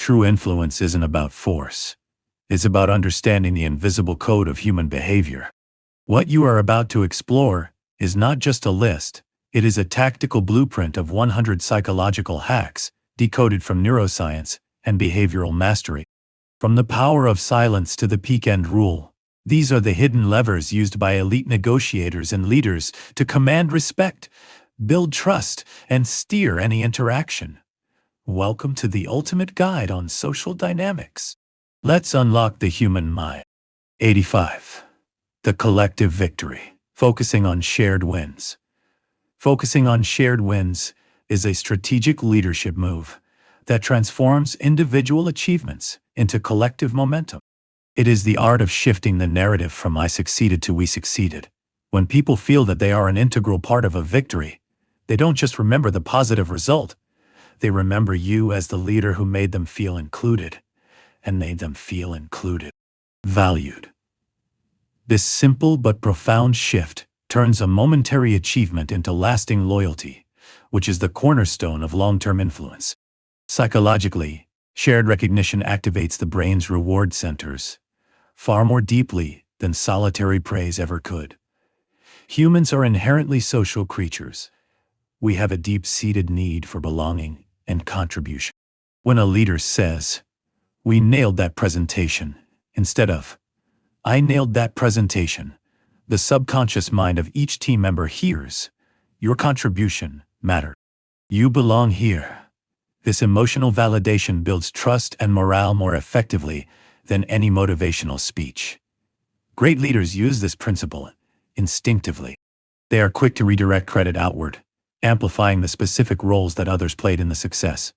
True influence isn't about force. It's about understanding the invisible code of human behavior. What you are about to explore is not just a list, it is a tactical blueprint of 100 psychological hacks, decoded from neuroscience and behavioral mastery. From the power of silence to the peak end rule, these are the hidden levers used by elite negotiators and leaders to command respect, build trust, and steer any interaction. Welcome to the ultimate guide on social dynamics. Let's unlock the human mind. 85. The collective victory. Focusing on shared wins. Focusing on shared wins is a strategic leadership move that transforms individual achievements into collective momentum. It is the art of shifting the narrative from "I succeeded" to "we succeeded." When people feel that they are an integral part of a victory, they don't just remember the positive result, they remember you as the leader who made them feel included, and made them feel included, valued. This simple but profound shift turns a momentary achievement into lasting loyalty, which is the cornerstone of long-term influence. Psychologically, shared recognition activates the brain's reward centers far more deeply than solitary praise ever could. Humans are inherently social creatures. We have a deep-seated need for belonging and contribution. When a leader says, "We nailed that presentation," instead of, "I nailed that presentation," the subconscious mind of each team member hears, "Your contribution mattered. You belong here." This emotional validation builds trust and morale more effectively than any motivational speech. Great leaders use this principle instinctively. They are quick to redirect credit outward, amplifying the specific roles that others played in the success.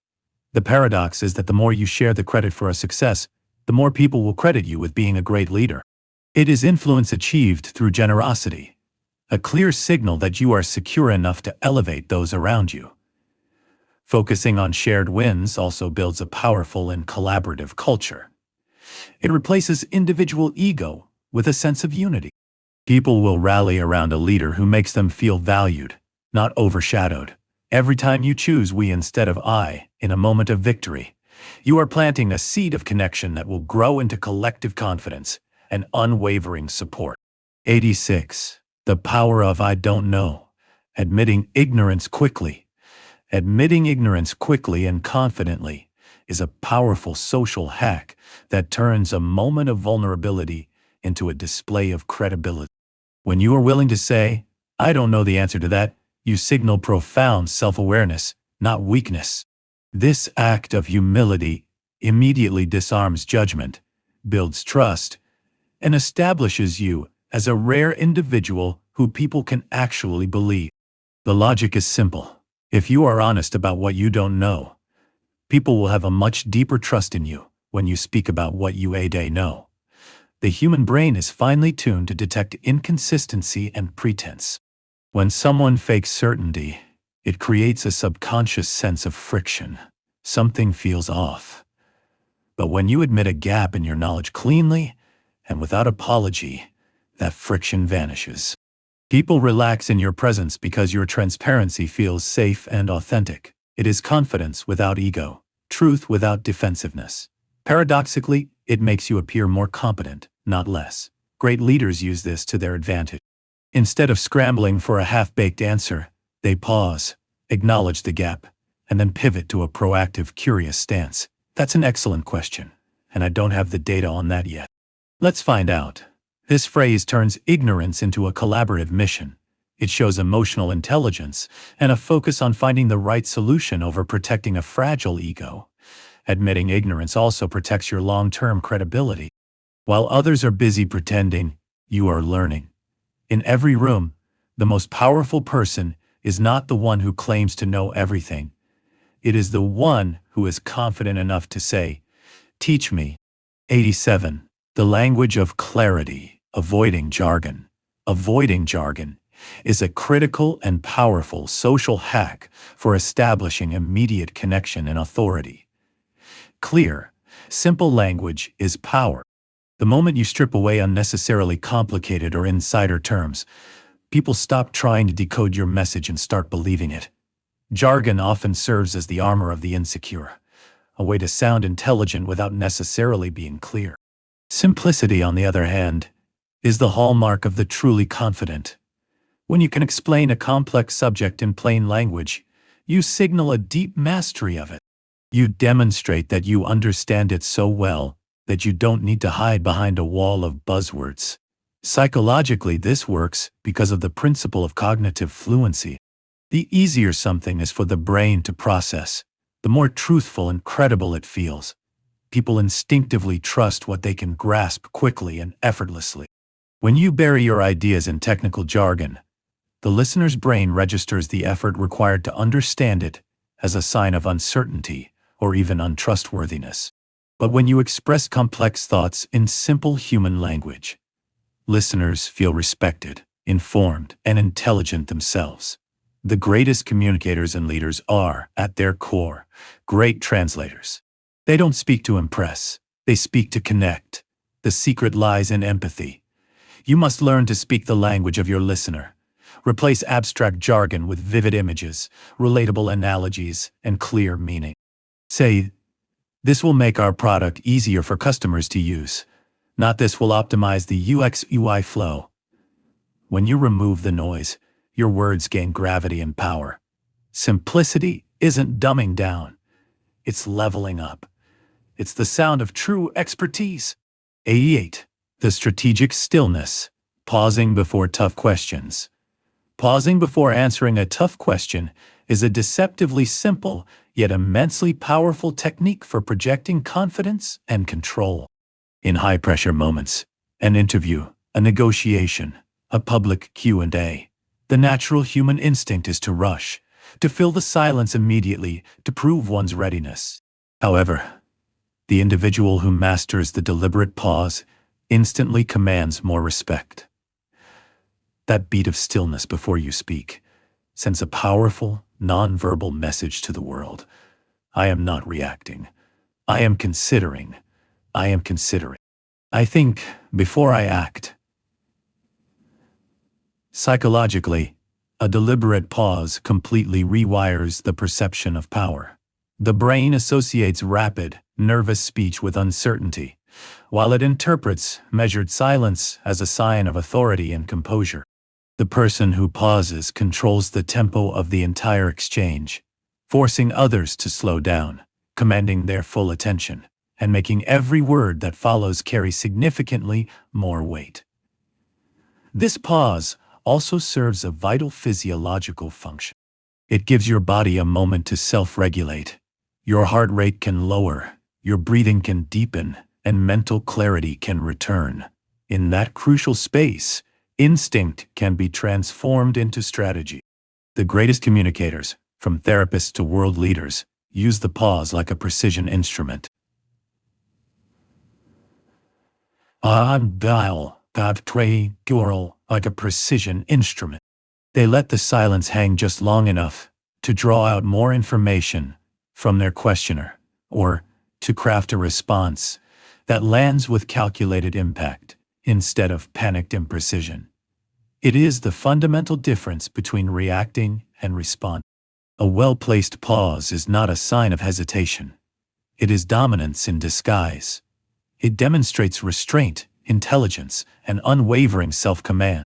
The paradox is that the more you share the credit for a success, the more people will credit you with being a great leader. It is influence achieved through generosity, a clear signal that you are secure enough to elevate those around you. Focusing on shared wins also builds a powerful and collaborative culture. It replaces individual ego with a sense of unity. People will rally around a leader who makes them feel valued, not overshadowed. Every time you choose "we" instead of "I" in a moment of victory, you are planting a seed of connection that will grow into collective confidence and unwavering support. 86. The power of "I don't know." Admitting ignorance quickly. Admitting ignorance quickly and confidently is a powerful social hack that turns a moment of vulnerability into a display of credibility. When you are willing to say, "I don't know the answer to that," you signal profound self-awareness, not weakness. This act of humility immediately disarms judgment, builds trust, and establishes you as a rare individual who people can actually believe. The logic is simple. If you are honest about what you don't know, people will have a much deeper trust in you when you speak about what you know. The human brain is finely tuned to detect inconsistency and pretense. When someone fakes certainty, it creates a subconscious sense of friction. Something feels off. But when you admit a gap in your knowledge cleanly and without apology, that friction vanishes. People relax in your presence because your transparency feels safe and authentic. It is confidence without ego, truth without defensiveness. Paradoxically, it makes you appear more competent, not less. Great leaders use this to their advantage. Instead of scrambling for a half-baked answer, they pause, acknowledge the gap, and then pivot to a proactive, curious stance. That's an excellent question, and I don't have the data on that yet. Let's find out. This phrase turns ignorance into a collaborative mission. It shows emotional intelligence and a focus on finding the right solution over protecting a fragile ego. Admitting ignorance also protects your long-term credibility. While others are busy pretending, you are learning. In every room, the most powerful person is not the one who claims to know everything. It is the one who is confident enough to say, "Teach me." 87. The language of clarity. Avoiding jargon. Avoiding jargon is a critical and powerful social hack for establishing immediate connection and authority. Clear, simple language is power. The moment you strip away unnecessarily complicated or insider terms, people stop trying to decode your message and start believing it. Jargon often serves as the armor of the insecure, a way to sound intelligent without necessarily being clear. Simplicity, on the other hand, is the hallmark of the truly confident. When you can explain a complex subject in plain language, you signal a deep mastery of it. You demonstrate that you understand it so well that you don't need to hide behind a wall of buzzwords. Psychologically, this works because of the principle of cognitive fluency. The easier something is for the brain to process, the more truthful and credible it feels. People instinctively trust what they can grasp quickly and effortlessly. When you bury your ideas in technical jargon, the listener's brain registers the effort required to understand it as a sign of uncertainty or even untrustworthiness. But when you express complex thoughts in simple human language, listeners feel respected, informed, and intelligent themselves. The greatest communicators and leaders are, at their core, great translators. They don't speak to impress, they speak to connect. The secret lies in empathy. You must learn to speak the language of your listener. Replace abstract jargon with vivid images, relatable analogies, and clear meaning. Say, "This will make our product easier for customers to use," not "This will optimize the UX/UI flow." When you remove the noise, your words gain gravity and power. Simplicity isn't dumbing down. It's leveling up. It's the sound of true expertise. 88. The strategic stillness. Pausing before tough questions. Pausing before answering a tough question is a deceptively simple, yet immensely powerful technique for projecting confidence and control. In high-pressure moments, an interview, a negotiation, a public Q&A, the natural human instinct is to rush, to fill the silence immediately, to prove one's readiness. However, the individual who masters the deliberate pause instantly commands more respect. That beat of stillness before you speak sends a powerful, non-verbal message to the world. I am not reacting. I am considering. I am considering. I think before I act. Psychologically, a deliberate pause completely rewires the perception of power. The brain associates rapid, nervous speech with uncertainty, while it interprets measured silence as a sign of authority and composure. The person who pauses controls the tempo of the entire exchange, forcing others to slow down, commanding their full attention, and making every word that follows carry significantly more weight. This pause also serves a vital physiological function. It gives your body a moment to self-regulate. Your heart rate can lower, your breathing can deepen, and mental clarity can return. In that crucial space, instinct can be transformed into strategy. The greatest communicators, from therapists to world leaders, use the pause like a precision instrument. Like a precision instrument. They let the silence hang just long enough to draw out more information from their questioner, or to craft a response that lands with calculated impact instead of panicked imprecision. It is the fundamental difference between reacting and responding. A well-placed pause is not a sign of hesitation. It is dominance in disguise. It demonstrates restraint, intelligence, and unwavering self-command.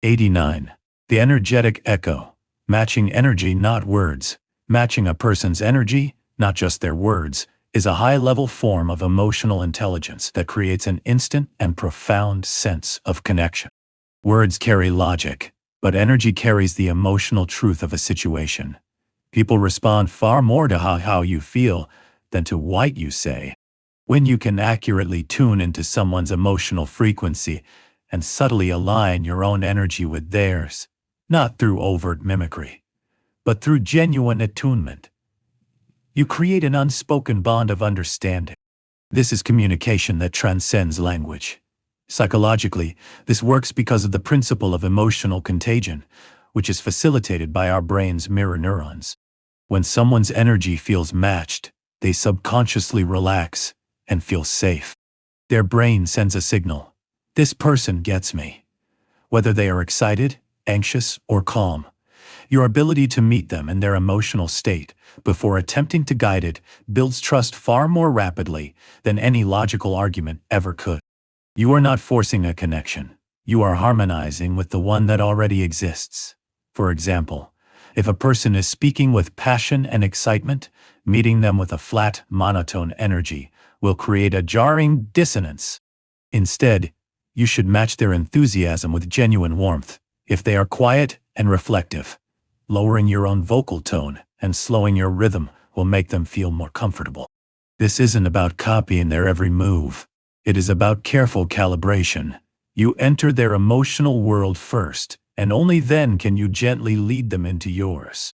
89. The energetic echo. Matching energy, not words. Matching a person's energy, not just their words, is a high-level form of emotional intelligence that creates an instant and profound sense of connection. Words carry logic, but energy carries the emotional truth of a situation. People respond far more to how you feel than to what you say. When you can accurately tune into someone's emotional frequency and subtly align your own energy with theirs, not through overt mimicry, but through genuine attunement, you create an unspoken bond of understanding. This is communication that transcends language. Psychologically, this works because of the principle of emotional contagion, which is facilitated by our brain's mirror neurons. When someone's energy feels matched, they subconsciously relax and feel safe. Their brain sends a signal. This person gets me. Whether they are excited, anxious, or calm, Your ability to meet them in their emotional state before attempting to guide it builds trust far more rapidly than any logical argument ever could. You are not forcing a connection. You are harmonizing with the one that already exists. For example, if a person is speaking with passion and excitement, meeting them with a flat, monotone energy will create a jarring dissonance. Instead, you should match their enthusiasm with genuine warmth. If they are quiet and reflective, lowering your own vocal tone and slowing your rhythm will make them feel more comfortable. This isn't about copying their every move. It is about careful calibration. You enter their emotional world first, and only then can you gently lead them into yours.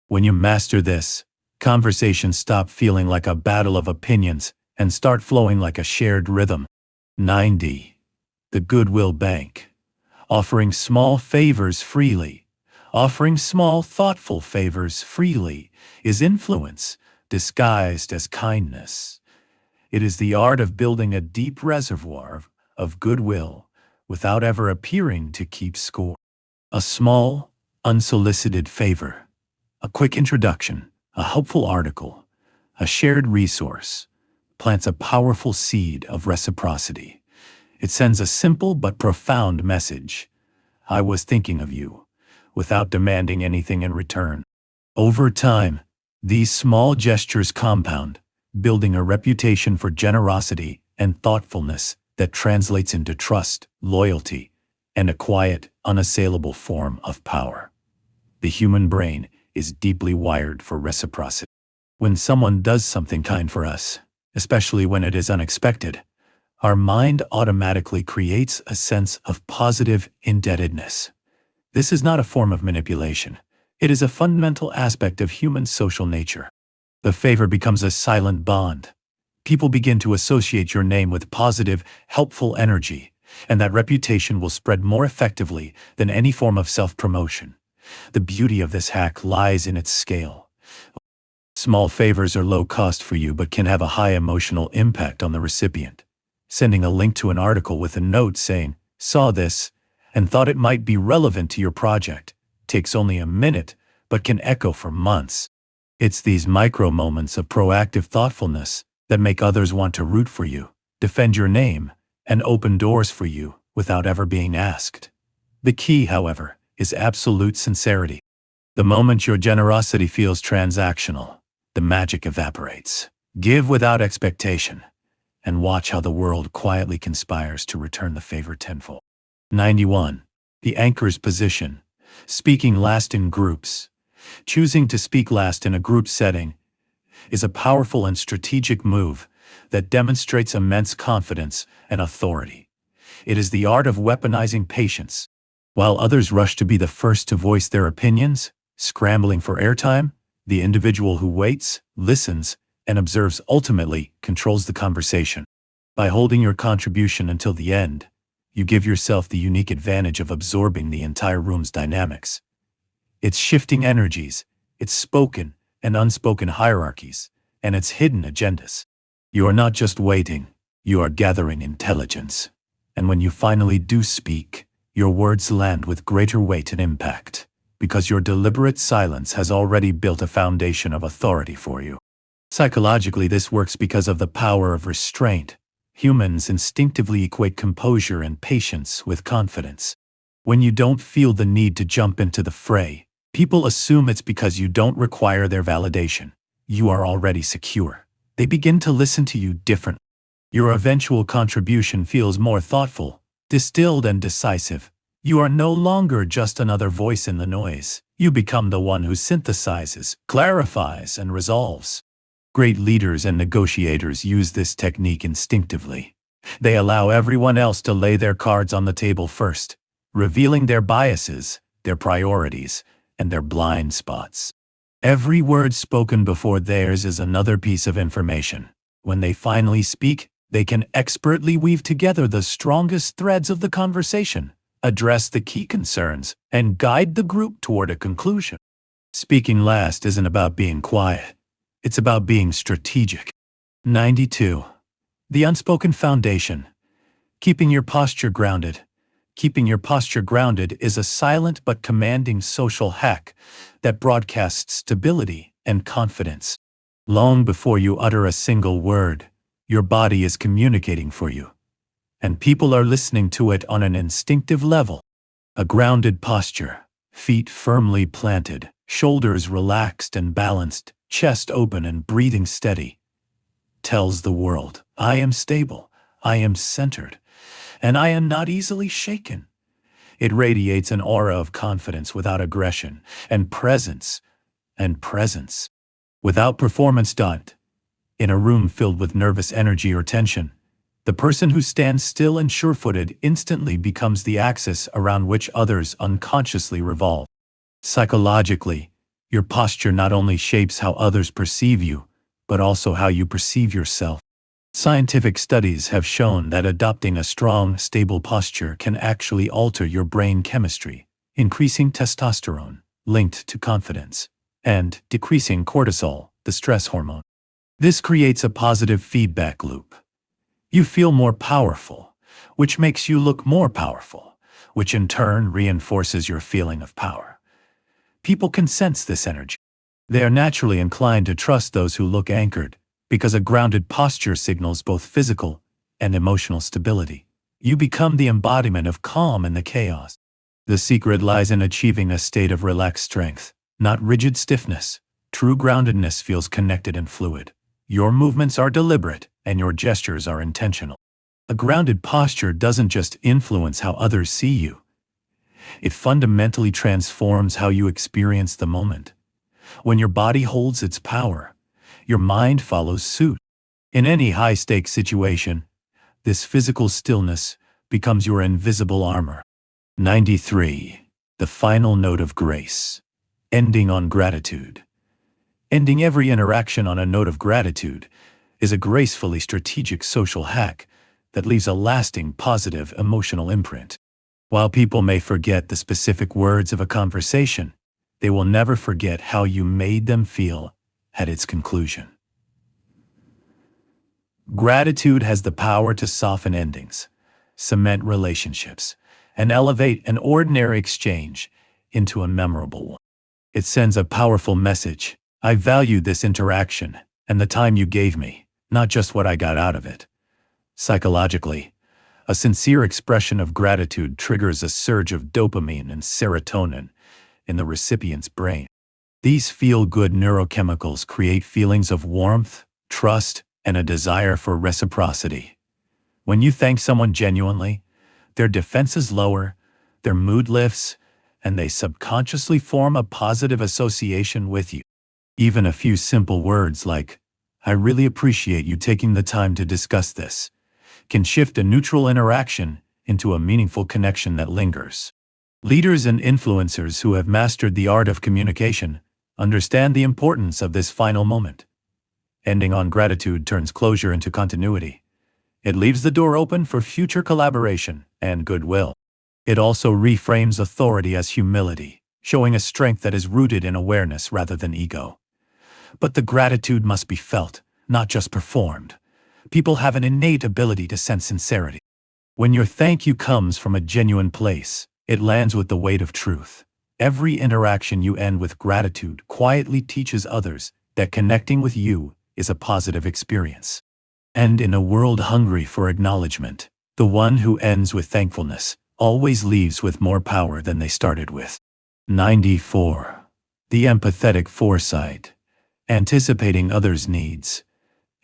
When you master this, conversations stop feeling like a battle of opinions and start flowing like a shared rhythm. 90. The Goodwill Bank. Offering small favors freely. Offering small, thoughtful favors freely is influence disguised as kindness. It is the art of building a deep reservoir of goodwill without ever appearing to keep score. A small, unsolicited favor, a quick introduction, a helpful article, a shared resource, plants a powerful seed of reciprocity. It sends a simple but profound message. I was thinking of you, without demanding anything in return. Over time, these small gestures compound, building a reputation for generosity and thoughtfulness that translates into trust, loyalty, and a quiet, unassailable form of power. The human brain is deeply wired for reciprocity. When someone does something kind for us, especially when it is unexpected, our mind automatically creates a sense of positive indebtedness. This is not a form of manipulation. It is a fundamental aspect of human social nature. The favor becomes a silent bond. People begin to associate your name with positive, helpful energy, and that reputation will spread more effectively than any form of self-promotion. The beauty of this hack lies in its scale. Small favors are low cost for you but can have a high emotional impact on the recipient. Sending a link to an article with a note saying, "Saw this, and thought it might be relevant to your project," takes only a minute, but can echo for months. It's these micro moments of proactive thoughtfulness that make others want to root for you, defend your name, and open doors for you without ever being asked. The key, however, is absolute sincerity. The moment your generosity feels transactional, the magic evaporates. Give without expectation, and watch how the world quietly conspires to return the favor tenfold. 91. The anchor's position. Speaking last in groups. Choosing to speak last in a group setting is a powerful and strategic move that demonstrates immense confidence and authority. It is the art of weaponizing patience. While others rush to be the first to voice their opinions, scrambling for airtime, the individual who waits, listens, and observes ultimately controls the conversation. By holding your contribution until the end, you give yourself the unique advantage of absorbing the entire room's dynamics. Its shifting energies, its spoken and unspoken hierarchies, and its hidden agendas. You are not just waiting, you are gathering intelligence. And when you finally do speak, your words land with greater weight and impact, because your deliberate silence has already built a foundation of authority for you. Psychologically, this works because of the power of restraint. Humans instinctively equate composure and patience with confidence. When you don't feel the need to jump into the fray, people assume it's because you don't require their validation. You are already secure. They begin to listen to you differently. Your eventual contribution feels more thoughtful, distilled, and decisive. You are no longer just another voice in the noise. You become the one who synthesizes, clarifies, and resolves. Great leaders and negotiators use this technique instinctively. They allow everyone else to lay their cards on the table first, revealing their biases, their priorities, and their blind spots. Every word spoken before theirs is another piece of information. When they finally speak, they can expertly weave together the strongest threads of the conversation, address the key concerns, and guide the group toward a conclusion. Speaking last isn't about being quiet. It's about being strategic. 92. The unspoken foundation. Keeping your posture grounded. Keeping your posture grounded is a silent but commanding social hack that broadcasts stability and confidence. Long before you utter a single word, your body is communicating for you, and people are listening to it on an instinctive level. A grounded posture, feet firmly planted, shoulders relaxed and balanced, chest open and breathing steady, tells the world, I am stable, I am centered, and I am not easily shaken. It radiates an aura of confidence without aggression, and presence, without performance. In a room filled with nervous energy or tension, the person who stands still and sure-footed instantly becomes the axis around which others unconsciously revolve. Psychologically, your posture not only shapes how others perceive you, but also how you perceive yourself. Scientific studies have shown that adopting a strong, stable posture can actually alter your brain chemistry, increasing testosterone, linked to confidence, and decreasing cortisol, the stress hormone. This creates a positive feedback loop. You feel more powerful, which makes you look more powerful, which in turn reinforces your feeling of power. People can sense this energy. They are naturally inclined to trust those who look anchored, because a grounded posture signals both physical and emotional stability. You become the embodiment of calm in the chaos. The secret lies in achieving a state of relaxed strength, not rigid stiffness. True groundedness feels connected and fluid. Your movements are deliberate, and your gestures are intentional. A grounded posture doesn't just influence how others see you. It fundamentally transforms how you experience the moment. When your body holds its power, your mind follows suit. In any high-stakes situation, this physical stillness becomes your invisible armor. 93. The final note of grace. Ending on gratitude. Ending every interaction on a note of gratitude is a gracefully strategic social hack that leaves a lasting positive emotional imprint. While people may forget the specific words of a conversation, they will never forget how you made them feel at its conclusion. Gratitude has the power to soften endings, cement relationships, and elevate an ordinary exchange into a memorable one. It sends a powerful message. I value this interaction and the time you gave me, not just what I got out of it. Psychologically, a sincere expression of gratitude triggers a surge of dopamine and serotonin in the recipient's brain. These feel-good neurochemicals create feelings of warmth, trust, and a desire for reciprocity. When you thank someone genuinely, their defenses lower, their mood lifts, and they subconsciously form a positive association with you. Even a few simple words like, I really appreciate you taking the time to discuss this, can shift a neutral interaction into a meaningful connection that lingers. Leaders and influencers who have mastered the art of communication understand the importance of this final moment. Ending on gratitude turns closure into continuity. It leaves the door open for future collaboration and goodwill. It also reframes authority as humility, showing a strength that is rooted in awareness rather than ego. But the gratitude must be felt, not just performed. People have an innate ability to sense sincerity. When your thank you comes from a genuine place, it lands with the weight of truth. Every interaction you end with gratitude quietly teaches others that connecting with you is a positive experience. And in a world hungry for acknowledgement, the one who ends with thankfulness always leaves with more power than they started with. 94. The empathetic foresight. Anticipating others' needs.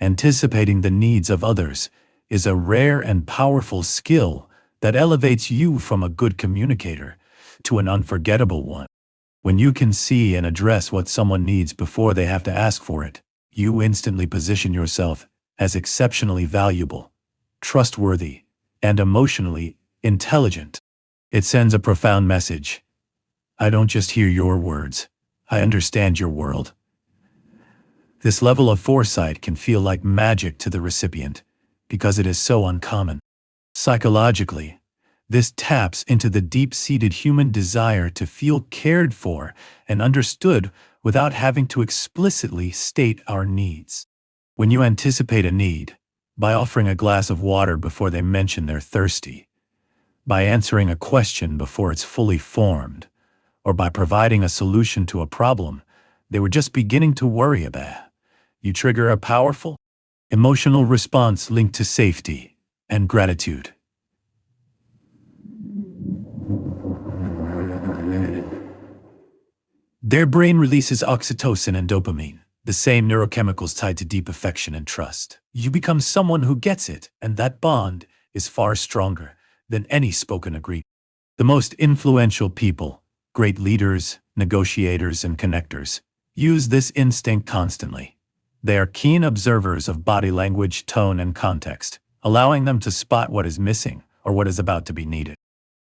Anticipating the needs of others is a rare and powerful skill that elevates you from a good communicator to an unforgettable one. When you can see and address what someone needs before they have to ask for it, you instantly position yourself as exceptionally valuable, trustworthy, and emotionally intelligent. It sends a profound message. I don't just hear your words, I understand your world. This level of foresight can feel like magic to the recipient because it is so uncommon. Psychologically, this taps into the deep-seated human desire to feel cared for and understood without having to explicitly state our needs. When you anticipate a need, by offering a glass of water before they mention they're thirsty, by answering a question before it's fully formed, or by providing a solution to a problem they were just beginning to worry about. You trigger a powerful, emotional response linked to safety and gratitude. Their brain releases oxytocin and dopamine, the same neurochemicals tied to deep affection and trust. You become someone who gets it, and that bond is far stronger than any spoken agreement. The most influential people, great leaders, negotiators, and connectors, use this instinct constantly. They are keen observers of body language, tone, and context, allowing them to spot what is missing or what is about to be needed.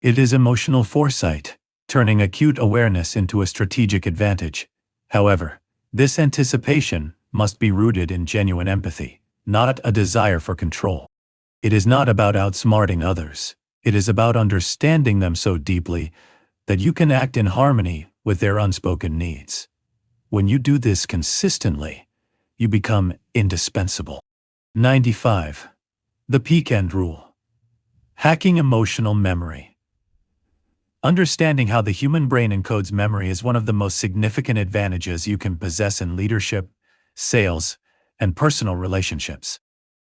It is emotional foresight, turning acute awareness into a strategic advantage. However, this anticipation must be rooted in genuine empathy, not a desire for control. It is not about outsmarting others. It is about understanding them so deeply that you can act in harmony with their unspoken needs. When you do this consistently, you become indispensable. 95. The peak end rule. Hacking emotional memory. Understanding how the human brain encodes memory is one of the most significant advantages you can possess in leadership, sales, and personal relationships.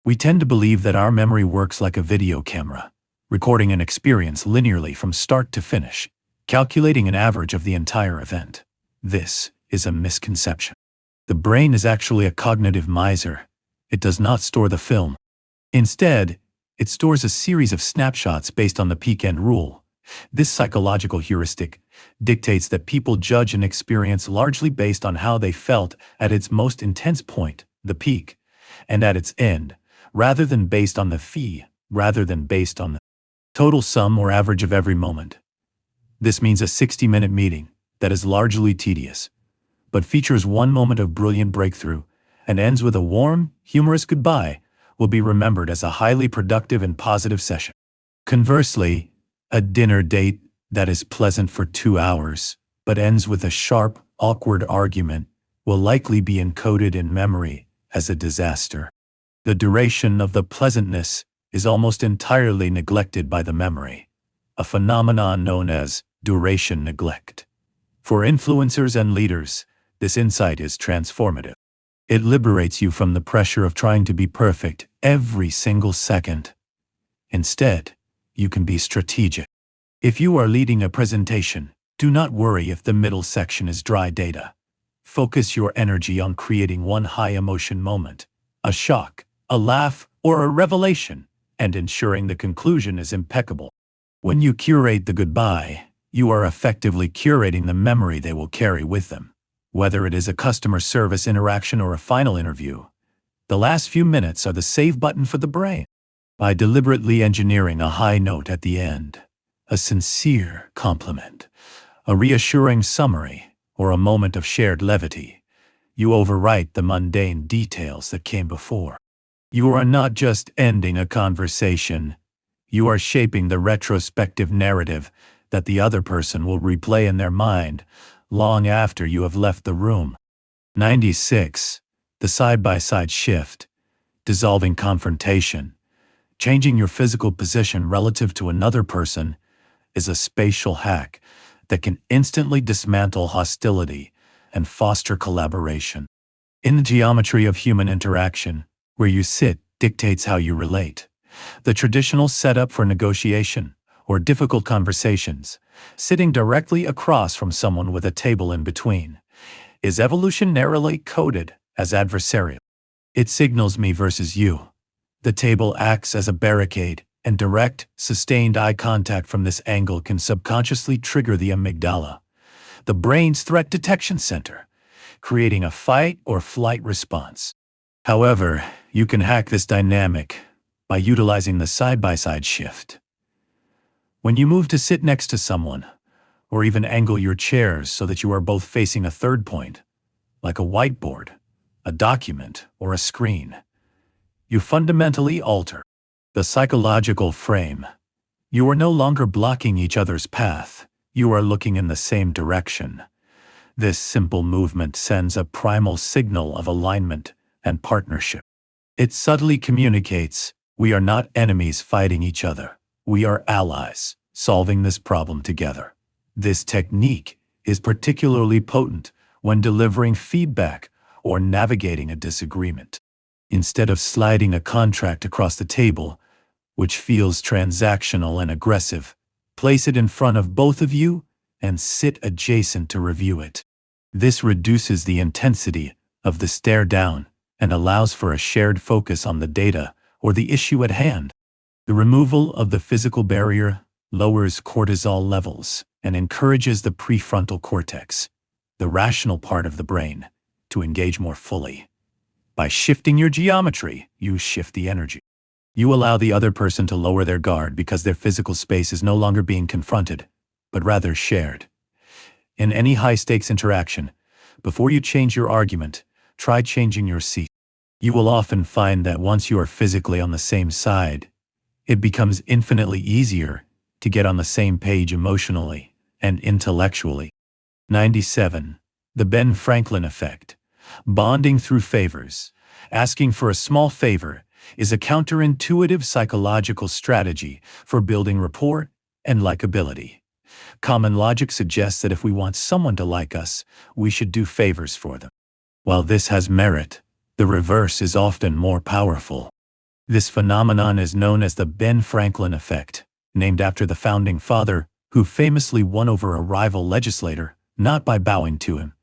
We tend to believe that our memory works like a video camera, recording an experience linearly from start to finish, calculating an average of the entire event. This is a misconception. The brain is actually a cognitive miser. It does not store the film. Instead, it stores a series of snapshots based on the peak end rule. This psychological heuristic dictates that people judge an experience largely based on how they felt at its most intense point, the peak, and at its end, rather than based on the total sum or average of every moment. This means a 60-minute meeting that is largely tedious, but features one moment of brilliant breakthrough and ends with a warm, humorous goodbye will be remembered as a highly productive and positive session. Conversely, a dinner date that is pleasant for 2 hours but ends with a sharp, awkward argument will likely be encoded in memory as a disaster. The duration of the pleasantness is almost entirely neglected by the memory, a phenomenon known as duration neglect. For influencers and leaders, this insight is transformative. It liberates you from the pressure of trying to be perfect every single second. Instead, you can be strategic. If you are leading a presentation, do not worry if the middle section is dry data. Focus your energy on creating one high-emotion moment, a shock, a laugh, or a revelation, and ensuring the conclusion is impeccable. When you curate the goodbye, you are effectively curating the memory they will carry with them. Whether it is a customer service interaction or a final interview, the last few minutes are the save button for the brain. By deliberately engineering a high note at the end, a sincere compliment, a reassuring summary, or a moment of shared levity, you overwrite the mundane details that came before. You are not just ending a conversation, you are shaping the retrospective narrative that the other person will replay in their mind long after you have left the room. 96. The side-by-side shift. Dissolving confrontation. Changing your physical position relative to another person is a spatial hack that can instantly dismantle hostility and foster collaboration. In the geometry of human interaction, where you sit dictates how you relate. The traditional setup for negotiation or difficult conversations, sitting directly across from someone with a table in between, is evolutionarily coded as adversarial. It signals me versus you. The table acts as a barricade, and direct, sustained eye contact from this angle can subconsciously trigger the amygdala, the brain's threat detection center, creating a fight or flight response. However, you can hack this dynamic by utilizing the side-by-side shift. When you move to sit next to someone, or even angle your chairs so that you are both facing a third point, like a whiteboard, a document, or a screen, you fundamentally alter the psychological frame. You are no longer blocking each other's path, you are looking in the same direction. This simple movement sends a primal signal of alignment and partnership. It subtly communicates, we are not enemies fighting each other, we are allies. solving this problem together. This technique is particularly potent when delivering feedback or navigating a disagreement. Instead of sliding a contract across the table, which feels transactional and aggressive, place it in front of both of you and sit adjacent to review it. This reduces the intensity of the stare down and allows for a shared focus on the data or the issue at hand. The removal of the physical barrier lowers cortisol levels and encourages the prefrontal cortex, the rational part of the brain, to engage more fully. By shifting your geometry, you shift the energy. You allow the other person to lower their guard because their physical space is no longer being confronted, but rather shared. In any high-stakes interaction, before you change your argument, try changing your seat. You will often find that once you are physically on the same side, it becomes infinitely easier to get on the same page emotionally and intellectually. 97. The Ben Franklin effect. Bonding through favors. Asking for a small favor is a counterintuitive psychological strategy for building rapport and likability. Common logic suggests that if we want someone to like us, we should do favors for them. While this has merit, the reverse is often more powerful. This phenomenon is known as the Ben Franklin effect, named after the founding father, who famously won over a rival legislator, not by bowing to him,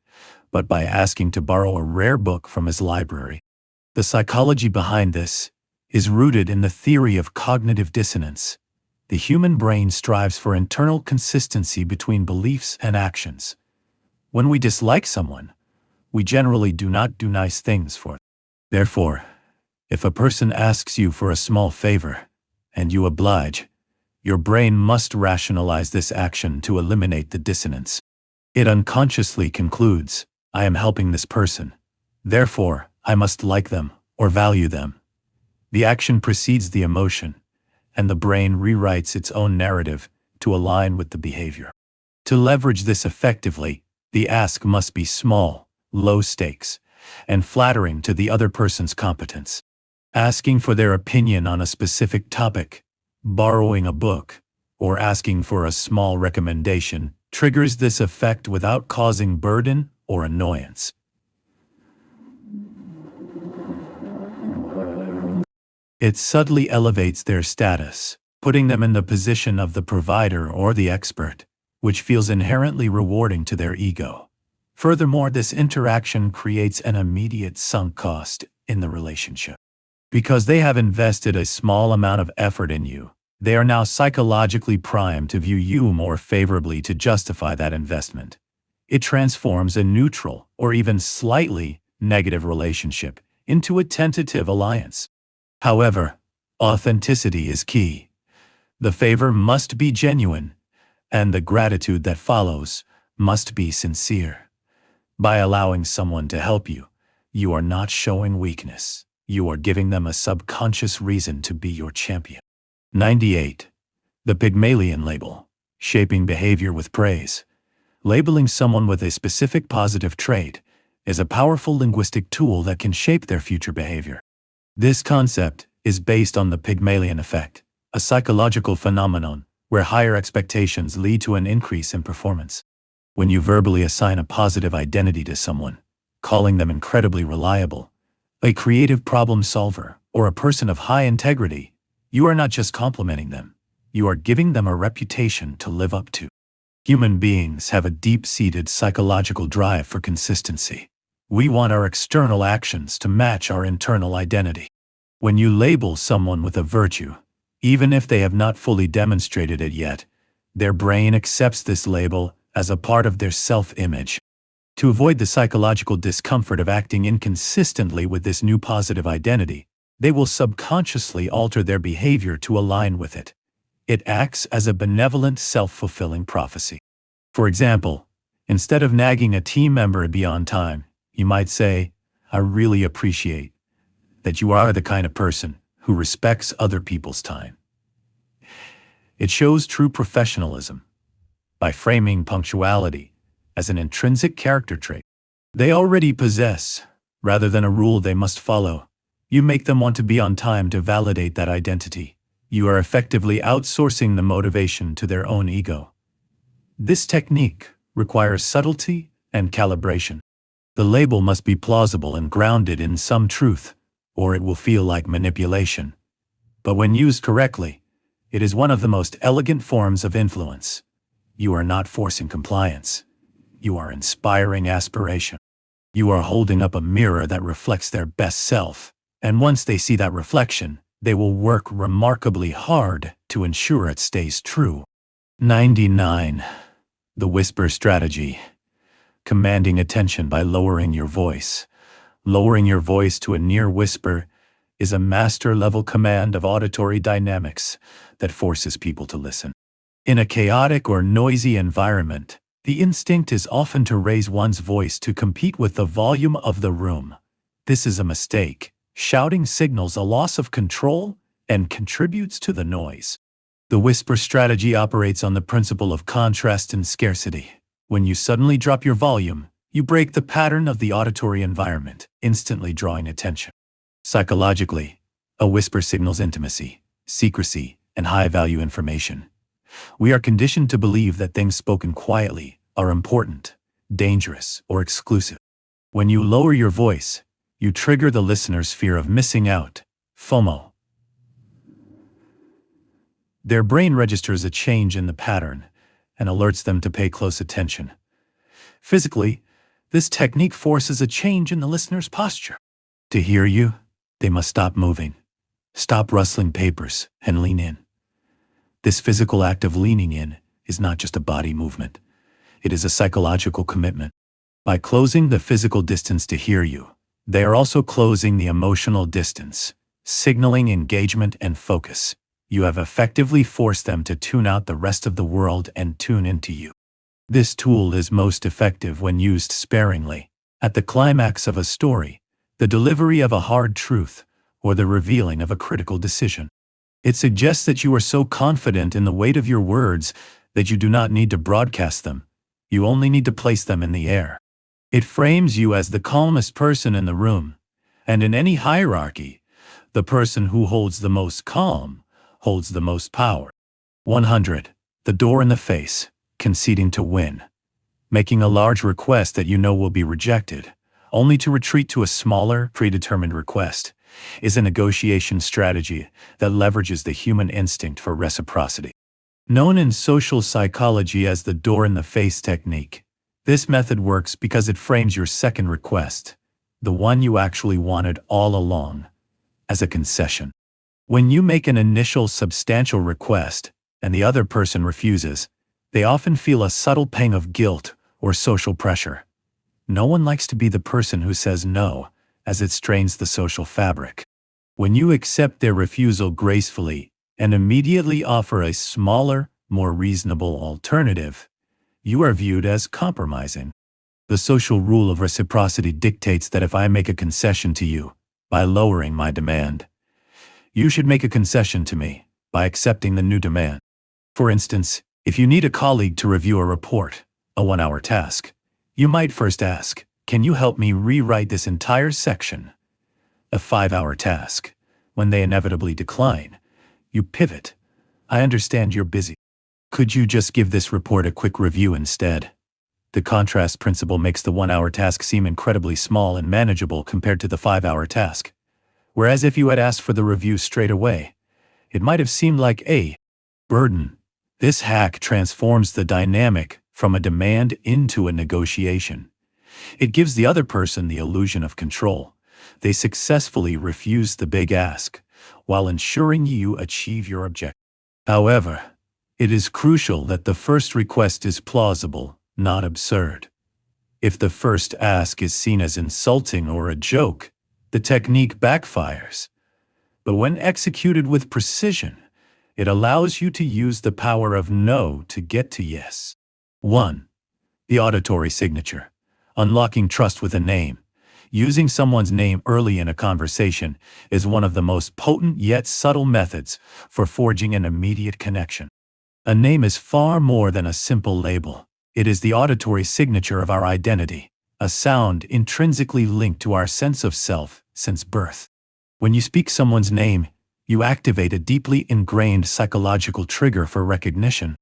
but by asking to borrow a rare book from his library. The psychology behind this is rooted in the theory of cognitive dissonance. The human brain strives for internal consistency between beliefs and actions. When we dislike someone, we generally do not do nice things for them. Therefore, if a person asks you for a small favor, and you oblige, your brain must rationalize this action to eliminate the dissonance. It unconsciously concludes, I am helping this person. Therefore, I must like them or value them. The action precedes the emotion, and the brain rewrites its own narrative to align with the behavior. To leverage this effectively, the ask must be small, low stakes, and flattering to the other person's competence. Asking for their opinion on a specific topic, borrowing a book, or asking for a small recommendation triggers this effect without causing burden or annoyance. It subtly elevates their status, putting them in the position of the provider or the expert, which feels inherently rewarding to their ego. Furthermore, this interaction creates an immediate sunk cost in the relationship. Because they have invested a small amount of effort in you, they are now psychologically primed to view you more favorably to justify that investment. It transforms a neutral or even slightly negative relationship into a tentative alliance. However, authenticity is key. The favor must be genuine, and the gratitude that follows must be sincere. By allowing someone to help you, you are not showing weakness. You are giving them a subconscious reason to be your champion. 98. The Pygmalion label. Shaping behavior with praise. Labeling someone with a specific positive trait is a powerful linguistic tool that can shape their future behavior. This concept is based on the Pygmalion effect, a psychological phenomenon where higher expectations lead to an increase in performance. When you verbally assign a positive identity to someone, calling them incredibly reliable, a creative problem solver, or a person of high integrity, you are not just complimenting them, you are giving them a reputation to live up to. Human beings have a deep-seated psychological drive for consistency. We want our external actions to match our internal identity. When you label someone with a virtue, even if they have not fully demonstrated it yet, their brain accepts this label as a part of their self-image. To avoid the psychological discomfort of acting inconsistently with this new positive identity, they will subconsciously alter their behavior to align with it. It acts as a benevolent, self-fulfilling prophecy. For example, instead of nagging a team member to be on time, you might say, I really appreciate that you are the kind of person who respects other people's time. It shows true professionalism by framing punctuality as an intrinsic character trait they already possess, rather than a rule they must follow. You make them want to be on time to validate that identity, You are effectively outsourcing the motivation to their own ego. This technique requires subtlety and calibration. The label must be plausible and grounded in some truth, or it will feel like manipulation. But when used correctly, it is one of the most elegant forms of influence. You are not forcing compliance. You are inspiring aspiration. You are holding up a mirror that reflects their best self, and once they see that reflection, they will work remarkably hard to ensure it stays true. 99. The whisper strategy. Commanding attention by lowering your voice. Lowering your voice to a near whisper is a master-level command of auditory dynamics that forces people to listen. In a chaotic or noisy environment, the instinct is often to raise one's voice to compete with the volume of the room. This is a mistake. Shouting signals a loss of control and contributes to the noise. The whisper strategy operates on the principle of contrast and scarcity. When you suddenly drop your volume, you break the pattern of the auditory environment, instantly drawing attention. Psychologically, a whisper signals intimacy, secrecy, and high-value information. We are conditioned to believe that things spoken quietly are important, dangerous, or exclusive. When you lower your voice, you trigger the listener's fear of missing out, FOMO. Their brain registers a change in the pattern and alerts them to pay close attention. Physically, this technique forces a change in the listener's posture. To hear you, they must stop moving, stop rustling papers, and lean in. This physical act of leaning in is not just a body movement. It is a psychological commitment. By closing the physical distance to hear you, they are also closing the emotional distance, signaling engagement and focus. You have effectively forced them to tune out the rest of the world and tune into you. This tool is most effective when used sparingly, at the climax of a story, the delivery of a hard truth, or the revealing of a critical decision. It suggests that you are so confident in the weight of your words that you do not need to broadcast them. You only need to place them in the air. It frames you as the calmest person in the room, and in any hierarchy, the person who holds the most calm holds the most power. 100. The door in the face, conceding to win. Making a large request that you know will be rejected, only to retreat to a smaller, predetermined request, is a negotiation strategy that leverages the human instinct for reciprocity. Known in social psychology as the door in the face technique, this method works because it frames your second request, the one you actually wanted all along, as a concession. When you make an initial substantial request and the other person refuses, they often feel a subtle pang of guilt or social pressure. No one likes to be the person who says no, as it strains the social fabric. When you accept their refusal gracefully and immediately offer a smaller, more reasonable alternative, you are viewed as compromising. The social rule of reciprocity dictates that if I make a concession to you by lowering my demand, you should make a concession to me by accepting the new demand. For instance, if you need a colleague to review a report, a 1-hour task, you might first ask, "Can you help me rewrite this entire section?" A 5-hour task. When they inevitably decline, you pivot. "I understand you're busy. Could you just give this report a quick review instead?" The contrast principle makes the 1-hour task seem incredibly small and manageable compared to the 5-hour task. Whereas if you had asked for the review straight away, it might have seemed like a burden. This hack transforms the dynamic from a demand into a negotiation. It gives the other person the illusion of control. They successfully refuse the big ask, while ensuring you achieve your objective. However, it is crucial that the first request is plausible, not absurd. If the first ask is seen as insulting or a joke, the technique backfires. But when executed with precision, it allows you to use the power of no to get to yes. 1. The auditory signature. Unlocking trust with a name. Using someone's name early in a conversation is one of the most potent yet subtle methods for forging an immediate connection. A name is far more than a simple label. It is the auditory signature of our identity, a sound intrinsically linked to our sense of self since birth. When you speak someone's name, You activate a deeply ingrained psychological trigger for recognition.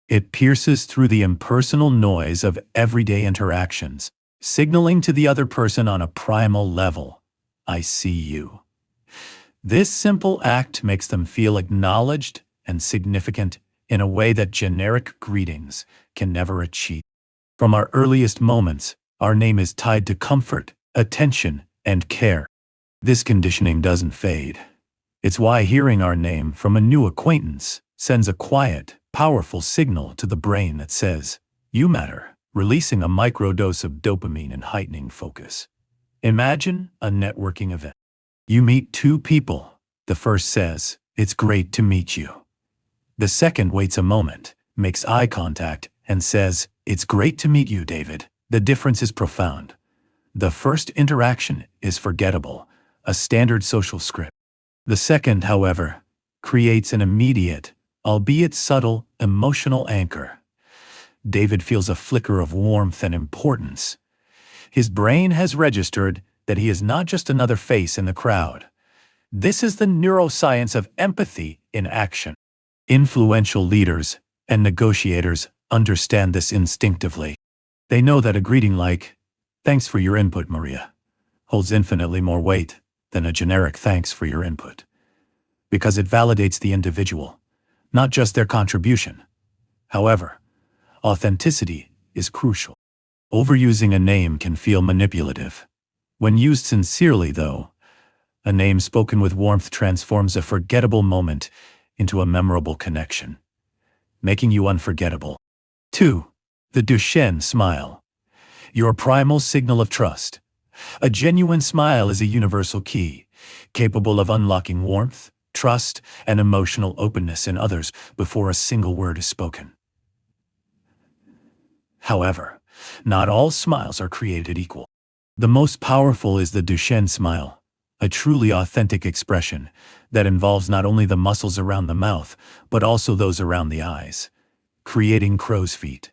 It pierces through the impersonal noise of everyday interactions, signaling to the other person on a primal level, "I see you." This simple act makes them feel acknowledged and significant in a way that generic greetings can never achieve. From our earliest moments, our name is tied to comfort, attention, and care. This conditioning doesn't fade. It's why hearing our name from a new acquaintance sends a quiet, powerful signal to the brain that says, "You matter," releasing a microdose of dopamine and heightening focus. Imagine a networking event. You meet two people. The first says, "It's great to meet you." The second waits a moment, makes eye contact, and says, "It's great to meet you, David." The difference is profound. The first interaction is forgettable, a standard social script. The second, however, creates an immediate, albeit subtle, emotional anchor. David feels a flicker of warmth and importance. His brain has registered that he is not just another face in the crowd. This is the neuroscience of empathy in action. Influential leaders and negotiators understand this instinctively. They know that a greeting like, "Thanks for your input, Maria," holds infinitely more weight than a generic "thanks for your input," because it validates the individual, not just their contribution. However, authenticity is crucial. Overusing a name can feel manipulative. When used sincerely, though, a name spoken with warmth transforms a forgettable moment into a memorable connection, making you unforgettable. 2. The Duchenne Smile. Your primal signal of trust. A genuine smile is a universal key, capable of unlocking warmth, trust, and emotional openness in others before a single word is spoken. However, not all smiles are created equal. The most powerful is the Duchenne Smile, a truly authentic expression that involves not only the muscles around the mouth, but also those around the eyes, creating crow's feet.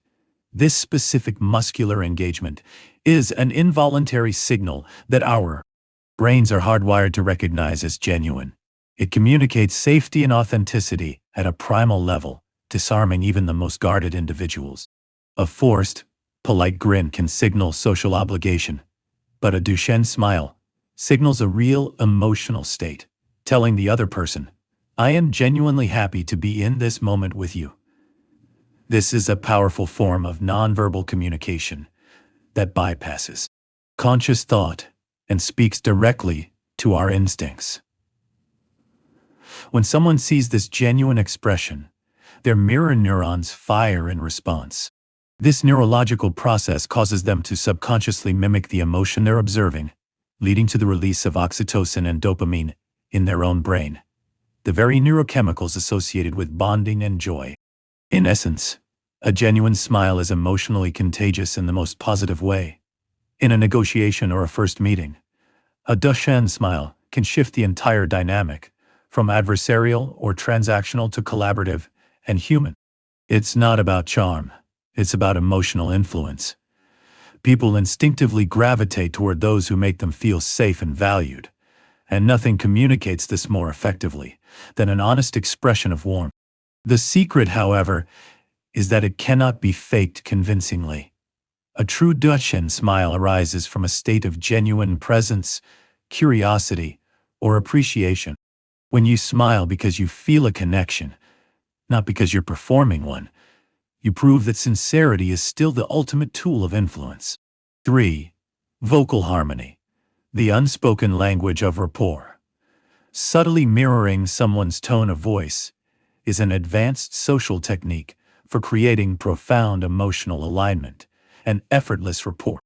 This specific muscular engagement is an involuntary signal that our brains are hardwired to recognize as genuine. It communicates safety and authenticity at a primal level, disarming even the most guarded individuals. A forced, polite grin can signal social obligation, but a Duchenne smile signals a real emotional state, telling the other person, "I am genuinely happy to be in this moment with you." This is a powerful form of nonverbal communication that bypasses conscious thought and speaks directly to our instincts. When someone sees this genuine expression, their mirror neurons fire in response. This neurological process causes them to subconsciously mimic the emotion they're observing, leading to the release of oxytocin and dopamine in their own brain, the very neurochemicals associated with bonding and joy. In essence, a genuine smile is emotionally contagious in the most positive way. In a negotiation or a first meeting, a Duchenne smile can shift the entire dynamic, from adversarial or transactional to collaborative and human. It's not about charm, it's about emotional influence. People instinctively gravitate toward those who make them feel safe and valued, and nothing communicates this more effectively than an honest expression of warmth. The secret, however, is that it cannot be faked convincingly. A true Duchenne smile arises from a state of genuine presence, curiosity, or appreciation. When you smile because you feel a connection, not because you're performing one, you prove that sincerity is still the ultimate tool of influence. 3. Vocal harmony. The unspoken language of rapport. Subtly mirroring someone's tone of voice is an advanced social technique for creating profound emotional alignment and effortless rapport.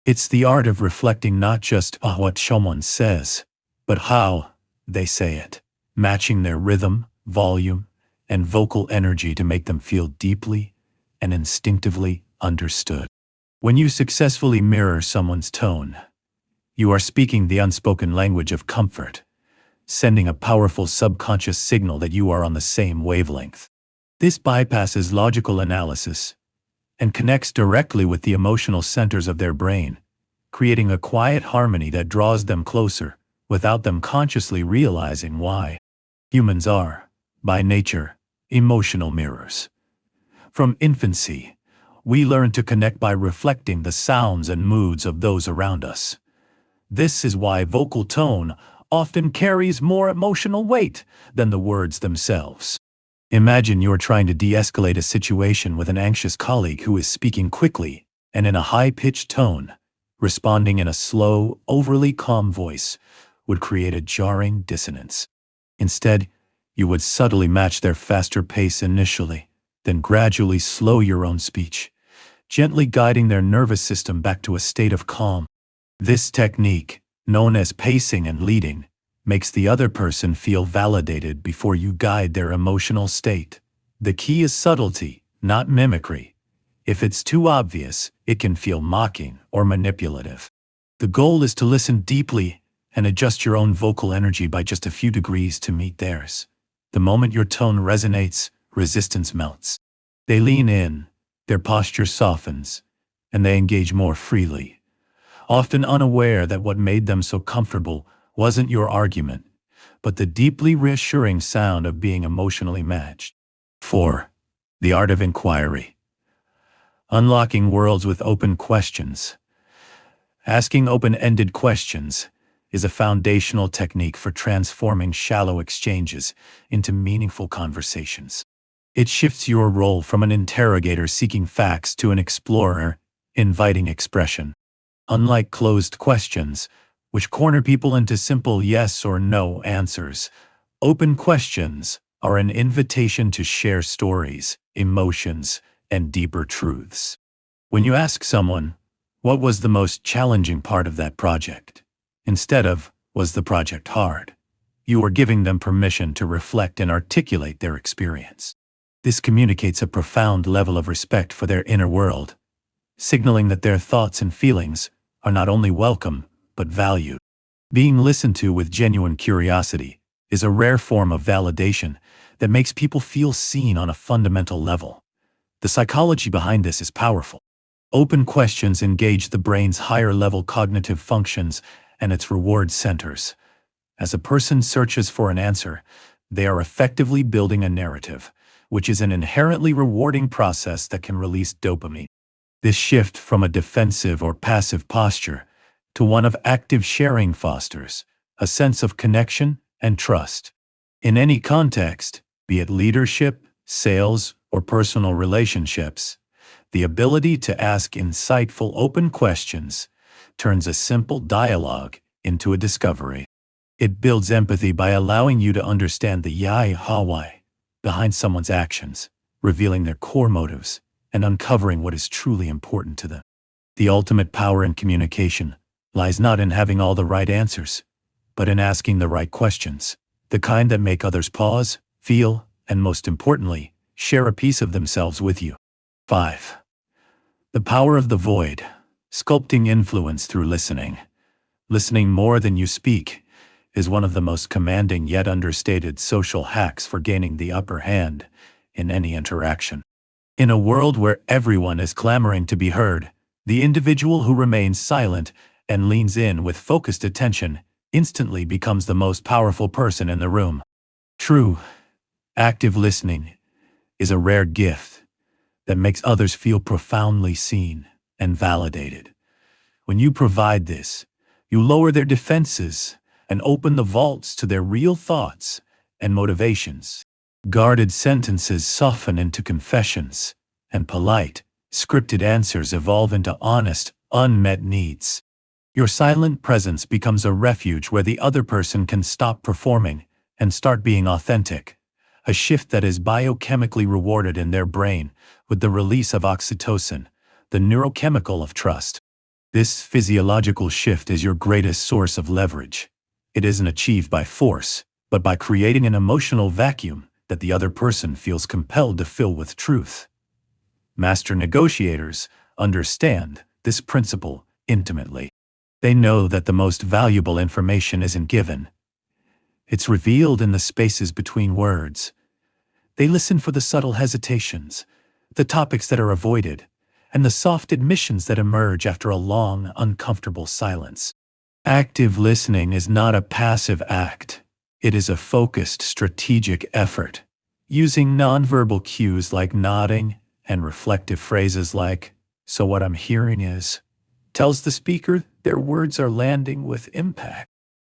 It's the art of reflecting not just what someone says, but how they say it, matching their rhythm, volume, and vocal energy to make them feel deeply and instinctively understood. When you successfully mirror someone's tone, you are speaking the unspoken language of comfort, sending a powerful subconscious signal that you are on the same wavelength. This bypasses logical analysis and connects directly with the emotional centers of their brain, creating a quiet harmony that draws them closer without them consciously realizing why. Humans are, by nature, emotional mirrors. From infancy, we learn to connect by reflecting the sounds and moods of those around us. This is why vocal tone often carries more emotional weight than the words themselves. Imagine you're trying to de-escalate a situation with an anxious colleague who is speaking quickly and in a high-pitched tone. Responding in a slow, overly calm voice would create a jarring dissonance. Instead, you would subtly match their faster pace initially, then gradually slow your own speech, gently guiding their nervous system back to a state of calm. This technique, known as pacing and leading, makes the other person feel validated before you guide their emotional state. The key is subtlety, not mimicry. If it's too obvious, it can feel mocking or manipulative. The goal is to listen deeply and adjust your own vocal energy by just a few degrees to meet theirs. The moment your tone resonates, resistance melts. They lean in, their posture softens, and they engage more freely, often unaware that what made them so comfortable wasn't your argument, but the deeply reassuring sound of being emotionally matched. 4. The art of inquiry. Unlocking worlds with open questions. Asking open-ended questions is a foundational technique for transforming shallow exchanges into meaningful conversations. It shifts your role from an interrogator seeking facts to an explorer, inviting expression. Unlike closed questions, which corner people into simple yes or no answers, open questions are an invitation to share stories, emotions, and deeper truths. When you ask someone, "What was the most challenging part of that project?" instead of, "Was the project hard?" you are giving them permission to reflect and articulate their experience. This communicates a profound level of respect for their inner world, signaling that their thoughts and feelings are not only welcome, but valued. Being listened to with genuine curiosity is a rare form of validation that makes people feel seen on a fundamental level. The psychology behind this is powerful. Open questions engage the brain's higher-level cognitive functions and its reward centers. As a person searches for an answer, they are effectively building a narrative, which is an inherently rewarding process that can release dopamine. This shift from a defensive or passive posture to one of active sharing fosters a sense of connection and trust. In any context, be it leadership, sales, or personal relationships, the ability to ask insightful open questions turns a simple dialogue into a discovery. It builds empathy by allowing you to understand the why behind someone's actions, revealing their core motives, and uncovering what is truly important to them. The ultimate power in communication lies not in having all the right answers, but in asking the right questions, the kind that make others pause, feel, and most importantly, share a piece of themselves with you. 5. The power of the void. Sculpting influence through listening. Listening more than you speak is one of the most commanding yet understated social hacks for gaining the upper hand in any interaction. In a world where everyone is clamoring to be heard, the individual who remains silent and leans in with focused attention instantly becomes the most powerful person in the room. True, active listening is a rare gift that makes others feel profoundly seen and validated. When you provide this, you lower their defenses and open the vaults to their real thoughts and motivations. Guarded sentences soften into confessions, and polite, scripted answers evolve into honest, unmet needs. Your silent presence becomes a refuge where the other person can stop performing and start being authentic, a shift that is biochemically rewarded in their brain with the release of oxytocin, the neurochemical of trust. This physiological shift is your greatest source of leverage. It isn't achieved by force, but by creating an emotional vacuum that the other person feels compelled to fill with truth. Master negotiators understand this principle intimately. They know that the most valuable information isn't given. It's revealed in the spaces between words. They listen for the subtle hesitations, the topics that are avoided, and the soft admissions that emerge after a long, uncomfortable silence. Active listening is not a passive act. It is a focused, strategic effort, using nonverbal cues like nodding and reflective phrases like, "So what I'm hearing is," tells the speaker their words are landing with impact.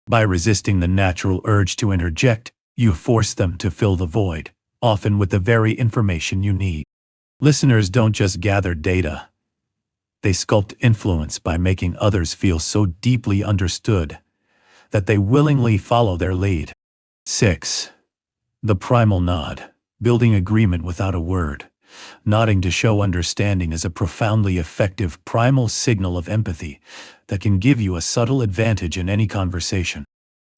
By resisting the natural urge to interject, you force them to fill the void, often with the very information you need. Listeners don't just gather data. They sculpt influence by making others feel so deeply understood that they willingly follow their lead. 6. The primal nod, building agreement without a word. Nodding to show understanding is a profoundly effective primal signal of empathy that can give you a subtle advantage in any conversation.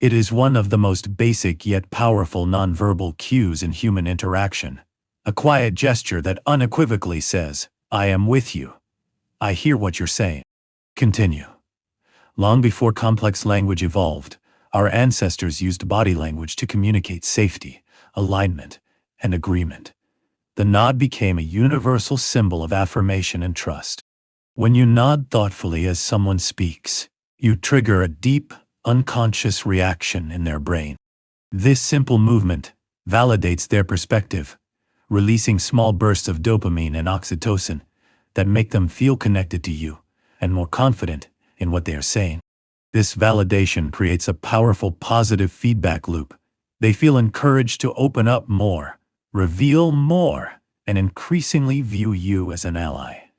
It is one of the most basic yet powerful nonverbal cues in human interaction. A quiet gesture that unequivocally says, "I am with you. I hear what you're saying. Continue." Long before complex language evolved, our ancestors used body language to communicate safety, alignment, and agreement. The nod became a universal symbol of affirmation and trust. When you nod thoughtfully as someone speaks, you trigger a deep, unconscious reaction in their brain. This simple movement validates their perspective, releasing small bursts of dopamine and oxytocin that make them feel connected to you and more confident in what they are saying. This validation creates a powerful positive feedback loop. They feel encouraged to open up more, reveal more, and increasingly view you as an ally.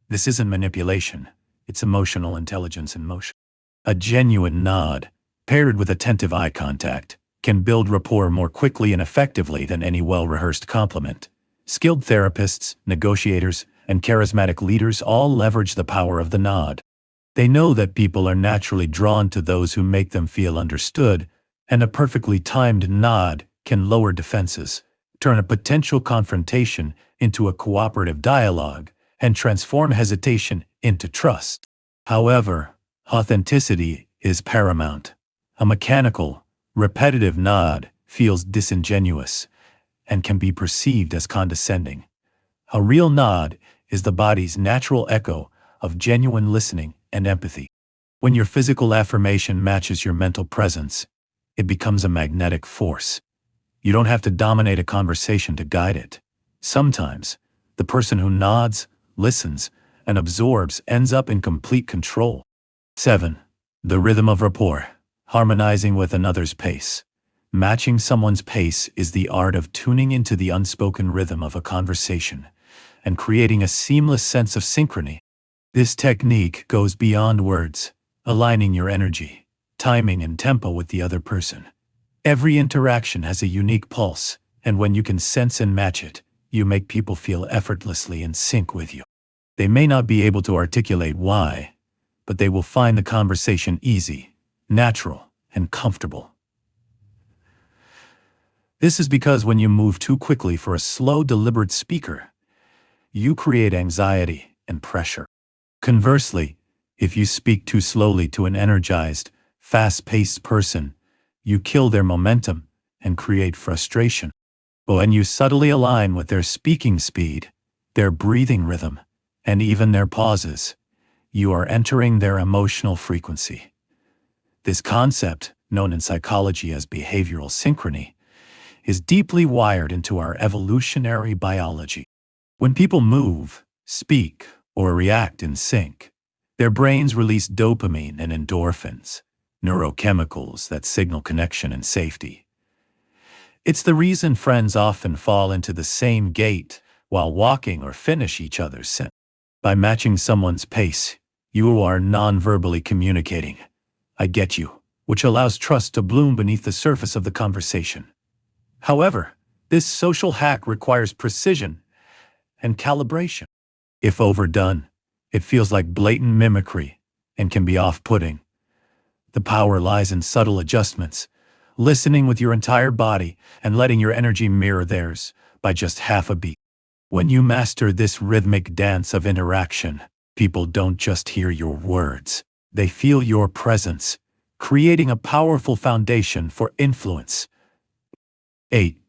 This isn't manipulation, it's emotional intelligence in motion. A genuine nod, paired with attentive eye contact, can build rapport more quickly and effectively than any well-rehearsed compliment. Skilled therapists, negotiators, and charismatic leaders all leverage the power of the nod. They know that people are naturally drawn to those who make them feel understood, and a perfectly timed nod can lower defenses, turn a potential confrontation into a cooperative dialogue, and transform hesitation into trust. However, authenticity is paramount. A mechanical, repetitive nod feels disingenuous and can be perceived as condescending. A real nod is the body's natural echo of genuine listening and empathy. When your physical affirmation matches your mental presence, it becomes a magnetic force. You don't have to dominate a conversation to guide it. Sometimes, the person who nods, listens, and absorbs ends up in complete control. 7. The rhythm of rapport, harmonizing with another's pace. Matching someone's pace is the art of tuning into the unspoken rhythm of a conversation and creating a seamless sense of synchrony. This technique goes beyond words, aligning your energy, timing, and tempo with the other person. Every interaction has a unique pulse, and when you can sense and match it, you make people feel effortlessly in sync with you. They may not be able to articulate why, but they will find the conversation easy, natural, and comfortable. This is because when you move too quickly for a slow, deliberate speaker, you create anxiety and pressure. Conversely, if you speak too slowly to an energized, fast-paced person, you kill their momentum and create frustration. But when you subtly align with their speaking speed, their breathing rhythm, and even their pauses, you are entering their emotional frequency. This concept, known in psychology as behavioral synchrony, is deeply wired into our evolutionary biology. When people move, speak, or react in sync, their brains release dopamine and endorphins, neurochemicals that signal connection and safety. It's the reason friends often fall into the same gait while walking or finish each other's sentence. By matching someone's pace, you are non-verbally communicating, "I get you," which allows trust to bloom beneath the surface of the conversation. However, this social hack requires precision and calibration. If overdone, it feels like blatant mimicry and can be off-putting. The power lies in subtle adjustments, listening with your entire body and letting your energy mirror theirs by just half a beat. When you master this rhythmic dance of interaction, people don't just hear your words, they feel your presence, creating a powerful foundation for influence. 8.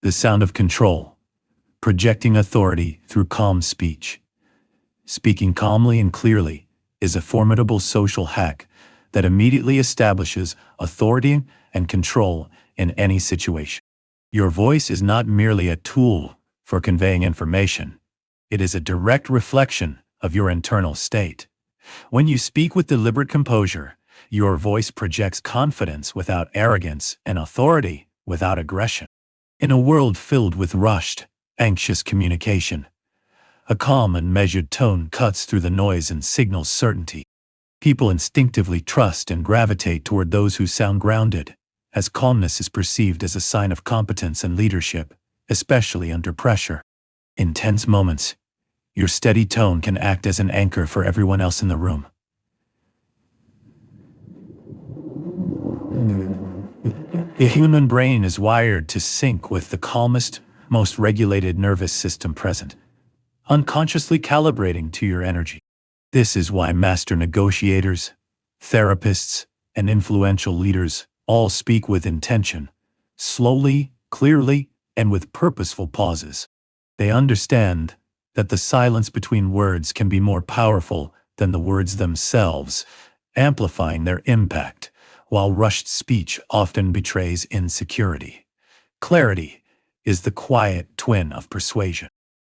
The sound of control, projecting authority through calm speech. Speaking calmly and clearly is a formidable social hack that immediately establishes authority and control in any situation. Your voice is not merely a tool for conveying information. It is a direct reflection of your internal state. When you speak with deliberate composure, your voice projects confidence without arrogance and authority without aggression. In a world filled with rushed, anxious communication, a calm and measured tone cuts through the noise and signals certainty. People instinctively trust and gravitate toward those who sound grounded, as calmness is perceived as a sign of competence and leadership, especially under pressure. In tense moments, your steady tone can act as an anchor for everyone else in the room. The human brain is wired to sync with the calmest, most regulated nervous system present, unconsciously calibrating to your energy. This is why master negotiators, therapists, and influential leaders all speak with intention, slowly, clearly, and with purposeful pauses. They understand that the silence between words can be more powerful than the words themselves, amplifying their impact, while rushed speech often betrays insecurity. Clarity is the quiet twin of persuasion.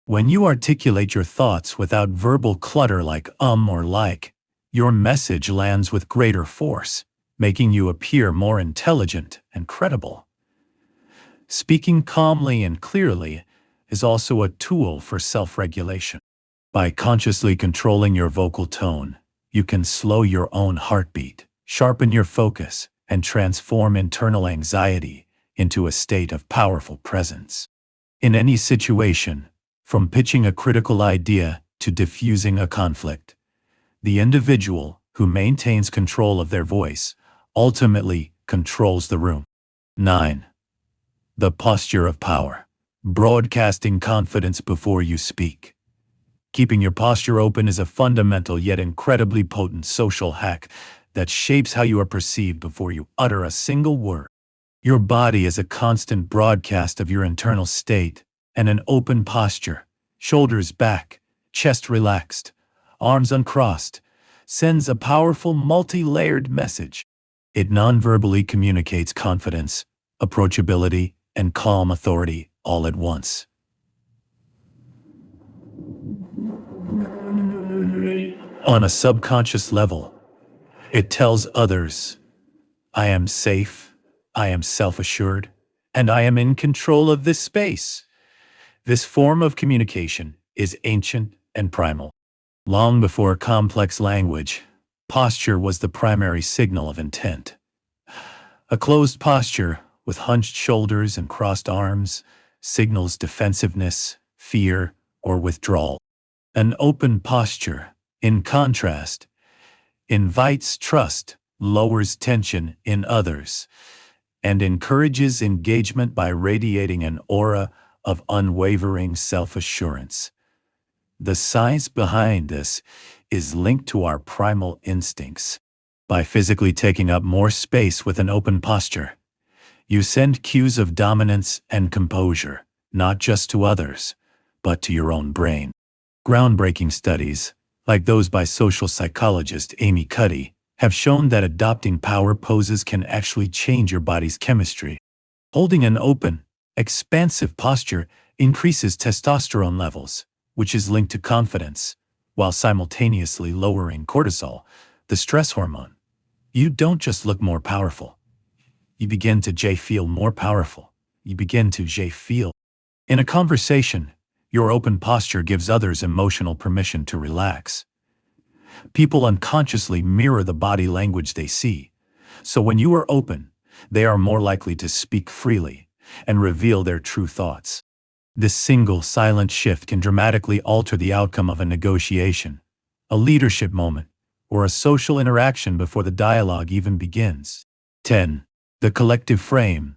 When you articulate your thoughts without verbal clutter like or like, your message lands with greater force, making you appear more intelligent and credible. Speaking calmly and clearly is also a tool for self-regulation. By consciously controlling your vocal tone, you can slow your own heartbeat, sharpen your focus, and transform internal anxiety into a state of powerful presence. In any situation, from pitching a critical idea to diffusing a conflict, the individual who maintains control of their voice ultimately controls the room. 9. The posture of power. Broadcasting confidence before you speak. Keeping your posture open is a fundamental yet incredibly potent social hack that shapes how you are perceived before you utter a single word. Your body is a constant broadcast of your internal state, and an open posture, shoulders back, chest relaxed, arms uncrossed, sends a powerful multi-layered message. It non-verbally communicates confidence, approachability, and calm authority all at once. On a subconscious level, it tells others, I am safe, I am self-assured, and I am in control of this space. This form of communication is ancient and primal. Long before complex language, posture was the primary signal of intent. A closed posture with hunched shoulders and crossed arms signals defensiveness, fear, or withdrawal. An open posture, in contrast, invites trust, lowers tension in others, and encourages engagement by radiating an aura of unwavering self-assurance. The science behind this is linked to our primal instincts. By physically taking up more space with an open posture, you send cues of dominance and composure, not just to others, but to your own brain. Groundbreaking studies, like those by social psychologist Amy Cuddy, have shown that adopting power poses can actually change your body's chemistry. Holding an open, expansive posture increases testosterone levels, which is linked to confidence, while simultaneously lowering cortisol, the stress hormone. You don't just look more powerful. You begin to feel more powerful. You begin to feel. In a conversation, your open posture gives others emotional permission to relax. People unconsciously mirror the body language they see, so when you are open, they are more likely to speak freely and reveal their true thoughts. This single silent shift can dramatically alter the outcome of a negotiation, a leadership moment, or a social interaction before the dialogue even begins. 10. The collective frame.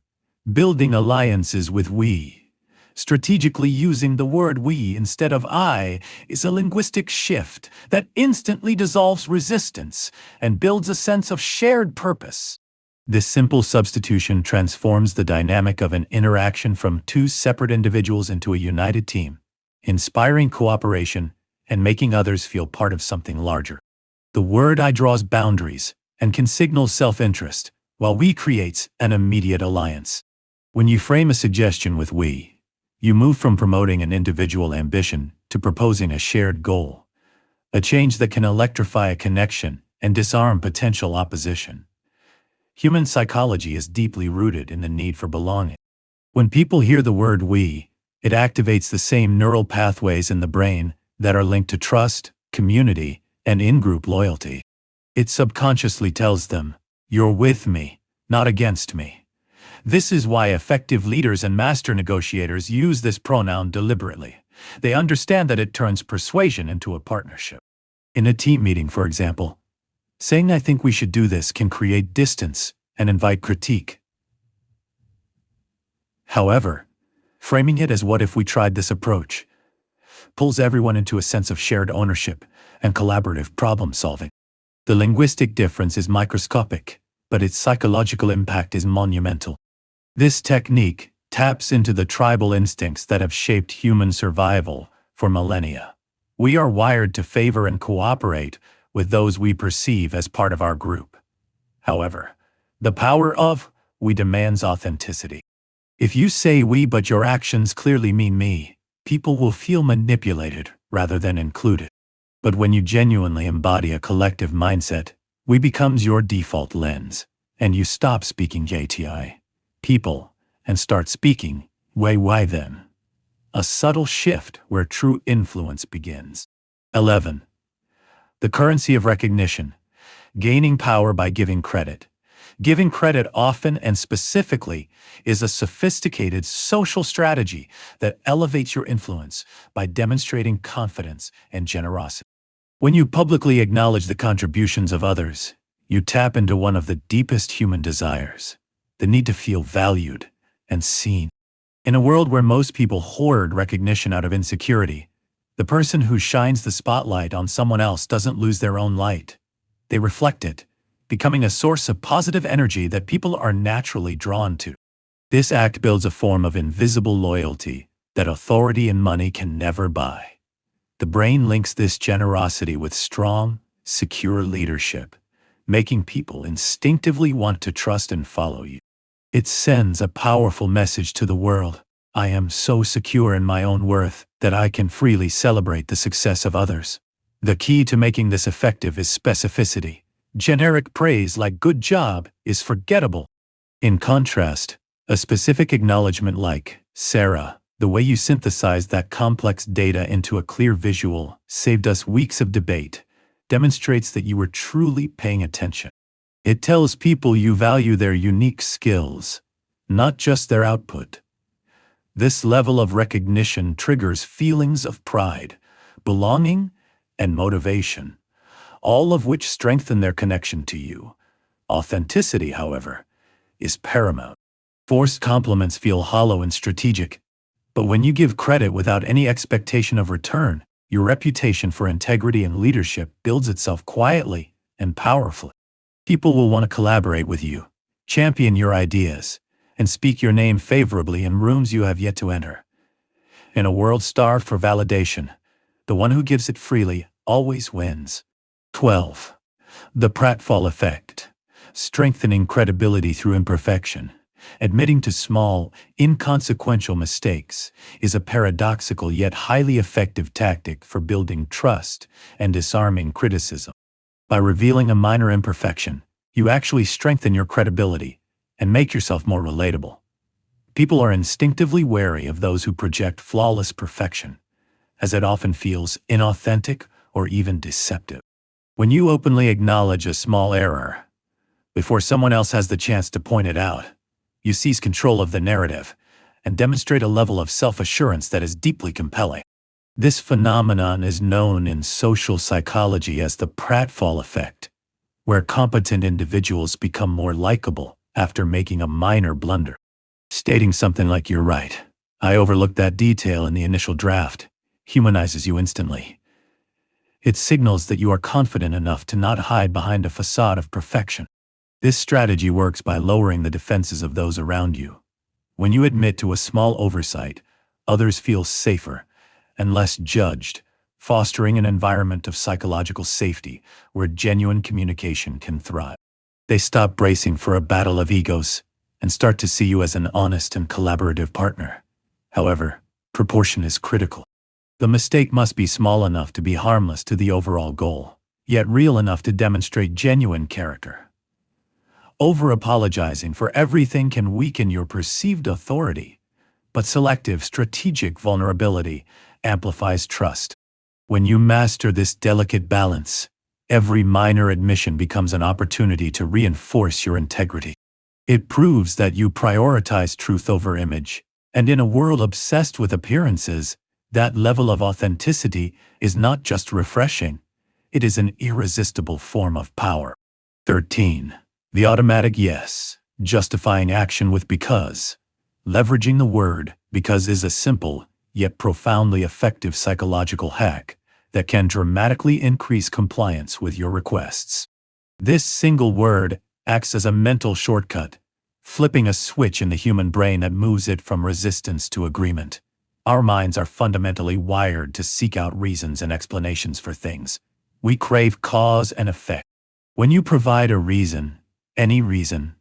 Building alliances with we. Strategically using the word we instead of I is a linguistic shift that instantly dissolves resistance and builds a sense of shared purpose. This simple substitution transforms the dynamic of an interaction from two separate individuals into a united team, inspiring cooperation and making others feel part of something larger. The word I draws boundaries and can signal self-interest, while we creates an immediate alliance. When you frame a suggestion with we, you move from promoting an individual ambition to proposing a shared goal, a change that can electrify a connection and disarm potential opposition. Human psychology is deeply rooted in the need for belonging. When people hear the word we, it activates the same neural pathways in the brain that are linked to trust, community, and in-group loyalty. It subconsciously tells them, "You're with me, not against me." This is why effective leaders and master negotiators use this pronoun deliberately. They understand that it turns persuasion into a partnership. In a team meeting, for example, saying "I think we should do this" can create distance and invite critique. However, framing it as "what if we tried this approach" pulls everyone into a sense of shared ownership and collaborative problem-solving. The linguistic difference is microscopic, but its psychological impact is monumental. This technique taps into the tribal instincts that have shaped human survival for millennia. We are wired to favor and cooperate with those we perceive as part of our group. However, the power of we demands authenticity. If you say we but your actions clearly mean me, people will feel manipulated rather than included. But when you genuinely embody a collective mindset, we becomes your default lens, and you stop speaking JTI, people, and start speaking why them. A subtle shift where true influence begins. 11. The currency of recognition. Gaining power by giving credit. Giving credit often and specifically is a sophisticated social strategy that elevates your influence by demonstrating confidence and generosity. When you publicly acknowledge the contributions of others, you tap into one of the deepest human desires, the need to feel valued and seen. In a world where most people hoard recognition out of insecurity, the person who shines the spotlight on someone else doesn't lose their own light. They reflect it, becoming a source of positive energy that people are naturally drawn to. This act builds a form of invisible loyalty that authority and money can never buy. The brain links this generosity with strong, secure leadership, making people instinctively want to trust and follow you. It sends a powerful message to the world. I am so secure in my own worth that I can freely celebrate the success of others. The key to making this effective is specificity. Generic praise like "good job" is forgettable. In contrast, a specific acknowledgement like "Sarah, the way you synthesized that complex data into a clear visual saved us weeks of debate," demonstrates that you were truly paying attention. It tells people you value their unique skills, not just their output. This level of recognition triggers feelings of pride, belonging, and motivation, all of which strengthen their connection to you. Authenticity, however, is paramount. Forced compliments feel hollow and strategic, but when you give credit without any expectation of return, your reputation for integrity and leadership builds itself quietly and powerfully. People will want to collaborate with you, champion your ideas, and speak your name favorably in rooms you have yet to enter. In a world starved for validation, the one who gives it freely always wins. 12. The pratfall effect. Strengthening credibility through imperfection. Admitting to small, inconsequential mistakes is a paradoxical yet highly effective tactic for building trust and disarming criticism. By revealing a minor imperfection, you actually strengthen your credibility and make yourself more relatable. People are instinctively wary of those who project flawless perfection, as it often feels inauthentic or even deceptive. When you openly acknowledge a small error, before someone else has the chance to point it out, you seize control of the narrative and demonstrate a level of self-assurance that is deeply compelling. This phenomenon is known in social psychology as the pratfall effect, where competent individuals become more likable after making a minor blunder. Stating something like "you're right, I overlooked that detail in the initial draft," humanizes you instantly. It signals that you are confident enough to not hide behind a facade of perfection. This strategy works by lowering the defenses of those around you. When you admit to a small oversight, others feel safer and less judged, fostering an environment of psychological safety where genuine communication can thrive. They stop bracing for a battle of egos and start to see you as an honest and collaborative partner. However, proportion is critical. The mistake must be small enough to be harmless to the overall goal, yet real enough to demonstrate genuine character. Over-apologizing for everything can weaken your perceived authority, but selective strategic vulnerability amplifies trust. When you master this delicate balance, every minor admission becomes an opportunity to reinforce your integrity. It proves that you prioritize truth over image, and in a world obsessed with appearances, that level of authenticity is not just refreshing, it is an irresistible form of power. 13. The automatic yes, justifying action with because. Leveraging the word because is a simple, yet profoundly effective psychological hack that can dramatically increase compliance with your requests. This single word acts as a mental shortcut, flipping a switch in the human brain that moves it from resistance to agreement. Our minds are fundamentally wired to seek out reasons and explanations for things. We crave cause and effect. When you provide a reason, any reason,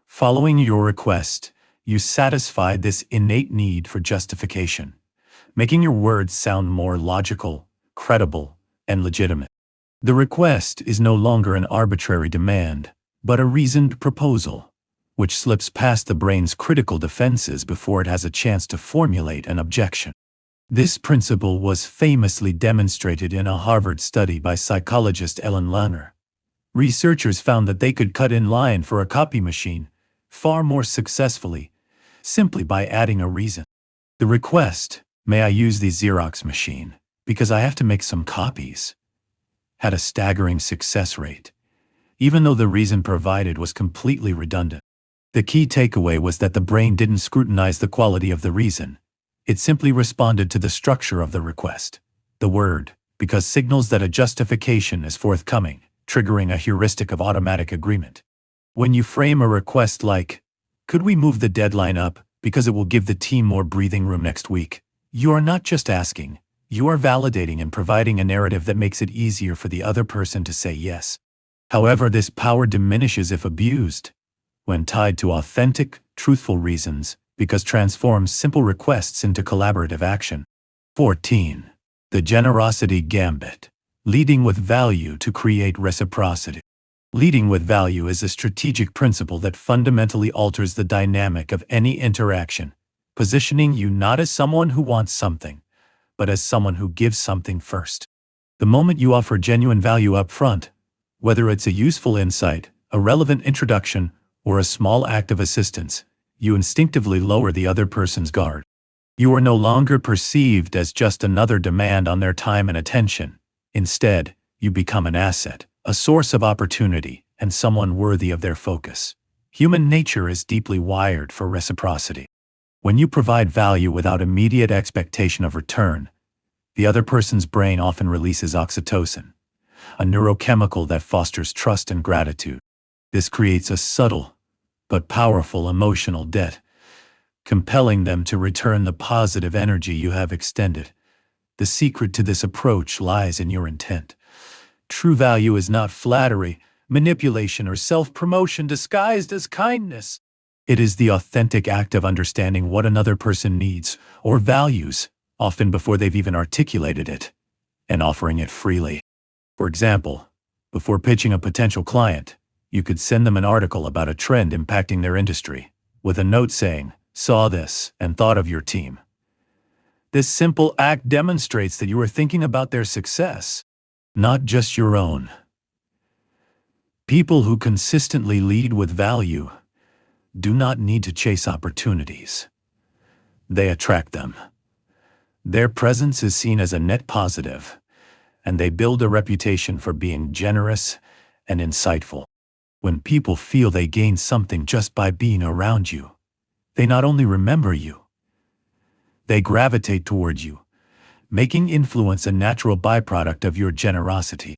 following your request, you satisfy this innate need for justification, making your words sound more logical, credible, and legitimate. The request is no longer an arbitrary demand, but a reasoned proposal, which slips past the brain's critical defenses before it has a chance to formulate an objection. This principle was famously demonstrated in a Harvard study by psychologist Ellen Lerner. Researchers found that they could cut in line for a copy machine far more successfully simply by adding a reason. The request, "May I use the Xerox machine because I have to make some copies," had a staggering success rate, even though the reason provided was completely redundant. The key takeaway was that the brain didn't scrutinize the quality of the reason. It simply responded to the structure of the request. The word, because signals that a justification is forthcoming, triggering a heuristic of automatic agreement. When you frame a request like, "Could we move the deadline up because it will give the team more breathing room next week?" you are not just asking, you are validating and providing a narrative that makes it easier for the other person to say yes. However, this power diminishes if abused. When tied to authentic, truthful reasons, because transforms simple requests into collaborative action. 14. The generosity gambit. Leading with value to create reciprocity. Leading with value is a strategic principle that fundamentally alters the dynamic of any interaction, positioning you not as someone who wants something, but as someone who gives something first. The moment you offer genuine value up front, whether it's a useful insight, a relevant introduction, or a small act of assistance, you instinctively lower the other person's guard. You are no longer perceived as just another demand on their time and attention. Instead, you become an asset, a source of opportunity, and someone worthy of their focus. Human nature is deeply wired for reciprocity. When you provide value without immediate expectation of return, the other person's brain often releases oxytocin, a neurochemical that fosters trust and gratitude. This creates a subtle but powerful emotional debt, compelling them to return the positive energy you have extended. The secret to this approach lies in your intent. True value is not flattery, manipulation, or self-promotion disguised as kindness. It is the authentic act of understanding what another person needs or values, often before they've even articulated it, and offering it freely. For example, before pitching a potential client, you could send them an article about a trend impacting their industry, with a note saying, "Saw this and thought of your team." This simple act demonstrates that you are thinking about their success, not just your own. People who consistently lead with value do not need to chase opportunities. They attract them. Their presence is seen as a net positive, and they build a reputation for being generous and insightful. When people feel they gain something just by being around you, they not only remember you, they gravitate toward you, making influence a natural byproduct of your generosity.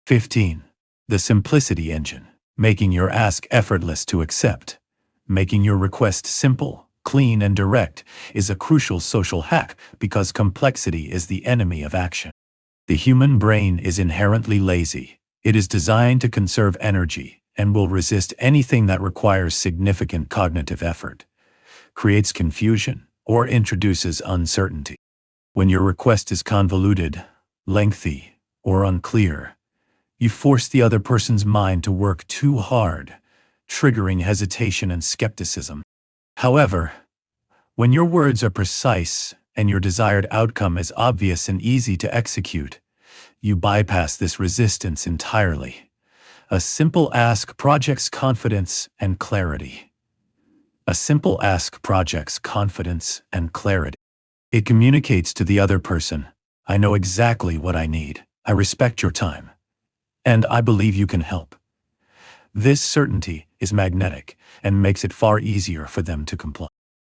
15. The simplicity engine. Making your ask effortless to accept. Making your request simple, clean, and direct is a crucial social hack because complexity is the enemy of action. The human brain is inherently lazy. It is designed to conserve energy, and will resist anything that requires significant cognitive effort, creates confusion, or introduces uncertainty. When your request is convoluted, lengthy, or unclear, you force the other person's mind to work too hard, triggering hesitation and skepticism. However, when your words are precise and your desired outcome is obvious and easy to execute, you bypass this resistance entirely. A simple ask projects confidence and clarity. A simple ask projects confidence and clarity. It communicates to the other person, I know exactly what I need, I respect your time, and I believe you can help. This certainty is magnetic and makes it far easier for them to comply.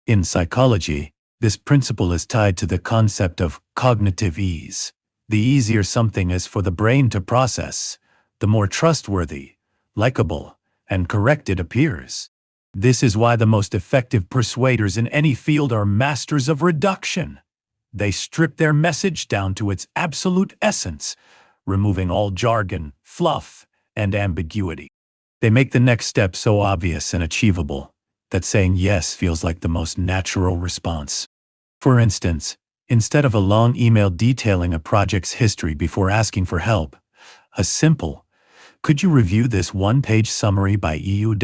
In psychology, this principle is tied to the concept of cognitive ease. The easier something is for the brain to process, the more trustworthy, likable, and correct it appears. This is why the most effective persuaders in any field are masters of reduction. They strip their message down to its absolute essence, removing all jargon, fluff, and ambiguity. They make the next step so obvious and achievable that saying yes feels like the most natural response. For instance, instead of a long email detailing a project's history before asking for help, a simple, "Could you review this one-page summary by EU?"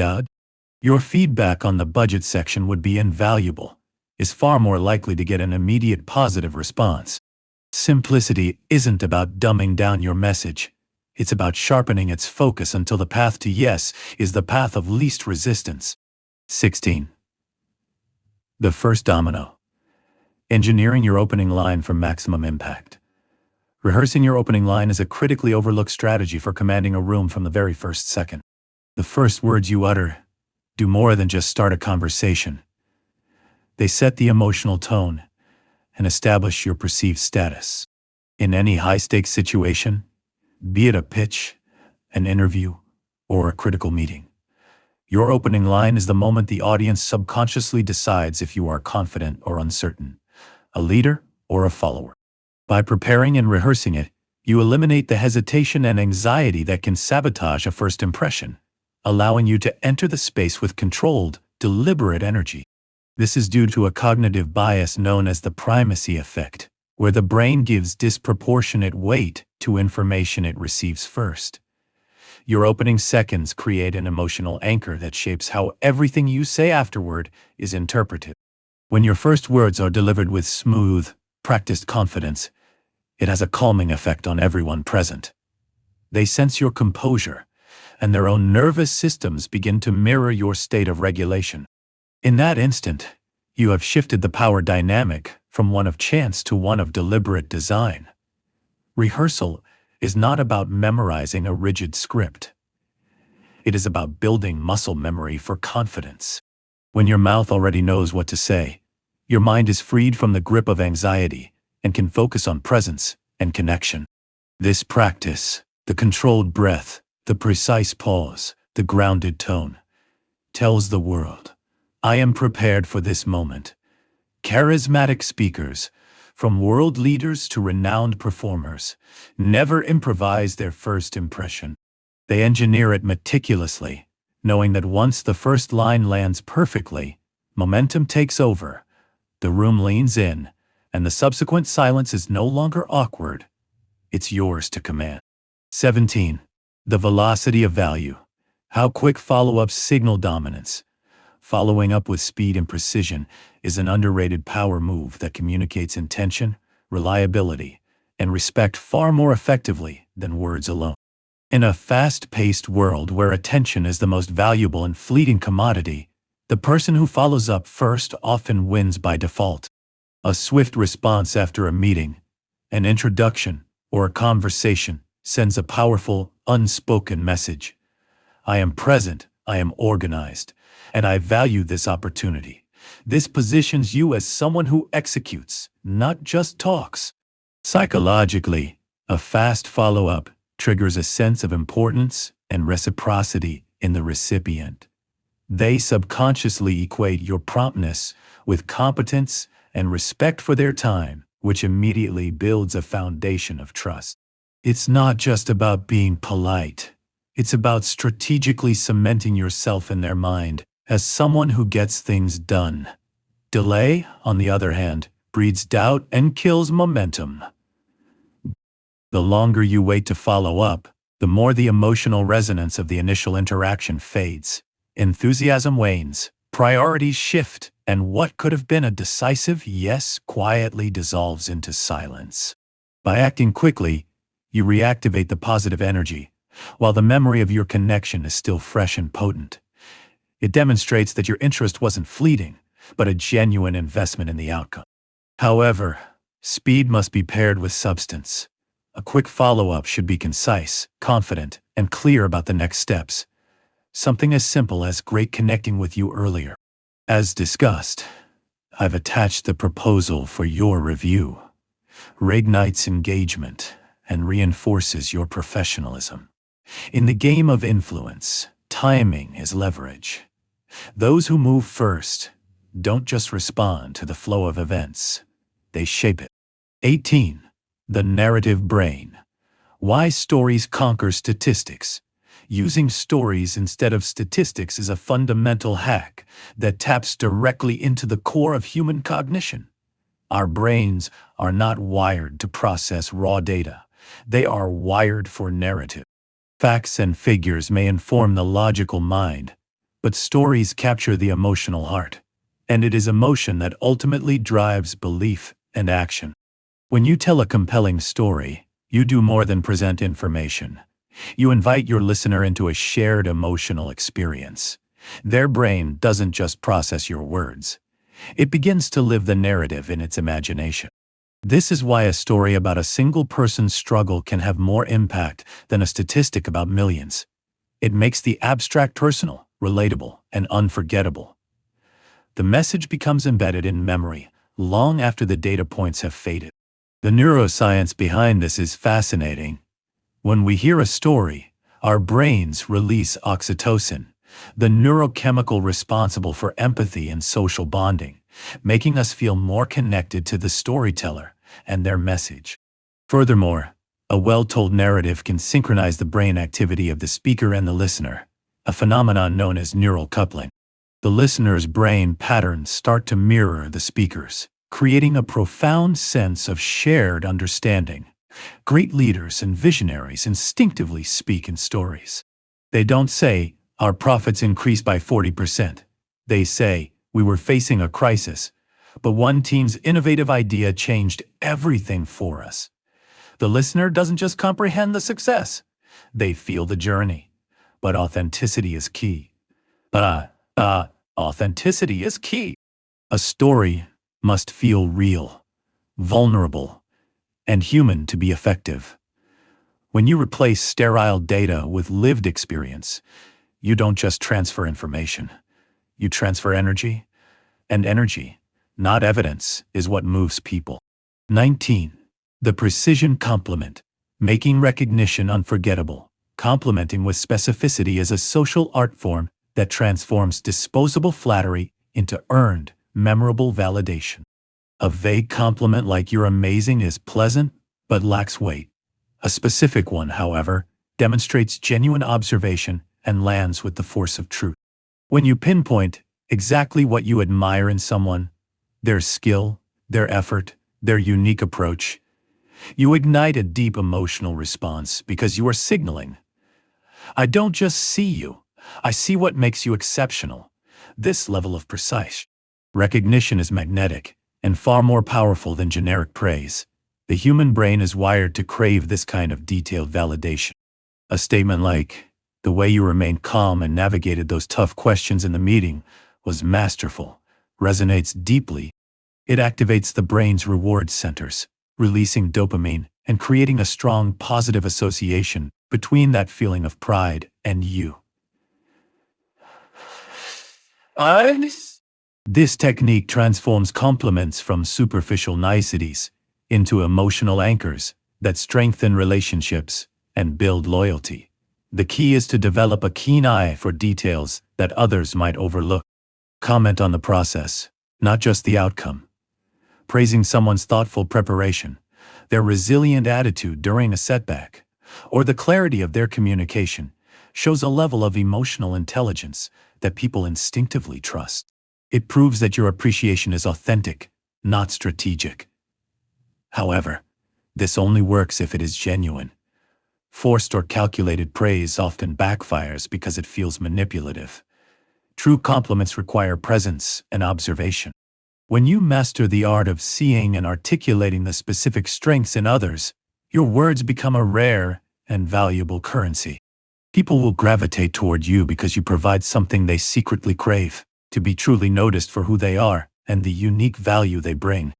Your feedback on the budget section would be invaluable, is far more likely to get an immediate positive response. Simplicity isn't about dumbing down your message. It's about sharpening its focus until the path to yes is the path of least resistance. 16. The first domino. Engineering your opening line for maximum impact. Rehearsing your opening line is a critically overlooked strategy for commanding a room from the very first second. The first words you utter do more than just start a conversation. They set the emotional tone and establish your perceived status. In any high-stakes situation, be it a pitch, an interview, or a critical meeting, your opening line is the moment the audience subconsciously decides if you are confident or uncertain, a leader or a follower. By preparing and rehearsing it, you eliminate the hesitation and anxiety that can sabotage a first impression, allowing you to enter the space with controlled, deliberate energy. This is due to a cognitive bias known as the primacy effect, where the brain gives disproportionate weight to information it receives first. Your opening seconds create an emotional anchor that shapes how everything you say afterward is interpreted. When your first words are delivered with smooth, practiced confidence, it has a calming effect on everyone present. They sense your composure, and their own nervous systems begin to mirror your state of regulation. In that instant, you have shifted the power dynamic from one of chance to one of deliberate design. Rehearsal is not about memorizing a rigid script. It is about building muscle memory for confidence. When your mouth already knows what to say, your mind is freed from the grip of anxiety and can focus on presence and connection. This practice, the controlled breath, the precise pause, the grounded tone, tells the world, I am prepared for this moment. Charismatic speakers, from world leaders to renowned performers, never improvise their first impression. They engineer it meticulously, knowing that once the first line lands perfectly, momentum takes over, the room leans in, and the subsequent silence is no longer awkward. It's yours to command. 17. The velocity of value. How quick follow-ups signal dominance. Following up with speed and precision is an underrated power move that communicates intention, reliability, and respect far more effectively than words alone. In a fast-paced world where attention is the most valuable and fleeting commodity, the person who follows up first often wins by default. A swift response after a meeting, an introduction, or a conversation sends a powerful, unspoken message. I am present, I am organized, and I value this opportunity. This positions you as someone who executes, not just talks. Psychologically, a fast follow-up triggers a sense of importance and reciprocity in the recipient. They subconsciously equate your promptness with competence and respect for their time, which immediately builds a foundation of trust. It's not just about being polite. It's about strategically cementing yourself in their mind as someone who gets things done. Delay, on the other hand, breeds doubt and kills momentum. The longer you wait to follow up, the more the emotional resonance of the initial interaction fades. Enthusiasm wanes, priorities shift, and what could have been a decisive yes quietly dissolves into silence. By acting quickly, you reactivate the positive energy, while the memory of your connection is still fresh and potent. It demonstrates that your interest wasn't fleeting, but a genuine investment in the outcome. However, speed must be paired with substance. A quick follow-up should be concise, confident, and clear about the next steps. Something as simple as "great connecting with you earlier." As discussed, I've attached the proposal for your review. Reignites engagement and reinforces your professionalism. In the game of influence, timing is leverage. Those who move first don't just respond to the flow of events, they shape it. 18. The narrative brain. Why stories conquer statistics. Using stories instead of statistics is a fundamental hack that taps directly into the core of human cognition. Our brains are not wired to process raw data. They are wired for narrative. Facts and figures may inform the logical mind, but stories capture the emotional heart, and it is emotion that ultimately drives belief and action. When you tell a compelling story, you do more than present information. You invite your listener into a shared emotional experience. Their brain doesn't just process your words. It begins to live the narrative in its imagination. This is why a story about a single person's struggle can have more impact than a statistic about millions. It makes the abstract personal, relatable, and unforgettable. The message becomes embedded in memory long after the data points have faded. The neuroscience behind this is fascinating. When we hear a story, our brains release oxytocin, the neurochemical responsible for empathy and social bonding, making us feel more connected to the storyteller and their message. Furthermore, a well-told narrative can synchronize the brain activity of the speaker and the listener, a phenomenon known as neural coupling. The listener's brain patterns start to mirror the speaker's, creating a profound sense of shared understanding. Great leaders and visionaries instinctively speak in stories. They don't say, "Our profits increased by 40%. They say, "We were facing a crisis, but one team's innovative idea changed everything for us." The listener doesn't just comprehend the success. They feel the journey. But authenticity is key. Authenticity is key. A story must feel real, vulnerable, and human to be effective. When you replace sterile data with lived experience, you don't just transfer information. You transfer energy, and energy, not evidence, is what moves people. 19. The precision complement. Making recognition unforgettable. Complementing with specificity is a social art form that transforms disposable flattery into earned, memorable validation. A vague compliment like "you're amazing" is pleasant, but lacks weight. A specific one, however, demonstrates genuine observation and lands with the force of truth. When you pinpoint exactly what you admire in someone, their skill, their effort, their unique approach, you ignite a deep emotional response because you are signaling, "I don't just see you, I see what makes you exceptional." This level of precise recognition is magnetic and far more powerful than generic praise. The human brain is wired to crave this kind of detailed validation. A statement like, "The way you remained calm and navigated those tough questions in the meeting was masterful," resonates deeply. It activates the brain's reward centers, releasing dopamine and creating a strong positive association between that feeling of pride and you. This technique transforms compliments from superficial niceties into emotional anchors that strengthen relationships and build loyalty. The key is to develop a keen eye for details that others might overlook. Comment on the process, not just the outcome. Praising someone's thoughtful preparation, their resilient attitude during a setback, or the clarity of their communication shows a level of emotional intelligence that people instinctively trust. It proves that your appreciation is authentic, not strategic. However, this only works if it is genuine. Forced or calculated praise often backfires because it feels manipulative. True compliments require presence and observation. When you master the art of seeing and articulating the specific strengths in others, your words become a rare and valuable currency. People will gravitate toward you because you provide something they secretly crave, to be truly noticed for who they are and the unique value they bring.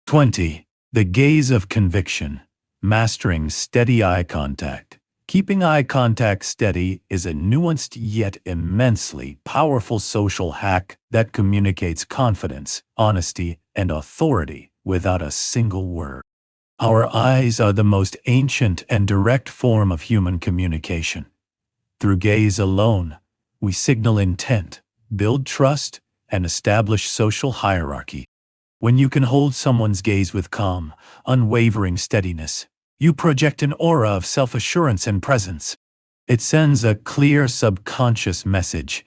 20. The gaze of conviction. Mastering steady eye contact. Keeping eye contact steady is a nuanced yet immensely powerful social hack that communicates confidence, honesty, and authority without a single word. Our eyes are the most ancient and direct form of human communication. Through gaze alone, we signal intent, build trust, and establish social hierarchy. When you can hold someone's gaze with calm, unwavering steadiness, you project an aura of self-assurance and presence. It sends a clear subconscious message.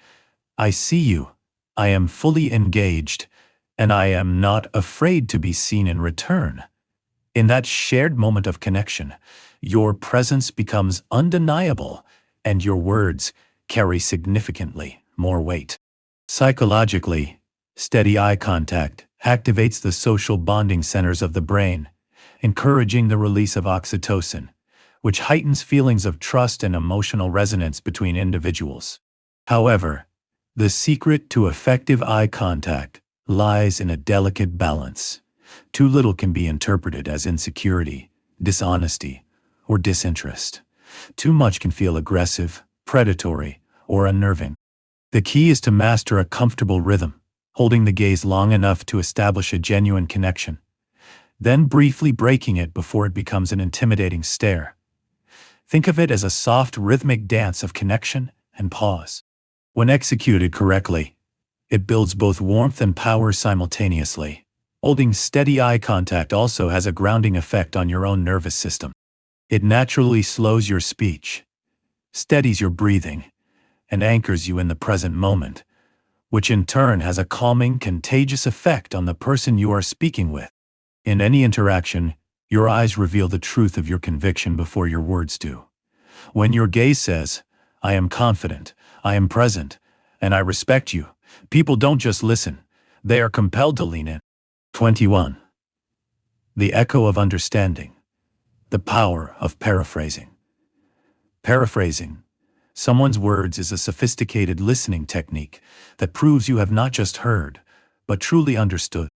I see you, I am fully engaged, and I am not afraid to be seen in return. In that shared moment of connection, your presence becomes undeniable, and your words carry significantly more weight. Psychologically, steady eye contact activates the social bonding centers of the brain, encouraging the release of oxytocin, which heightens feelings of trust and emotional resonance between individuals. However, the secret to effective eye contact lies in a delicate balance. Too little can be interpreted as insecurity, dishonesty, or disinterest. Too much can feel aggressive, predatory, or unnerving. The key is to master a comfortable rhythm, holding the gaze long enough to establish a genuine connection, then briefly breaking it before it becomes an intimidating stare. Think of it as a soft rhythmic dance of connection and pause. When executed correctly, it builds both warmth and power simultaneously. Holding steady eye contact also has a grounding effect on your own nervous system. It naturally slows your speech, steadies your breathing, and anchors you in the present moment, which in turn has a calming, contagious effect on the person you are speaking with. In any interaction, your eyes reveal the truth of your conviction before your words do. When your gaze says, I am confident, I am present, and I respect you, people don't just listen, they are compelled to lean in. 21. The echo of understanding. The power of paraphrasing. Paraphrasing someone's words is a sophisticated listening technique that proves you have not just heard, but truly understood.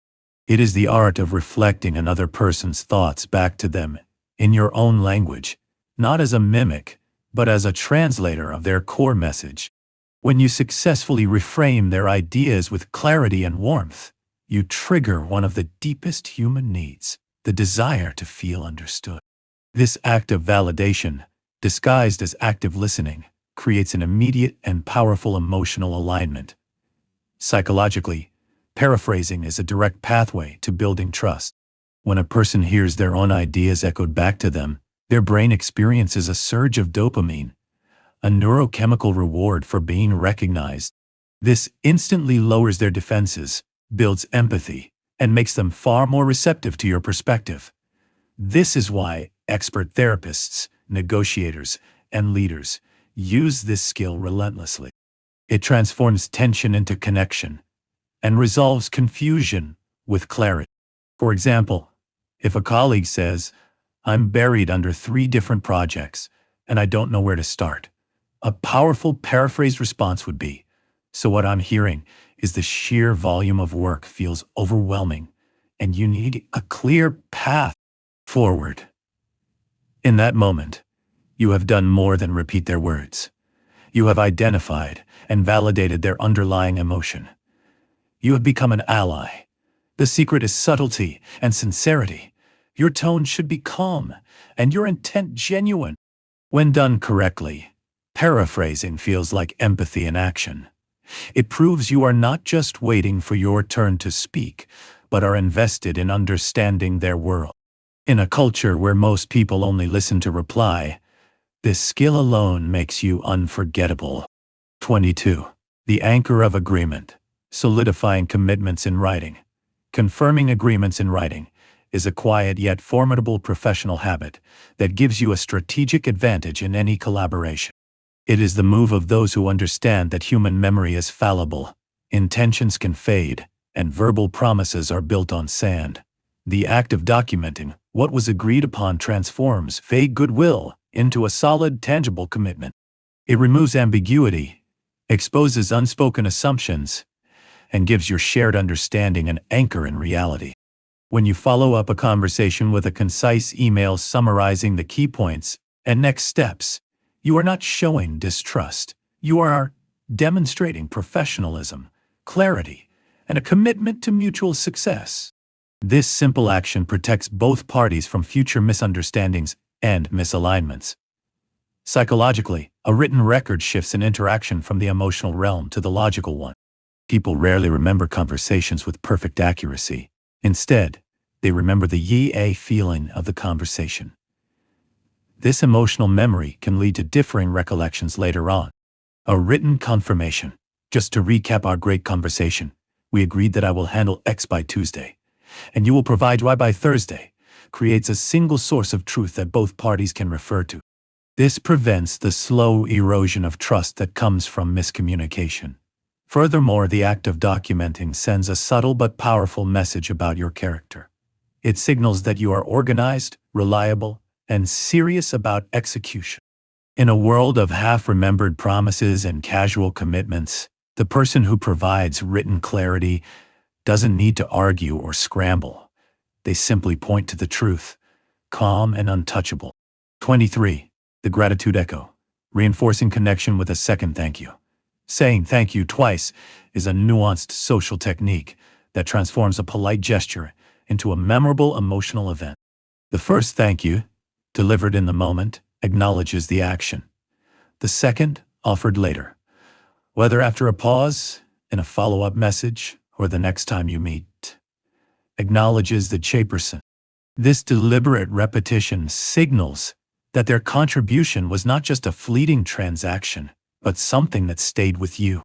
It is the art of reflecting another person's thoughts back to them in your own language, not as a mimic, but as a translator of their core message. When you successfully reframe their ideas with clarity and warmth, you trigger one of the deepest human needs, the desire to feel understood. This act of validation, disguised as active listening, creates an immediate and powerful emotional alignment. Psychologically, paraphrasing is a direct pathway to building trust. When a person hears their own ideas echoed back to them, their brain experiences a surge of dopamine, a neurochemical reward for being recognized. This instantly lowers their defenses, builds empathy, and makes them far more receptive to your perspective. This is why expert therapists, negotiators, and leaders use this skill relentlessly. It transforms tension into connection and resolves confusion with clarity. For example, if a colleague says, I'm buried under 3 different projects and I don't know where to start, a powerful paraphrased response would be, so what I'm hearing is the sheer volume of work feels overwhelming and you need a clear path forward. In that moment, you have done more than repeat their words. You have identified and validated their underlying emotion. You have become an ally. The secret is subtlety and sincerity. Your tone should be calm and your intent genuine. When done correctly, paraphrasing feels like empathy in action. It proves you are not just waiting for your turn to speak, but are invested in understanding their world. In a culture where most people only listen to reply, This skill alone makes you unforgettable. 22. The anchor of agreement. Solidifying commitments in writing. Confirming agreements in writing is a quiet yet formidable professional habit that gives you a strategic advantage in any collaboration. It is the move of those who understand that human memory is fallible, intentions can fade, and verbal promises are built on sand. The act of documenting what was agreed upon transforms vague goodwill into a solid, tangible commitment. It removes ambiguity, exposes unspoken assumptions, and gives your shared understanding an anchor in reality. When you follow up a conversation with a concise email summarizing the key points and next steps, you are not showing distrust. You are demonstrating professionalism, clarity, and a commitment to mutual success. This simple action protects both parties from future misunderstandings and misalignments. Psychologically, a written record shifts an interaction from the emotional realm to the logical one. People rarely remember conversations with perfect accuracy. Instead, they remember the feeling of the conversation. This emotional memory can lead to differing recollections later on. A written confirmation. Just to recap our great conversation, we agreed that I will handle X by Tuesday, and you will provide Y by Thursday, creates a single source of truth that both parties can refer to. This prevents the slow erosion of trust that comes from miscommunication. Furthermore, the act of documenting sends a subtle but powerful message about your character. It signals that you are organized, reliable, and serious about execution. In a world of half-remembered promises and casual commitments, the person who provides written clarity doesn't need to argue or scramble. They simply point to the truth, calm and untouchable. 23. The gratitude echo. Reinforcing connection with a second thank you. Saying thank you twice is a nuanced social technique that transforms a polite gesture into a memorable emotional event. The first thank you, delivered in the moment, acknowledges the action. The second, offered later, whether after a pause, in a follow-up message, or the next time you meet, acknowledges the chairperson. This deliberate repetition signals that their contribution was not just a fleeting transaction, but something that stayed with you.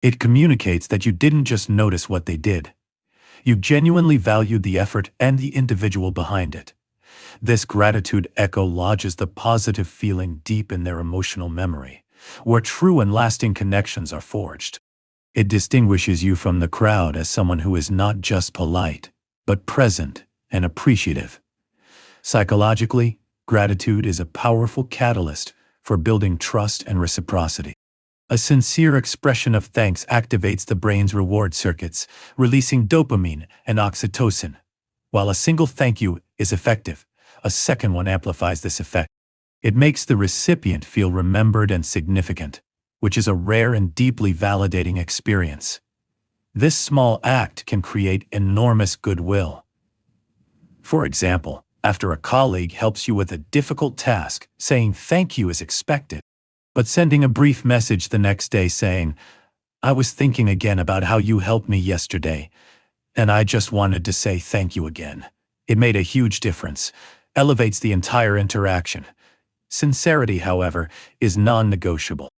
It communicates that you didn't just notice what they did. You genuinely valued the effort and the individual behind it. This gratitude echo lodges the positive feeling deep in their emotional memory, where true and lasting connections are forged. It distinguishes you from the crowd as someone who is not just polite, but present and appreciative. Psychologically, gratitude is a powerful catalyst for building trust and reciprocity. A sincere expression of thanks activates the brain's reward circuits, releasing dopamine and oxytocin. While a single thank you is effective, a second one amplifies this effect. It makes the recipient feel remembered and significant, which is a rare and deeply validating experience. This small act can create enormous goodwill. For example, after a colleague helps you with a difficult task, saying thank you is expected. But sending a brief message the next day saying, "I was thinking again about how you helped me yesterday, and I just wanted to say thank you again. It made a huge difference," elevates the entire interaction. Sincerity, however, is non-negotiable.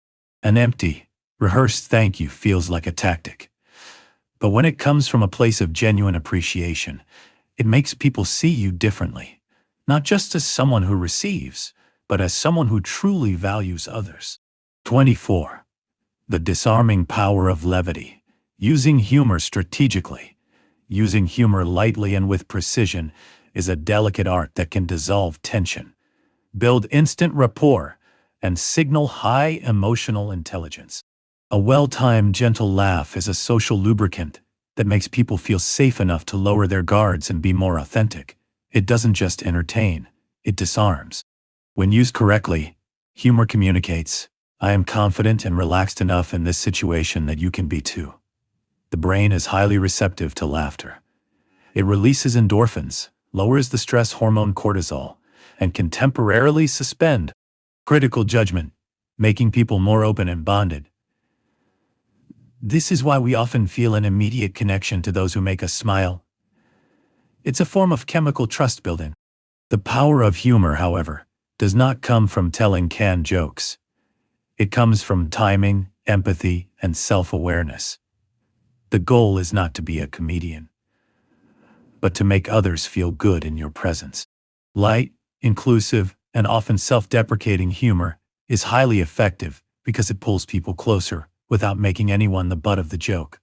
An empty, rehearsed thank you feels like a tactic. But when it comes from a place of genuine appreciation, it makes people see you differently, not just as someone who receives, but as someone who truly values others. 24. The disarming power of levity. Using humor strategically. Using humor lightly and with precision is a delicate art that can dissolve tension, build instant rapport, and signal high emotional intelligence. A well-timed, gentle laugh is a social lubricant that makes people feel safe enough to lower their guards and be more authentic. It doesn't just entertain, it disarms. When used correctly, humor communicates, "I am confident and relaxed enough in this situation that you can be too." The brain is highly receptive to laughter. It releases endorphins, lowers the stress hormone cortisol, and can temporarily suspend critical judgment, making people more open and bonded. This is why we often feel an immediate connection to those who make us smile. It's a form of chemical trust building. The power of humor, however, does not come from telling canned jokes. It comes from timing, empathy, and self-awareness. The goal is not to be a comedian, but to make others feel good in your presence. Light, inclusive, and often self-deprecating humor is highly effective because it pulls people closer without making anyone the butt of the joke.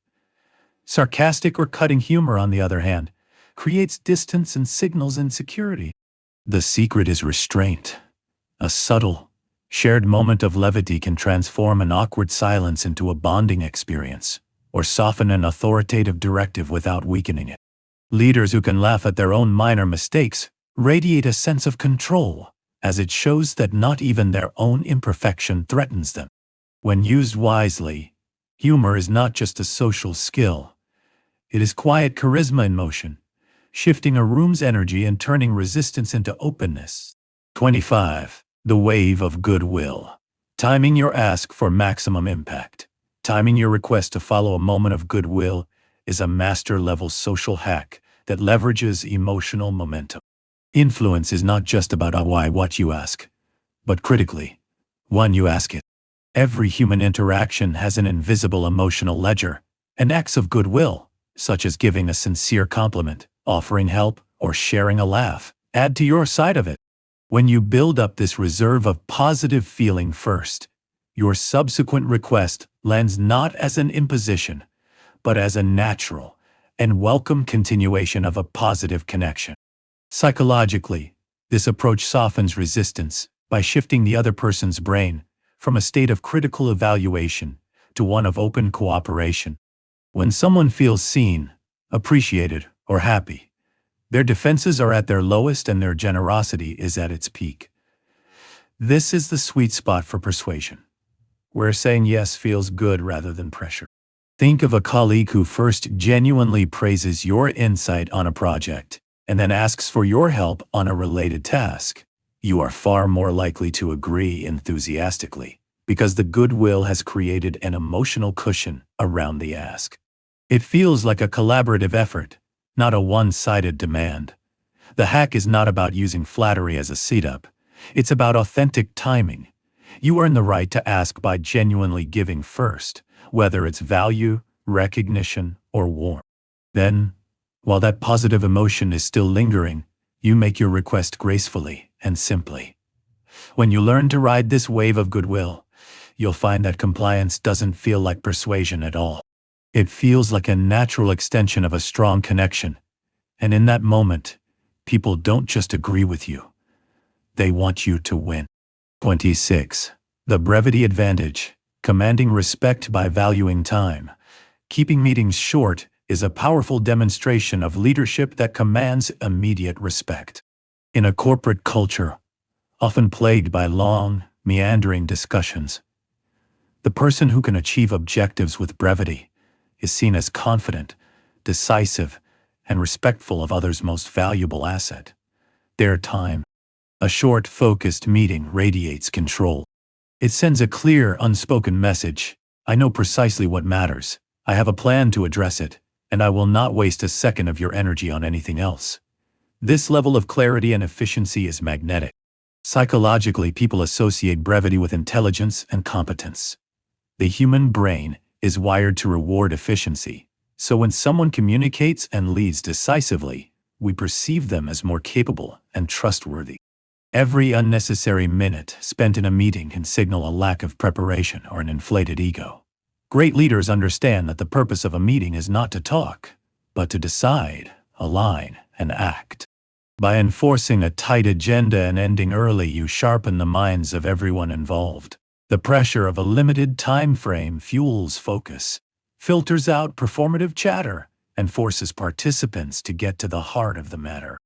Sarcastic or cutting humor, on the other hand, creates distance and signals insecurity. The secret is restraint. A subtle, shared moment of levity can transform an awkward silence into a bonding experience, or soften an authoritative directive without weakening it. Leaders who can laugh at their own minor mistakes radiate a sense of control, as it shows that not even their own imperfection threatens them. When used wisely, humor is not just a social skill. It is quiet charisma in motion, shifting a room's energy and turning resistance into openness. 25. The wave of goodwill. Timing your ask for maximum impact. Timing your request to follow a moment of goodwill is a master-level social hack that leverages emotional momentum. Influence is not just about what you ask, but critically, when you ask it. Every human interaction has an invisible emotional ledger, and acts of goodwill, such as giving a sincere compliment, offering help, or sharing a laugh, add to your side of it. When you build up this reserve of positive feeling first, your subsequent request lands not as an imposition, but as a natural and welcome continuation of a positive connection. Psychologically, this approach softens resistance by shifting the other person's brain from a state of critical evaluation to one of open cooperation. When someone feels seen, appreciated, or happy, their defenses are at their lowest and their generosity is at its peak. This is the sweet spot for persuasion, where saying yes feels good rather than pressure. Think of a colleague who first genuinely praises your insight on a project and then asks for your help on a related task. You are far more likely to agree enthusiastically because the goodwill has created an emotional cushion around the ask. It feels like a collaborative effort, not a one-sided demand. The hack is not about using flattery as a setup. It's about authentic timing. You earn the right to ask by genuinely giving first, whether it's value, recognition, or warmth. Then, while that positive emotion is still lingering, you make your request gracefully and simply. When you learn to ride this wave of goodwill, you'll find that compliance doesn't feel like persuasion at all. It feels like a natural extension of a strong connection. And in that moment, people don't just agree with you. They want you to win. 26. The brevity advantage. Commanding respect by valuing time. Keeping meetings short is a powerful demonstration of leadership that commands immediate respect. In a corporate culture, often plagued by long, meandering discussions, the person who can achieve objectives with brevity is seen as confident, decisive, and respectful of others' most valuable asset, their time. A short, focused meeting radiates control. It sends a clear, unspoken message. I know precisely what matters. I have a plan to address it, and I will not waste a second of your energy on anything else. This level of clarity and efficiency is magnetic. Psychologically, people associate brevity with intelligence and competence. The human brain is wired to reward efficiency, so when someone communicates and leads decisively, we perceive them as more capable and trustworthy. Every unnecessary minute spent in a meeting can signal a lack of preparation or an inflated ego. Great leaders understand that the purpose of a meeting is not to talk, but to decide, align, and act. By enforcing a tight agenda and ending early, you sharpen the minds of everyone involved. The pressure of a limited time frame fuels focus, filters out performative chatter, and forces participants to get to the heart of the matter.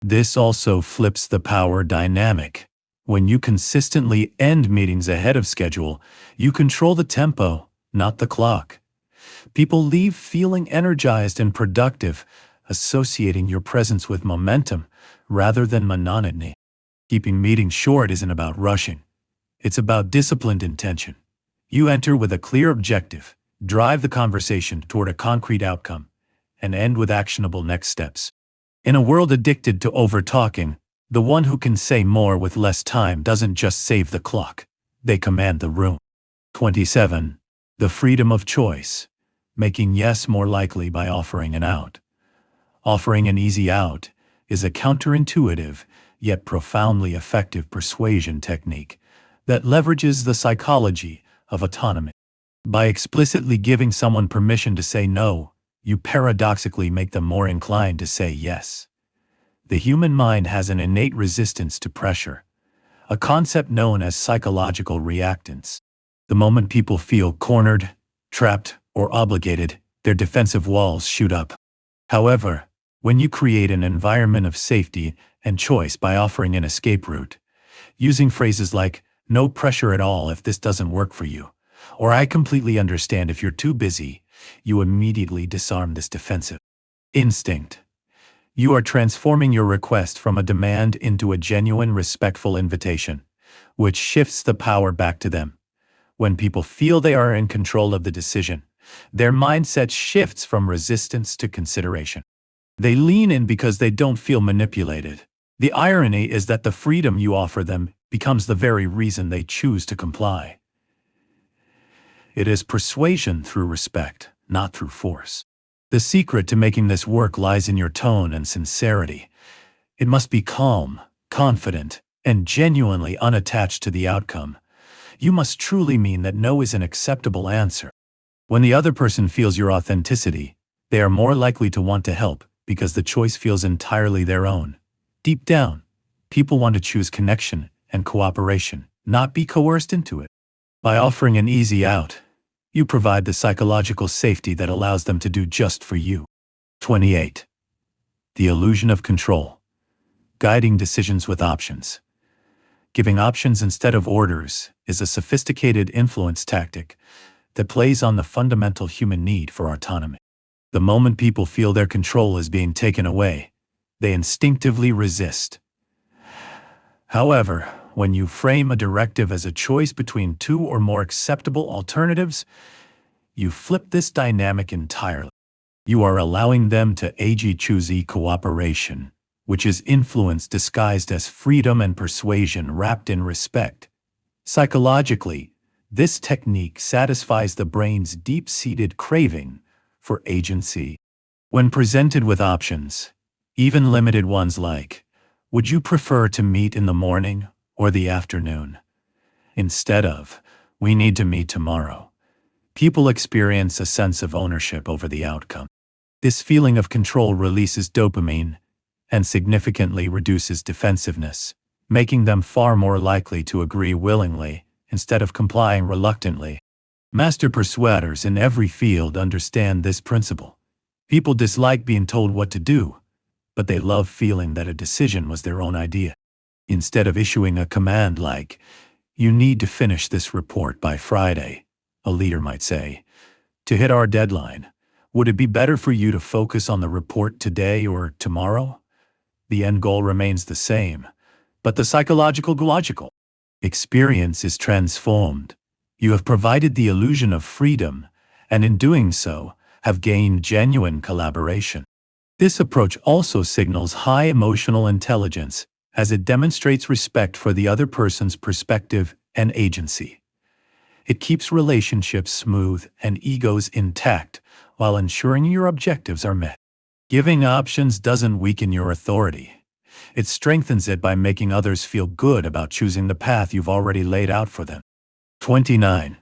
This also flips the power dynamic. When you consistently end meetings ahead of schedule, you control the tempo, not the clock. People leave feeling energized and productive, associating your presence with momentum rather than monotony. Keeping meetings short isn't about rushing. It's about disciplined intention. You enter with a clear objective, drive the conversation toward a concrete outcome, and end with actionable next steps. In a world addicted to over-talking, The one who can say more with less time doesn't just save the clock, they command the room. 27. The freedom of choice. Making yes more likely by offering an out. Offering an easy out is a counterintuitive, yet profoundly effective persuasion technique that leverages the psychology of autonomy. By explicitly giving someone permission to say no, you paradoxically make them more inclined to say yes. The human mind has an innate resistance to pressure, a concept known as psychological reactance. The moment people feel cornered, trapped, or obligated, their defensive walls shoot up. However, when you create an environment of safety and choice by offering an escape route, using phrases like, "No pressure at all if this doesn't work for you," or "I completely understand if you're too busy," you immediately disarm this defensive instinct. You are transforming your request from a demand into a genuine, respectful invitation, which shifts the power back to them. When people feel they are in control of the decision, their mindset shifts from resistance to consideration. They lean in because they don't feel manipulated. The irony is that the freedom you offer them becomes the very reason they choose to comply. It is persuasion through respect, not through force. The secret to making this work lies in your tone and sincerity. It must be calm, confident, and genuinely unattached to the outcome. You must truly mean that no is an acceptable answer. When the other person feels your authenticity, they are more likely to want to help because the choice feels entirely their own. Deep down, people want to choose connection and cooperation, not be coerced into it. By offering an easy out, you provide the psychological safety that allows them to do just for you. 28. The illusion of control. Guiding decisions with options. Giving options instead of orders is a sophisticated influence tactic that plays on the fundamental human need for autonomy. The moment people feel their control is being taken away, they instinctively resist. However, when you frame a directive as a choice between two or more acceptable alternatives, you flip this dynamic entirely. You are allowing them to choose cooperation, which is influence disguised as freedom and persuasion wrapped in respect. Psychologically, this technique satisfies the brain's deep-seated craving for agency. When presented with options, even limited ones like, "Would you prefer to meet in the morning or the afternoon?" instead of, "We need to meet tomorrow," people experience a sense of ownership over the outcome. This feeling of control releases dopamine and significantly reduces defensiveness, making them far more likely to agree willingly instead of complying reluctantly. Master persuaders in every field understand this principle. People dislike being told what to do, but they love feeling that a decision was their own idea. Instead of issuing a command like, "You need to finish this report by Friday," a leader might say, "To hit our deadline, would it be better for you to focus on the report today or tomorrow?" The end goal remains the same, but the psychological experience is transformed. You have provided the illusion of freedom, and in doing so, have gained genuine collaboration. This approach also signals high emotional intelligence, as it demonstrates respect for the other person's perspective and agency. It keeps relationships smooth and egos intact, while ensuring your objectives are met. Giving options doesn't weaken your authority. It strengthens it by making others feel good about choosing the path you've already laid out for them. 29.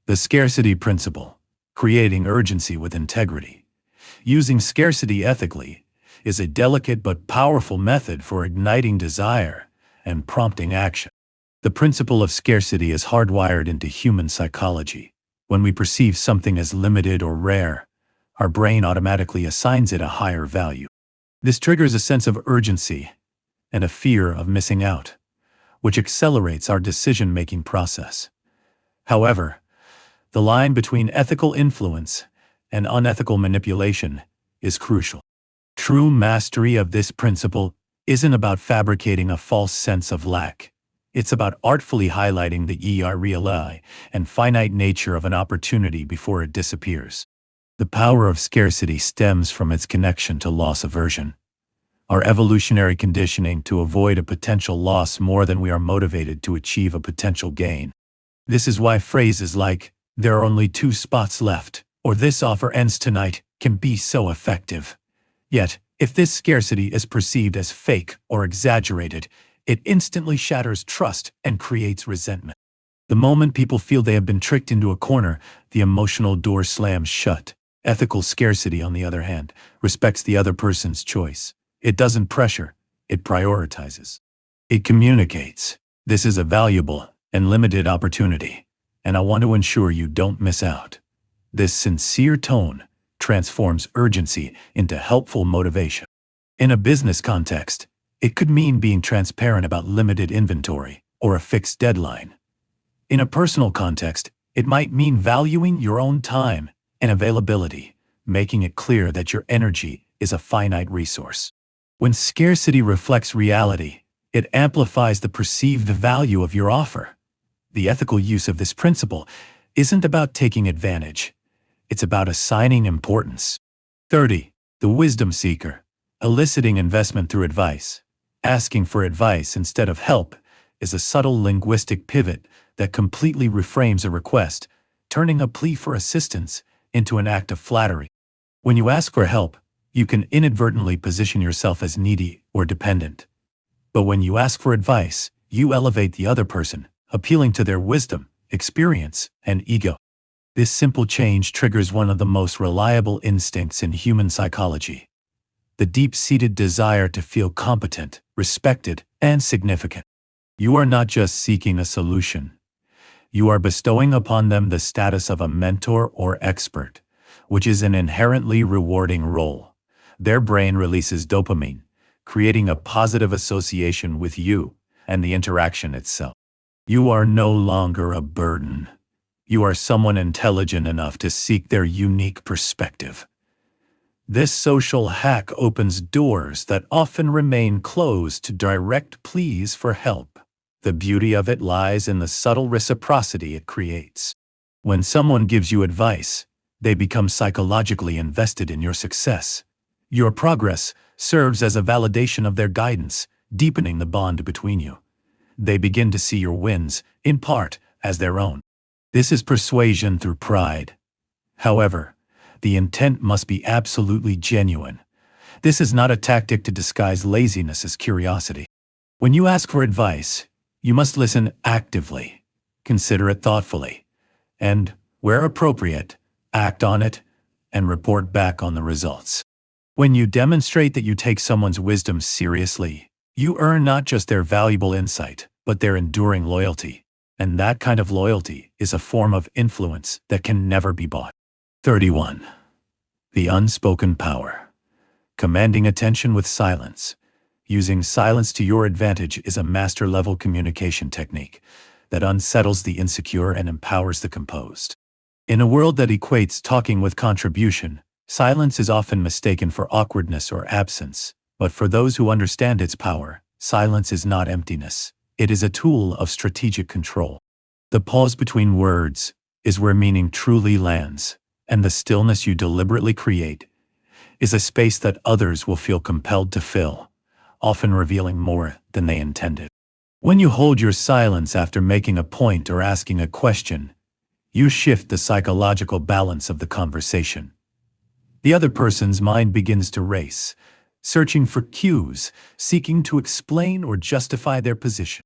The scarcity principle. Creating urgency with integrity. Using scarcity ethically is a delicate but powerful method for igniting desire and prompting action. The principle of scarcity is hardwired into human psychology. When we perceive something as limited or rare, our brain automatically assigns it a higher value. This triggers a sense of urgency and a fear of missing out, which accelerates our decision-making process. However, the line between ethical influence and unethical manipulation is crucial. True mastery of this principle isn't about fabricating a false sense of lack. It's about artfully highlighting the real and finite nature of an opportunity before it disappears. The power of scarcity stems from its connection to loss aversion. our evolutionary conditioning to avoid a potential loss more than we are motivated to achieve a potential gain. This is why phrases like, "there are only 2 spots left," or "this offer ends tonight," can be so effective. Yet, if this scarcity is perceived as fake or exaggerated, it instantly shatters trust and creates resentment. The moment people feel they have been tricked into a corner, the emotional door slams shut. Ethical scarcity, on the other hand, respects the other person's choice. It doesn't pressure, it prioritizes. It communicates. This is a valuable and limited opportunity, and I want to ensure you don't miss out. This sincere tone transforms urgency into helpful motivation. In a business context, it could mean being transparent about limited inventory or a fixed deadline. In a personal context, it might mean valuing your own time and availability, making it clear that your energy is a finite resource. When scarcity reflects reality, it amplifies the perceived value of your offer. The ethical use of this principle isn't about taking advantage. It's about assigning importance. 30. The wisdom seeker. Eliciting investment through advice. Asking for advice instead of help is a subtle linguistic pivot that completely reframes a request, turning a plea for assistance into an act of flattery. When you ask for help, you can inadvertently position yourself as needy or dependent. But when you ask for advice, you elevate the other person, appealing to their wisdom, experience, and ego. This simple change triggers one of the most reliable instincts in human psychology: the deep-seated desire to feel competent, respected, and significant. You are not just seeking a solution. You are bestowing upon them the status of a mentor or expert, which is an inherently rewarding role. Their brain releases dopamine, creating a positive association with you and the interaction itself. You are no longer a burden. You are someone intelligent enough to seek their unique perspective. This social hack opens doors that often remain closed to direct pleas for help. The beauty of it lies in the subtle reciprocity it creates. When someone gives you advice, they become psychologically invested in your success. Your progress serves as a validation of their guidance, deepening the bond between you. They begin to see your wins, in part, as their own. This is persuasion through pride. However, the intent must be absolutely genuine. This is not a tactic to disguise laziness as curiosity. When you ask for advice, you must listen actively, consider it thoughtfully, and, where appropriate, act on it and report back on the results. When you demonstrate that you take someone's wisdom seriously, you earn not just their valuable insight, but their enduring loyalty. And that kind of loyalty is a form of influence that can never be bought. 31. The unspoken power. Commanding attention with silence. Using silence to your advantage is a master-level communication technique that unsettles the insecure and empowers the composed. In a world that equates talking with contribution, silence is often mistaken for awkwardness or absence. But for those who understand its power, silence is not emptiness. It is a tool of strategic control. The pause between words is where meaning truly lands, and the stillness you deliberately create is a space that others will feel compelled to fill, often revealing more than they intended. When you hold your silence after making a point or asking a question, you shift the psychological balance of the conversation. The other person's mind begins to race, searching for cues, seeking to explain or justify their position.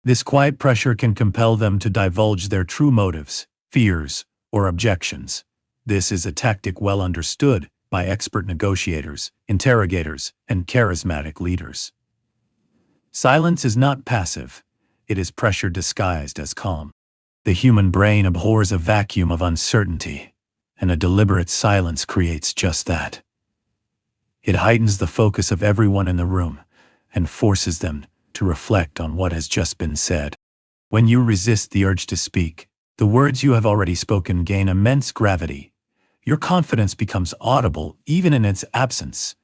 This quiet pressure can compel them to divulge their true motives, fears, or objections. This is a tactic well understood by expert negotiators, interrogators, and charismatic leaders. Silence is not passive. It is pressure disguised as calm. The human brain abhors a vacuum of uncertainty, and a deliberate silence creates just that. It heightens the focus of everyone in the room and forces them to reflect on what has just been said. When you resist the urge to speak, the words you have already spoken gain immense gravity. Your confidence becomes audible even in its absence.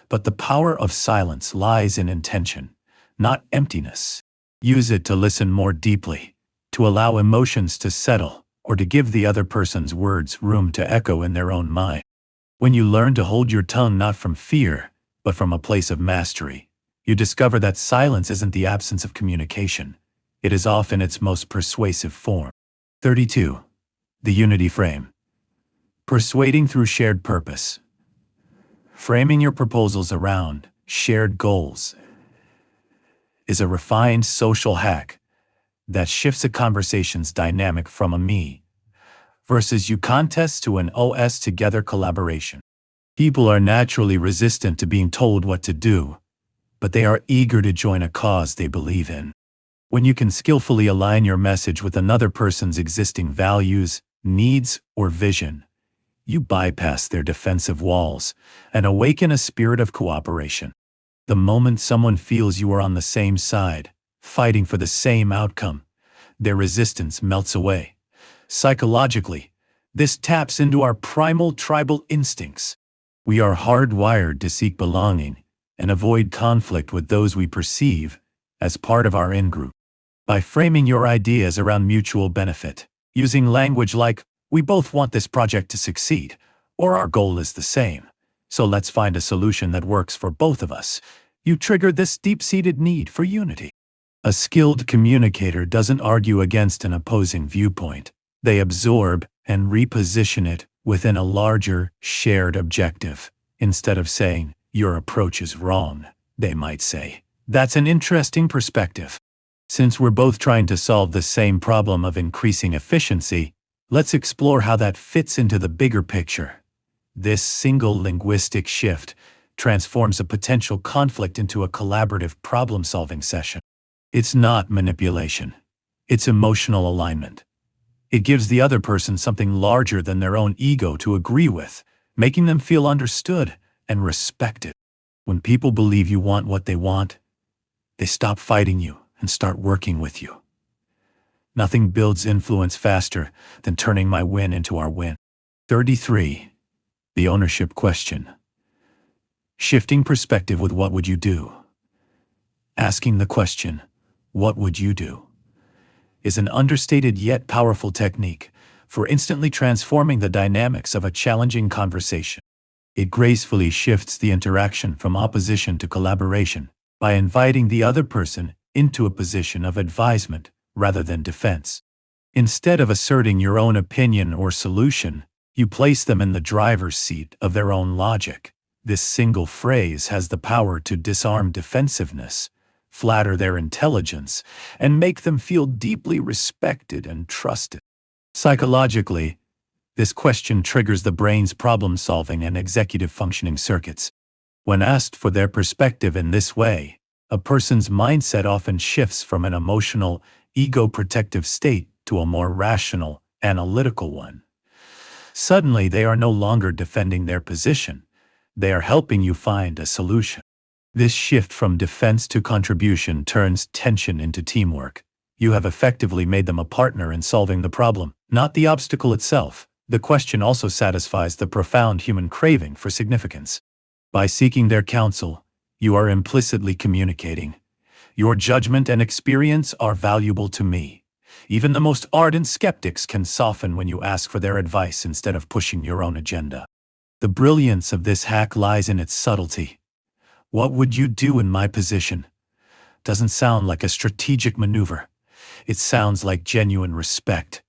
But the power of silence lies in intention, not emptiness. Use it to listen more deeply, to allow emotions to settle, or to give the other person's words room to echo in their own mind. When you learn to hold your tongue not from fear, but from a place of mastery. You discover that silence isn't the absence of communication. It is often its most persuasive form. 32. The unity frame. Persuading through shared purpose. Framing your proposals around shared goals is a refined social hack that shifts a conversation's dynamic from a me versus you contest to an OS together collaboration. People are naturally resistant to being told what to do, but they are eager to join a cause they believe in. When you can skillfully align your message with another person's existing values, needs, or vision, you bypass their defensive walls and awaken a spirit of cooperation. The moment someone feels you are on the same side, fighting for the same outcome, their resistance melts away. Psychologically, this taps into our primal tribal instincts. We are hardwired to seek belonging and avoid conflict with those we perceive as part of our in-group. By framing your ideas around mutual benefit, using language like, "We both want this project to succeed," or "Our goal is the same, so let's find a solution that works for both of us," you trigger this deep-seated need for unity. A skilled communicator doesn't argue against an opposing viewpoint. They absorb and reposition it within a larger, shared objective. Instead of saying, "Your approach is wrong," they might say, "That's an interesting perspective." Since we're both trying to solve the same problem of increasing efficiency, let's explore how that fits into the bigger picture. This single linguistic shift transforms a potential conflict into a collaborative problem-solving session. It's not manipulation. It's emotional alignment. It gives the other person something larger than their own ego to agree with, making them feel understood and respected. When people believe you want what they want, they stop fighting you and start working with you. Nothing builds influence faster than turning my win into our win. 33. The ownership question. Shifting perspective with what would you do? Asking the question, "What would you do?" is an understated yet powerful technique for instantly transforming the dynamics of a challenging conversation. It gracefully shifts the interaction from opposition to collaboration by inviting the other person into a position of advisement rather than defense. Instead of asserting your own opinion or solution, you place them in the driver's seat of their own logic. This single phrase has the power to disarm defensiveness, flatter their intelligence, and make them feel deeply respected and trusted. Psychologically, this question triggers the brain's problem-solving and executive functioning circuits. When asked for their perspective in this way, a person's mindset often shifts from an emotional, ego-protective state to a more rational, analytical one. Suddenly, they are no longer defending their position. They are helping you find a solution. This shift from defense to contribution turns tension into teamwork. You have effectively made them a partner in solving the problem, not the obstacle itself. The question also satisfies the profound human craving for significance. By seeking their counsel, you are implicitly communicating, "Your judgment and experience are valuable to me." Even the most ardent skeptics can soften when you ask for their advice instead of pushing your own agenda. The brilliance of this hack lies in its subtlety. "What would you do in my position?" doesn't sound like a strategic maneuver. It sounds like genuine respect.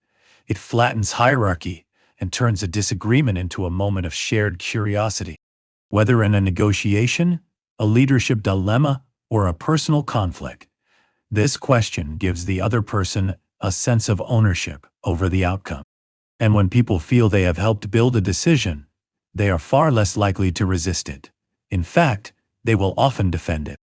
It flattens hierarchy and turns a disagreement into a moment of shared curiosity. Whether in a negotiation, a leadership dilemma, or a personal conflict, this question gives the other person a sense of ownership over the outcome. And when people feel they have helped build a decision, they are far less likely to resist it. In fact, they will often defend it.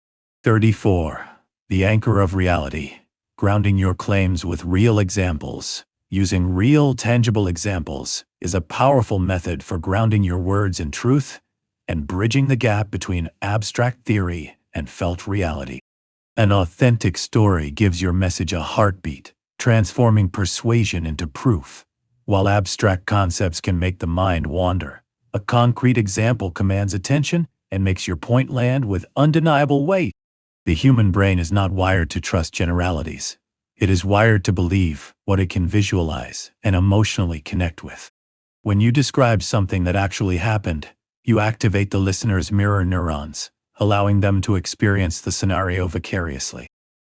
34. The anchor of reality. Grounding your claims with real examples. Using real, tangible examples is a powerful method for grounding your words in truth and bridging the gap between abstract theory and felt reality. An authentic story gives your message a heartbeat, transforming persuasion into proof. While abstract concepts can make the mind wander, a concrete example commands attention and makes your point land with undeniable weight. The human brain is not wired to trust generalities. It is wired to believe what it can visualize and emotionally connect with. When you describe something that actually happened, you activate the listener's mirror neurons, allowing them to experience the scenario vicariously.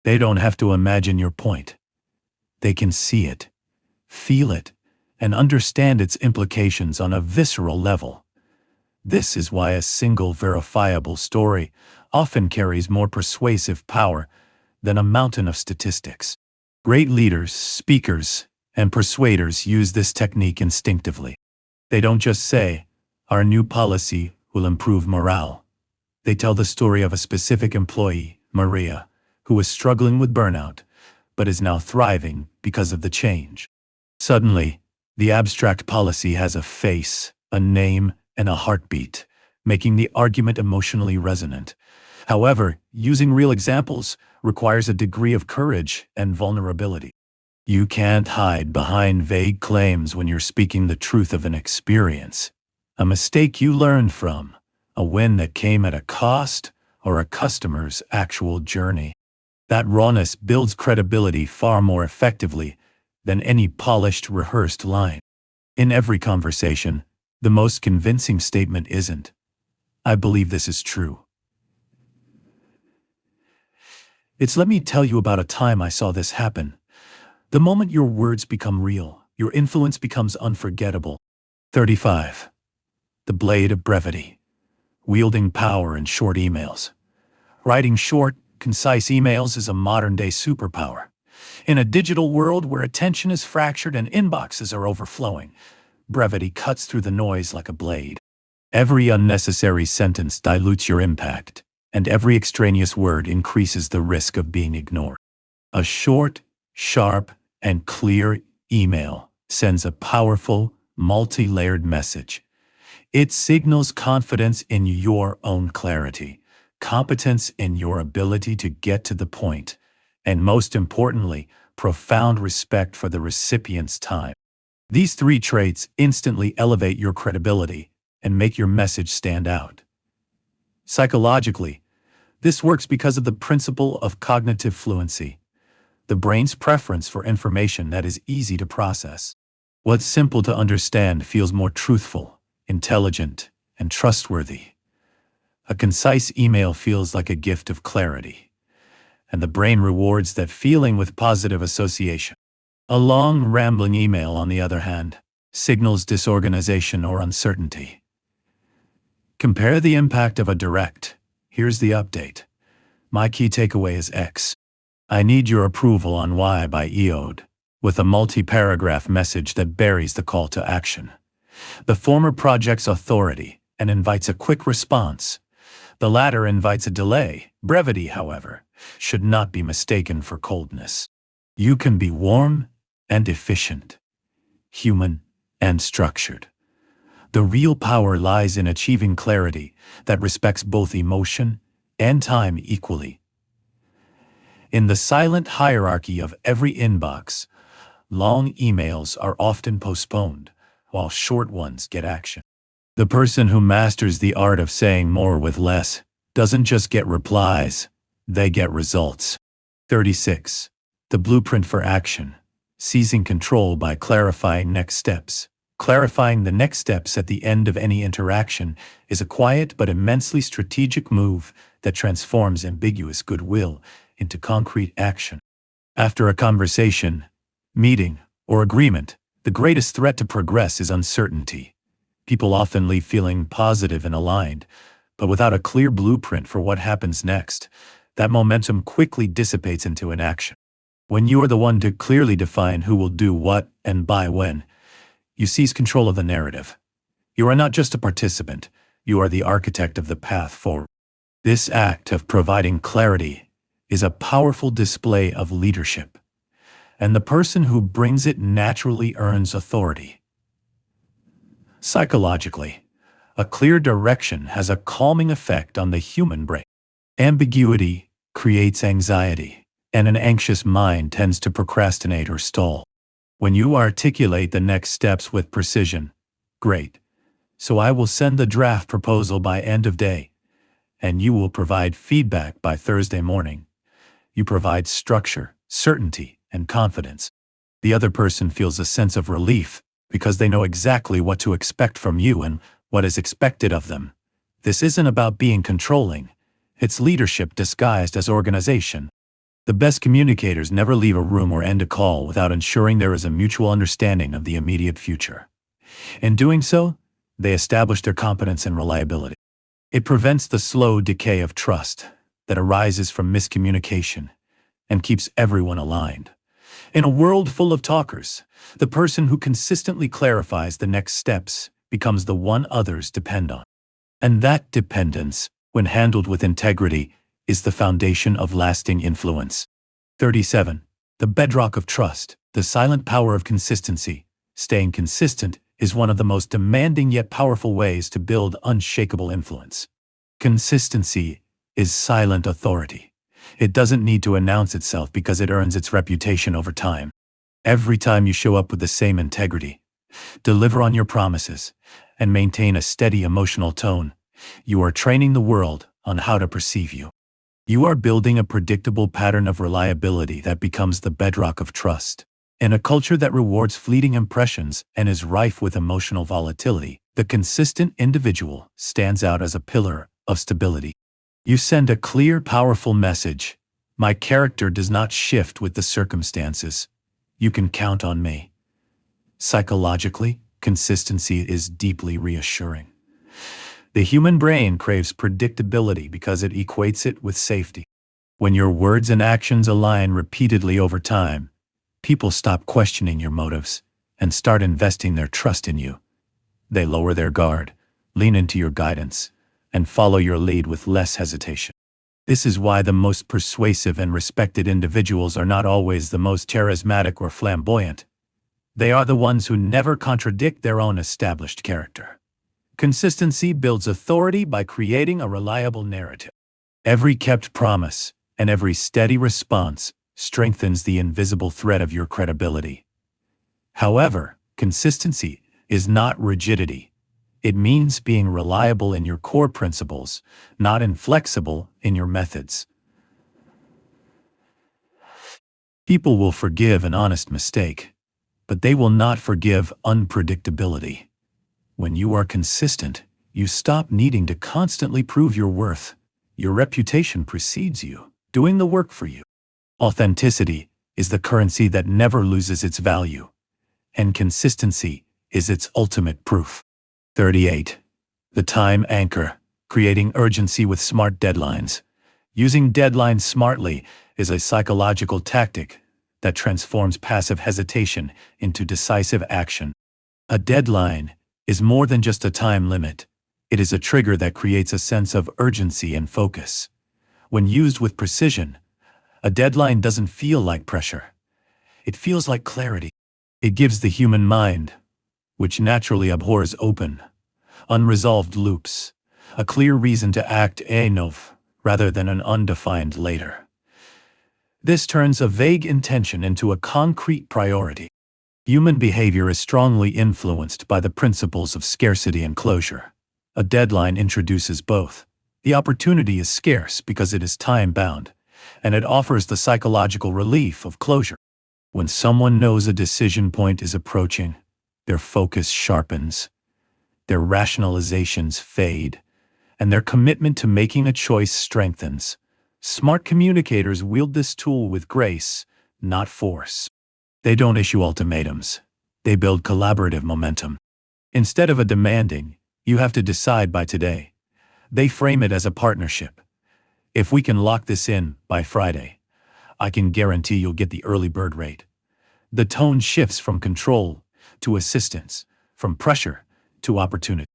They don't have to imagine your point. They can see it, feel it, and understand its implications on a visceral level. This is why a single verifiable story often carries more persuasive power than a mountain of statistics. Great leaders, speakers, and persuaders use this technique instinctively. They don't just say, "Our new policy will improve morale." They tell the story of a specific employee, Maria, who was struggling with burnout, but is now thriving because of the change. Suddenly, the abstract policy has a face, a name, and a heartbeat, making the argument emotionally resonant. However, using real examples requires a degree of courage and vulnerability. You can't hide behind vague claims when you're speaking the truth of an experience, a mistake you learned from, a win that came at a cost, or a customer's actual journey. That rawness builds credibility far more effectively than any polished, rehearsed line. In every conversation, the most convincing statement isn't, "I believe this is true." It's, "Let me tell you about a time I saw this happen." The moment your words become real, your influence becomes unforgettable. 35. The blade of brevity. Wielding power in short emails. Writing short, concise emails is a modern-day superpower. In a digital world where attention is fractured and inboxes are overflowing, brevity cuts through the noise like a blade. Every unnecessary sentence dilutes your impact, and every extraneous word increases the risk of being ignored. A short, sharp, and clear email sends a powerful, multi-layered message. It signals confidence in your own clarity, competence in your ability to get to the point, and most importantly, profound respect for the recipient's time. These three traits instantly elevate your credibility and make your message stand out. Psychologically, this works because of the principle of cognitive fluency, the brain's preference for information that is easy to process. What's simple to understand feels more truthful, intelligent, and trustworthy. A concise email feels like a gift of clarity, and the brain rewards that feeling with positive association. A long, rambling email, on the other hand, signals disorganization or uncertainty. Compare the impact of a direct, "Here's the update. My key takeaway is X. I need your approval on Y" by EOD, with a multi-paragraph message that buries the call to action. The former projects authority and invites a quick response. The latter invites a delay. Brevity, however, should not be mistaken for coldness. You can be warm and efficient, human and structured. The real power lies in achieving clarity that respects both emotion and time equally. In the silent hierarchy of every inbox, long emails are often postponed, while short ones get action. The person who masters the art of saying more with less doesn't just get replies, they get results. 36. The blueprint for action. Seizing control by clarifying next steps. Clarifying the next steps at the end of any interaction is a quiet but immensely strategic move that transforms ambiguous goodwill into concrete action. After a conversation, meeting, or agreement, the greatest threat to progress is uncertainty. People often leave feeling positive and aligned, but without a clear blueprint for what happens next, that momentum quickly dissipates into inaction. When you are the one to clearly define who will do what and by when, you seize control of the narrative. You are not just a participant, you are the architect of the path forward. This act of providing clarity is a powerful display of leadership, and the person who brings it naturally earns authority. Psychologically, a clear direction has a calming effect on the human brain. Ambiguity creates anxiety, and an anxious mind tends to procrastinate or stall. When you articulate the next steps with precision, "Great, so I will send the draft proposal by end of day, and you will provide feedback by Thursday morning," you provide structure, certainty, and confidence. The other person feels a sense of relief because they know exactly what to expect from you and what is expected of them. This isn't about being controlling, It's leadership disguised as organization. The best communicators never leave a room or end a call without ensuring there is a mutual understanding of the immediate future. In doing so, they establish their competence and reliability. It prevents the slow decay of trust that arises from miscommunication and keeps everyone aligned. In a world full of talkers, the person who consistently clarifies the next steps becomes the one others depend on. And that dependence, when handled with integrity, is the foundation of lasting influence. 37. The bedrock of trust, the silent power of consistency. Staying consistent is one of the most demanding yet powerful ways to build unshakable influence. Consistency is silent authority. It doesn't need to announce itself because it earns its reputation over time. Every time you show up with the same integrity, deliver on your promises, and maintain a steady emotional tone, you are training the world on how to perceive you. You are building a predictable pattern of reliability that becomes the bedrock of trust. In a culture that rewards fleeting impressions and is rife with emotional volatility, the consistent individual stands out as a pillar of stability. You send a clear, powerful message. My character does not shift with the circumstances. You can count on me. Psychologically, consistency is deeply reassuring. The human brain craves predictability because it equates it with safety. When your words and actions align repeatedly over time, people stop questioning your motives and start investing their trust in you. They lower their guard, lean into your guidance, and follow your lead with less hesitation. This is why the most persuasive and respected individuals are not always the most charismatic or flamboyant. They are the ones who never contradict their own established character. Consistency builds authority by creating a reliable narrative. Every kept promise and every steady response strengthens the invisible thread of your credibility. However, consistency is not rigidity. It means being reliable in your core principles, not inflexible in your methods. People will forgive an honest mistake, but they will not forgive unpredictability. When you are consistent, you stop needing to constantly prove your worth. Your reputation precedes you, doing the work for you. Authenticity is the currency that never loses its value, and consistency is its ultimate proof. 38. The time anchor, creating urgency with smart deadlines. Using deadlines smartly is a psychological tactic that transforms passive hesitation into decisive action. A deadline is more than just a time limit. It is a trigger that creates a sense of urgency and focus. When used with precision, a deadline doesn't feel like pressure. It feels like clarity. It gives the human mind, which naturally abhors open, unresolved loops, a clear reason to act enough rather than an undefined later. This turns a vague intention into a concrete priority. Human behavior is strongly influenced by the principles of scarcity and closure. A deadline introduces both. The opportunity is scarce because it is time-bound, and it offers the psychological relief of closure. When someone knows a decision point is approaching, their focus sharpens, their rationalizations fade, and their commitment to making a choice strengthens. Smart communicators wield this tool with grace, not force. They don't issue ultimatums. They build collaborative momentum. Instead of a demanding, you have to decide by today, they frame it as a partnership. If we can lock this in by Friday, I can guarantee you'll get the early bird rate. The tone shifts from control to assistance, from pressure to opportunity.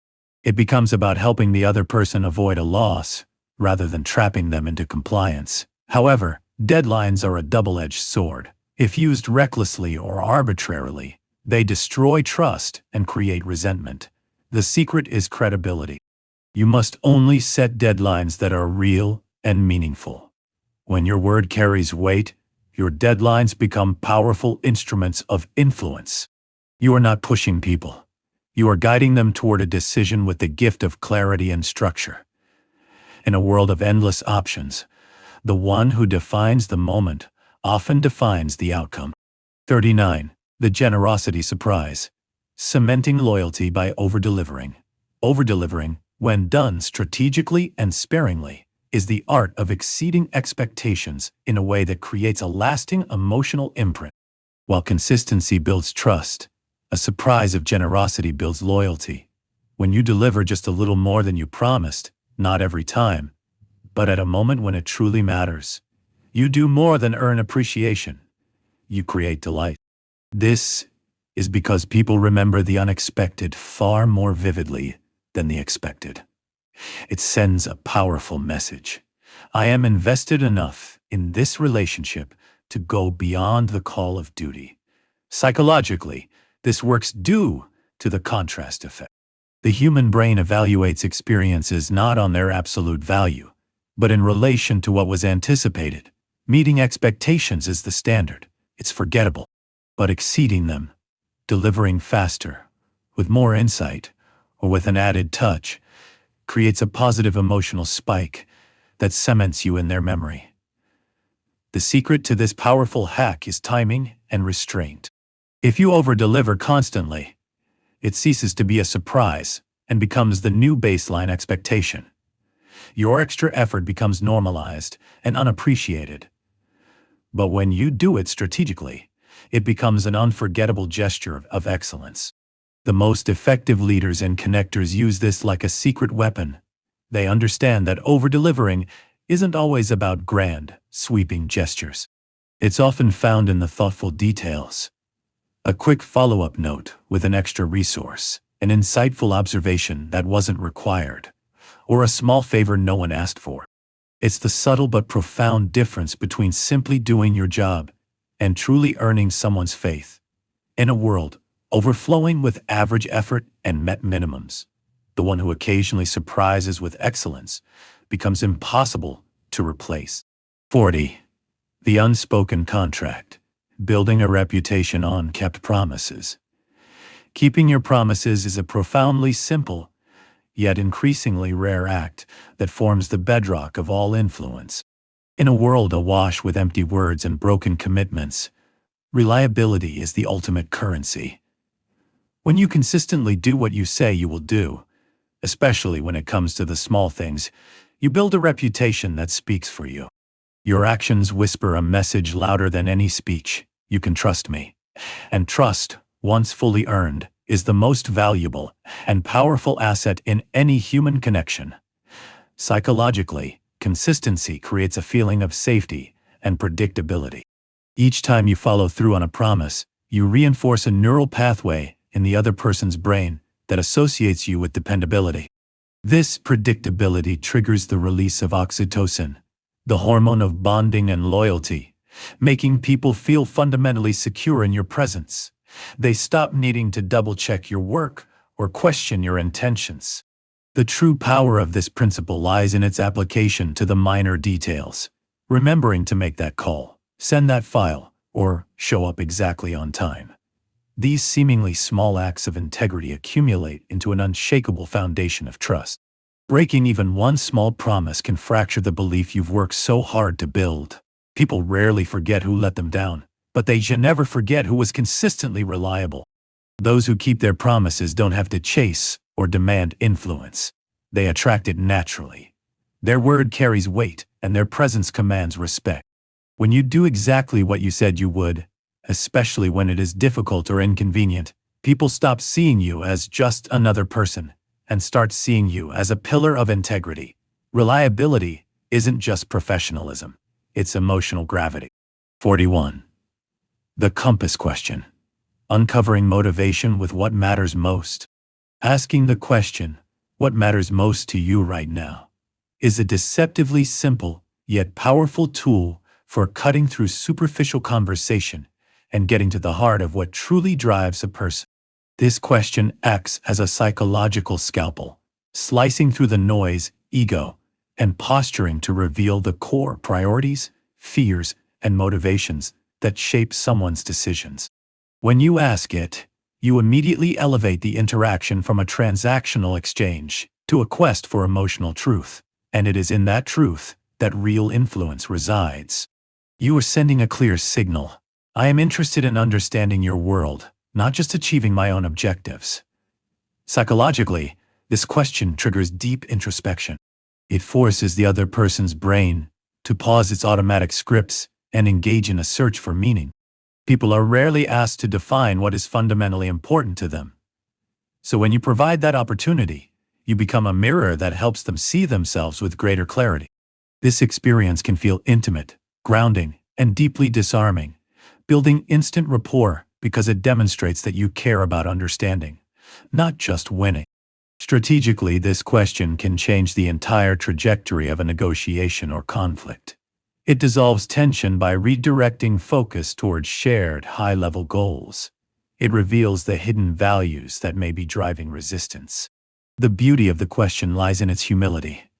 It becomes about helping the other person avoid a loss rather than trapping them into compliance. However, deadlines are a double-edged sword. If used recklessly or arbitrarily, they destroy trust and create resentment. The secret is credibility. You must only set deadlines that are real and meaningful. When your word carries weight, your deadlines become powerful instruments of influence. You are not pushing people. You are guiding them toward a decision with the gift of clarity and structure. In a world of endless options, the one who defines the moment often defines the outcome. 39. The generosity surprise. Cementing loyalty by over-delivering. Over-delivering, when done strategically and sparingly, is the art of exceeding expectations in a way that creates a lasting emotional imprint. While consistency builds trust, a surprise of generosity builds loyalty. When you deliver just a little more than you promised, not every time, but at a moment when it truly matters, you do more than earn appreciation. You create delight. This is because people remember the unexpected far more vividly than the expected. It sends a powerful message. I am invested enough in this relationship to go beyond the call of duty. Psychologically, this works due to the contrast effect. The human brain evaluates experiences not on their absolute value, but in relation to what was anticipated. Meeting expectations is the standard. It's forgettable. But exceeding them, delivering faster, with more insight, or with an added touch, creates a positive emotional spike that cements you in their memory. The secret to this powerful hack is timing and restraint. If you over-deliver constantly, it ceases to be a surprise and becomes the new baseline expectation. Your extra effort becomes normalized and unappreciated. But when you do it strategically, it becomes an unforgettable gesture of excellence. The most effective leaders and connectors use this like a secret weapon. They understand that over-delivering isn't always about grand, sweeping gestures. It's often found in the thoughtful details. A quick follow-up note with an extra resource, an insightful observation that wasn't required, or a small favor no one asked for. It's the subtle but profound difference between simply doing your job and truly earning someone's faith. In a world overflowing with average effort and met minimums, the one who occasionally surprises with excellence becomes impossible to replace. 40. The unspoken contract. Building a reputation on kept promises. Keeping your promises is a profoundly simple, yet increasingly rare act that forms the bedrock of all influence. In a world awash with empty words and broken commitments, reliability is the ultimate currency. When you consistently do what you say you will do, especially when it comes to the small things, you build a reputation that speaks for you. Your actions whisper a message louder than any speech. You can trust me. And trust, once fully earned, is the most valuable and powerful asset in any human connection. Psychologically, consistency creates a feeling of safety and predictability. Each time you follow through on a promise, you reinforce a neural pathway in the other person's brain that associates you with dependability. This predictability triggers the release of oxytocin, the hormone of bonding and loyalty, making people feel fundamentally secure in your presence. They stop needing to double-check your work or question your intentions. The true power of this principle lies in its application to the minor details. Remembering to make that call, send that file, or show up exactly on time. These seemingly small acts of integrity accumulate into an unshakable foundation of trust. Breaking even one small promise can fracture the belief you've worked so hard to build. People rarely forget who let them down, but they should never forget who was consistently reliable. Those who keep their promises don't have to chase or demand influence. They attract it naturally. Their word carries weight, and their presence commands respect. When you do exactly what you said you would, especially when it is difficult or inconvenient, people stop seeing you as just another person and start seeing you as a pillar of integrity. Reliability isn't just professionalism. It's emotional gravity. 41. The compass question. Uncovering motivation with what matters most. Asking the question, what matters most to you right now, is a deceptively simple yet powerful tool for cutting through superficial conversation and getting to the heart of what truly drives a person. This question acts as a psychological scalpel, slicing through the noise, ego, and posturing to reveal the core priorities, fears, and motivations that shape someone's decisions. When you ask it, you immediately elevate the interaction from a transactional exchange to a quest for emotional truth, and it is in that truth that real influence resides. You are sending a clear signal. I am interested in understanding your world, not just achieving my own objectives. Psychologically, this question triggers deep introspection. It forces the other person's brain to pause its automatic scripts and engage in a search for meaning. People are rarely asked to define what is fundamentally important to them. So when you provide that opportunity, you become a mirror that helps them see themselves with greater clarity. This experience can feel intimate, grounding, and deeply disarming, building instant rapport because it demonstrates that you care about understanding, not just winning. Strategically, this question can change the entire trajectory of a negotiation or conflict. It dissolves tension by redirecting focus towards shared, high-level goals. It reveals the hidden values that may be driving resistance. The beauty of the question lies in its humility.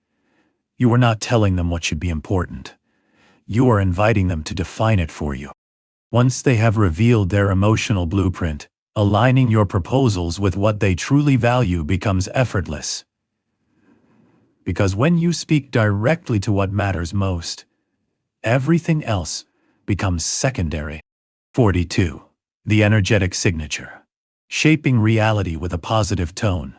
You are not telling them what should be important. You are inviting them to define it for you. Once they have revealed their emotional blueprint, aligning your proposals with what they truly value becomes effortless. Because when you speak directly to what matters most, everything else becomes secondary. 42. The energetic signature. Shaping reality with a positive tone.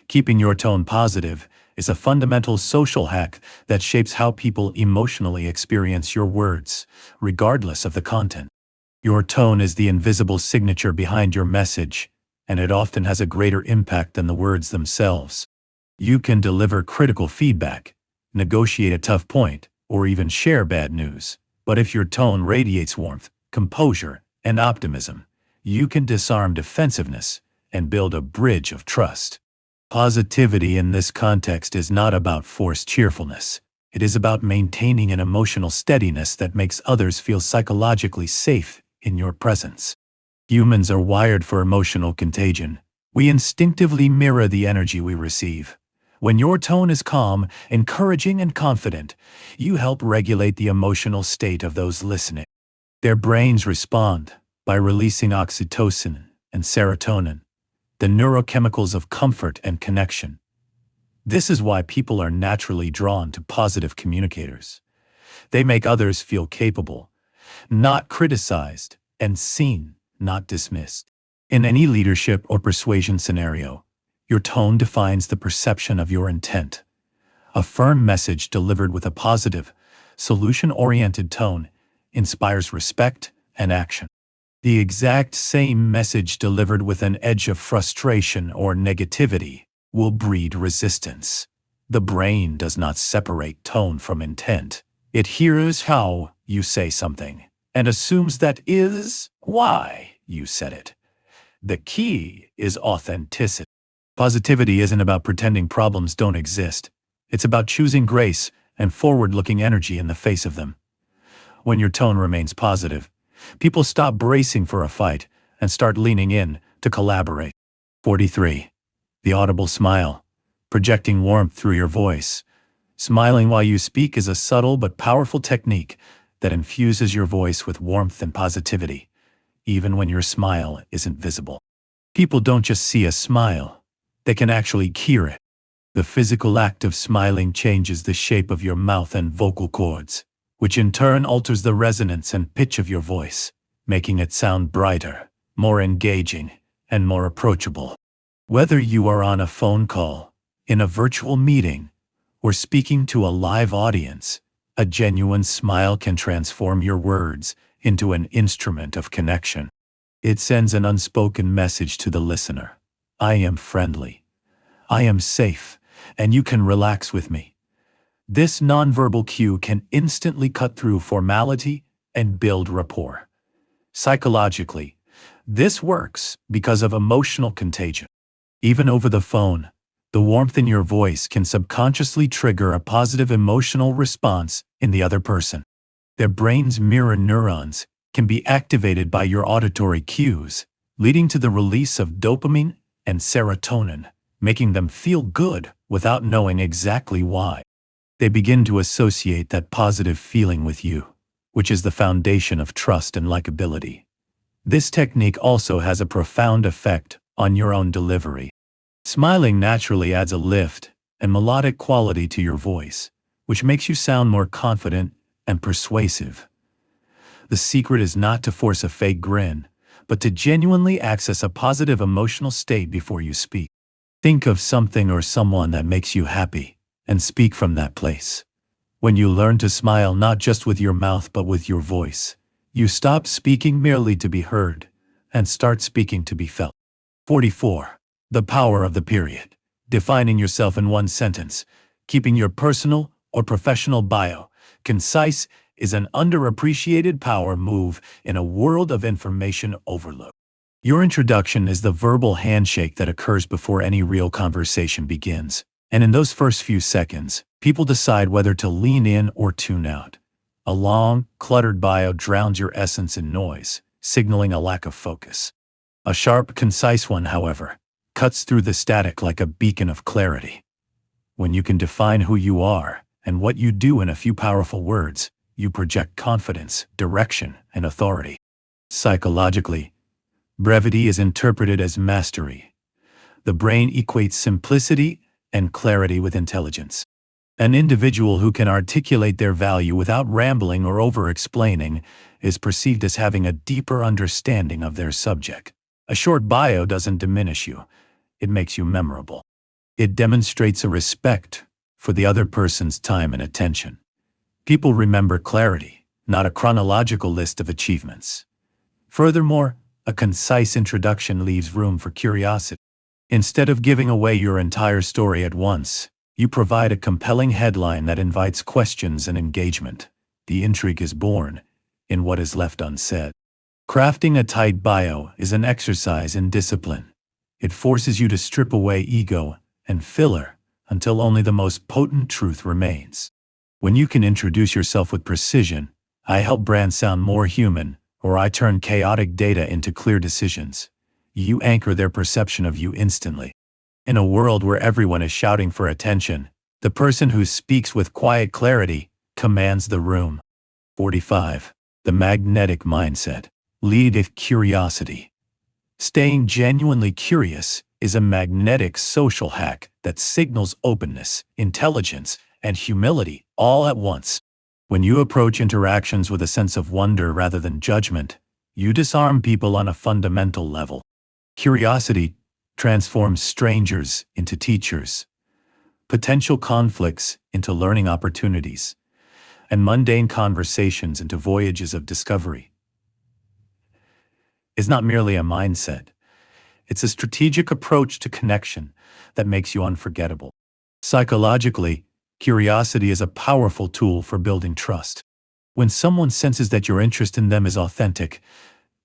Keeping your tone positive is a fundamental social hack that shapes how people emotionally experience your words, regardless of the content. Your tone is the invisible signature behind your message, and it often has a greater impact than the words themselves. You can deliver critical feedback, negotiate a tough point, or even share bad news. But if your tone radiates warmth, composure, and optimism, you can disarm defensiveness and build a bridge of trust. Positivity in this context is not about forced cheerfulness. It is about maintaining an emotional steadiness that makes others feel psychologically safe in your presence. Humans are wired for emotional contagion. We instinctively mirror the energy we receive. When your tone is calm, encouraging, and confident, you help regulate the emotional state of those listening. Their brains respond by releasing oxytocin and serotonin, the neurochemicals of comfort and connection. This is why people are naturally drawn to positive communicators. They make others feel capable, not criticized, and seen, not dismissed. In any leadership or persuasion scenario, your tone defines the perception of your intent. A firm message delivered with a positive, solution-oriented tone inspires respect and action. The exact same message delivered with an edge of frustration or negativity will breed resistance. The brain does not separate tone from intent. It hears how you say something and assumes that is why you said it. The key is authenticity. Positivity isn't about pretending problems don't exist. It's about choosing grace and forward-looking energy in the face of them. When your tone remains positive, people stop bracing for a fight and start leaning in to collaborate. 43. The audible smile. Projecting warmth through your voice. Smiling while you speak is a subtle but powerful technique that infuses your voice with warmth and positivity, even when your smile isn't visible. People don't just see a smile, they can actually hear it. The physical act of smiling changes the shape of your mouth and vocal cords, which in turn alters the resonance and pitch of your voice, making it sound brighter, more engaging, and more approachable. Whether you are on a phone call, in a virtual meeting, or speaking to a live audience, a genuine smile can transform your words into an instrument of connection. It sends an unspoken message to the listener. I am friendly. I am safe, and you can relax with me. This nonverbal cue can instantly cut through formality and build rapport. Psychologically, this works because of emotional contagion. Even over the phone, the warmth in your voice can subconsciously trigger a positive emotional response in the other person. Their brain's mirror neurons can be activated by your auditory cues, leading to the release of dopamine and serotonin, making them feel good without knowing exactly why. They begin to associate that positive feeling with you, which is the foundation of trust and likability. This technique also has a profound effect on your own delivery. Smiling naturally adds a lift and melodic quality to your voice, which makes you sound more confident and persuasive. The secret is not to force a fake grin, but to genuinely access a positive emotional state before you speak. Think of something or someone that makes you happy, and speak from that place. When you learn to smile not just with your mouth but with your voice, you stop speaking merely to be heard and start speaking to be felt. 44. The power of the period. Defining yourself in one sentence. Keeping your personal or professional bio concise is an underappreciated power move in a world of information overload. Your introduction is the verbal handshake that occurs before any real conversation begins. And in those first few seconds, people decide whether to lean in or tune out. A long, cluttered bio drowns your essence in noise, signaling a lack of focus. A sharp, concise one, however, cuts through the static like a beacon of clarity. When you can define who you are and what you do in a few powerful words, you project confidence, direction, and authority. Psychologically, brevity is interpreted as mastery. The brain equates simplicity and clarity with intelligence. An individual who can articulate their value without rambling or over-explaining is perceived as having a deeper understanding of their subject. A short bio doesn't diminish you. It makes you memorable. It demonstrates a respect for the other person's time and attention. People remember clarity, not a chronological list of achievements. Furthermore, a concise introduction leaves room for curiosity. Instead of giving away your entire story at once, you provide a compelling headline that invites questions and engagement. The intrigue is born in what is left unsaid. Crafting a tight bio is an exercise in discipline. It forces you to strip away ego and filler until only the most potent truth remains. When you can introduce yourself with precision, I help brands sound more human, or I turn chaotic data into clear decisions. You anchor their perception of you instantly. In a world where everyone is shouting for attention, the person who speaks with quiet clarity commands the room. 45. The magnetic mindset. Lead with curiosity. Staying genuinely curious is a magnetic social hack that signals openness, intelligence, and humility all at once. When you approach interactions with a sense of wonder rather than judgment, you disarm people on a fundamental level. Curiosity transforms strangers into teachers, potential conflicts into learning opportunities, and mundane conversations into voyages of discovery. It's not merely a mindset. It's a strategic approach to connection that makes you unforgettable. Psychologically, curiosity is a powerful tool for building trust. When someone senses that your interest in them is authentic,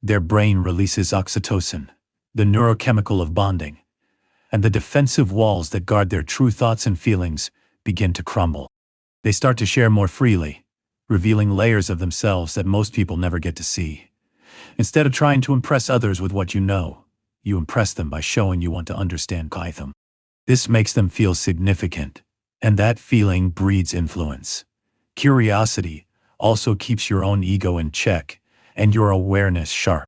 their brain releases oxytocin, the neurochemical of bonding, and the defensive walls that guard their true thoughts and feelings begin to crumble. They start to share more freely, revealing layers of themselves that most people never get to see. Instead of trying to impress others with what you know, you impress them by showing you want to understand them. This makes them feel significant, and that feeling breeds influence. Curiosity also keeps your own ego in check and your awareness sharp.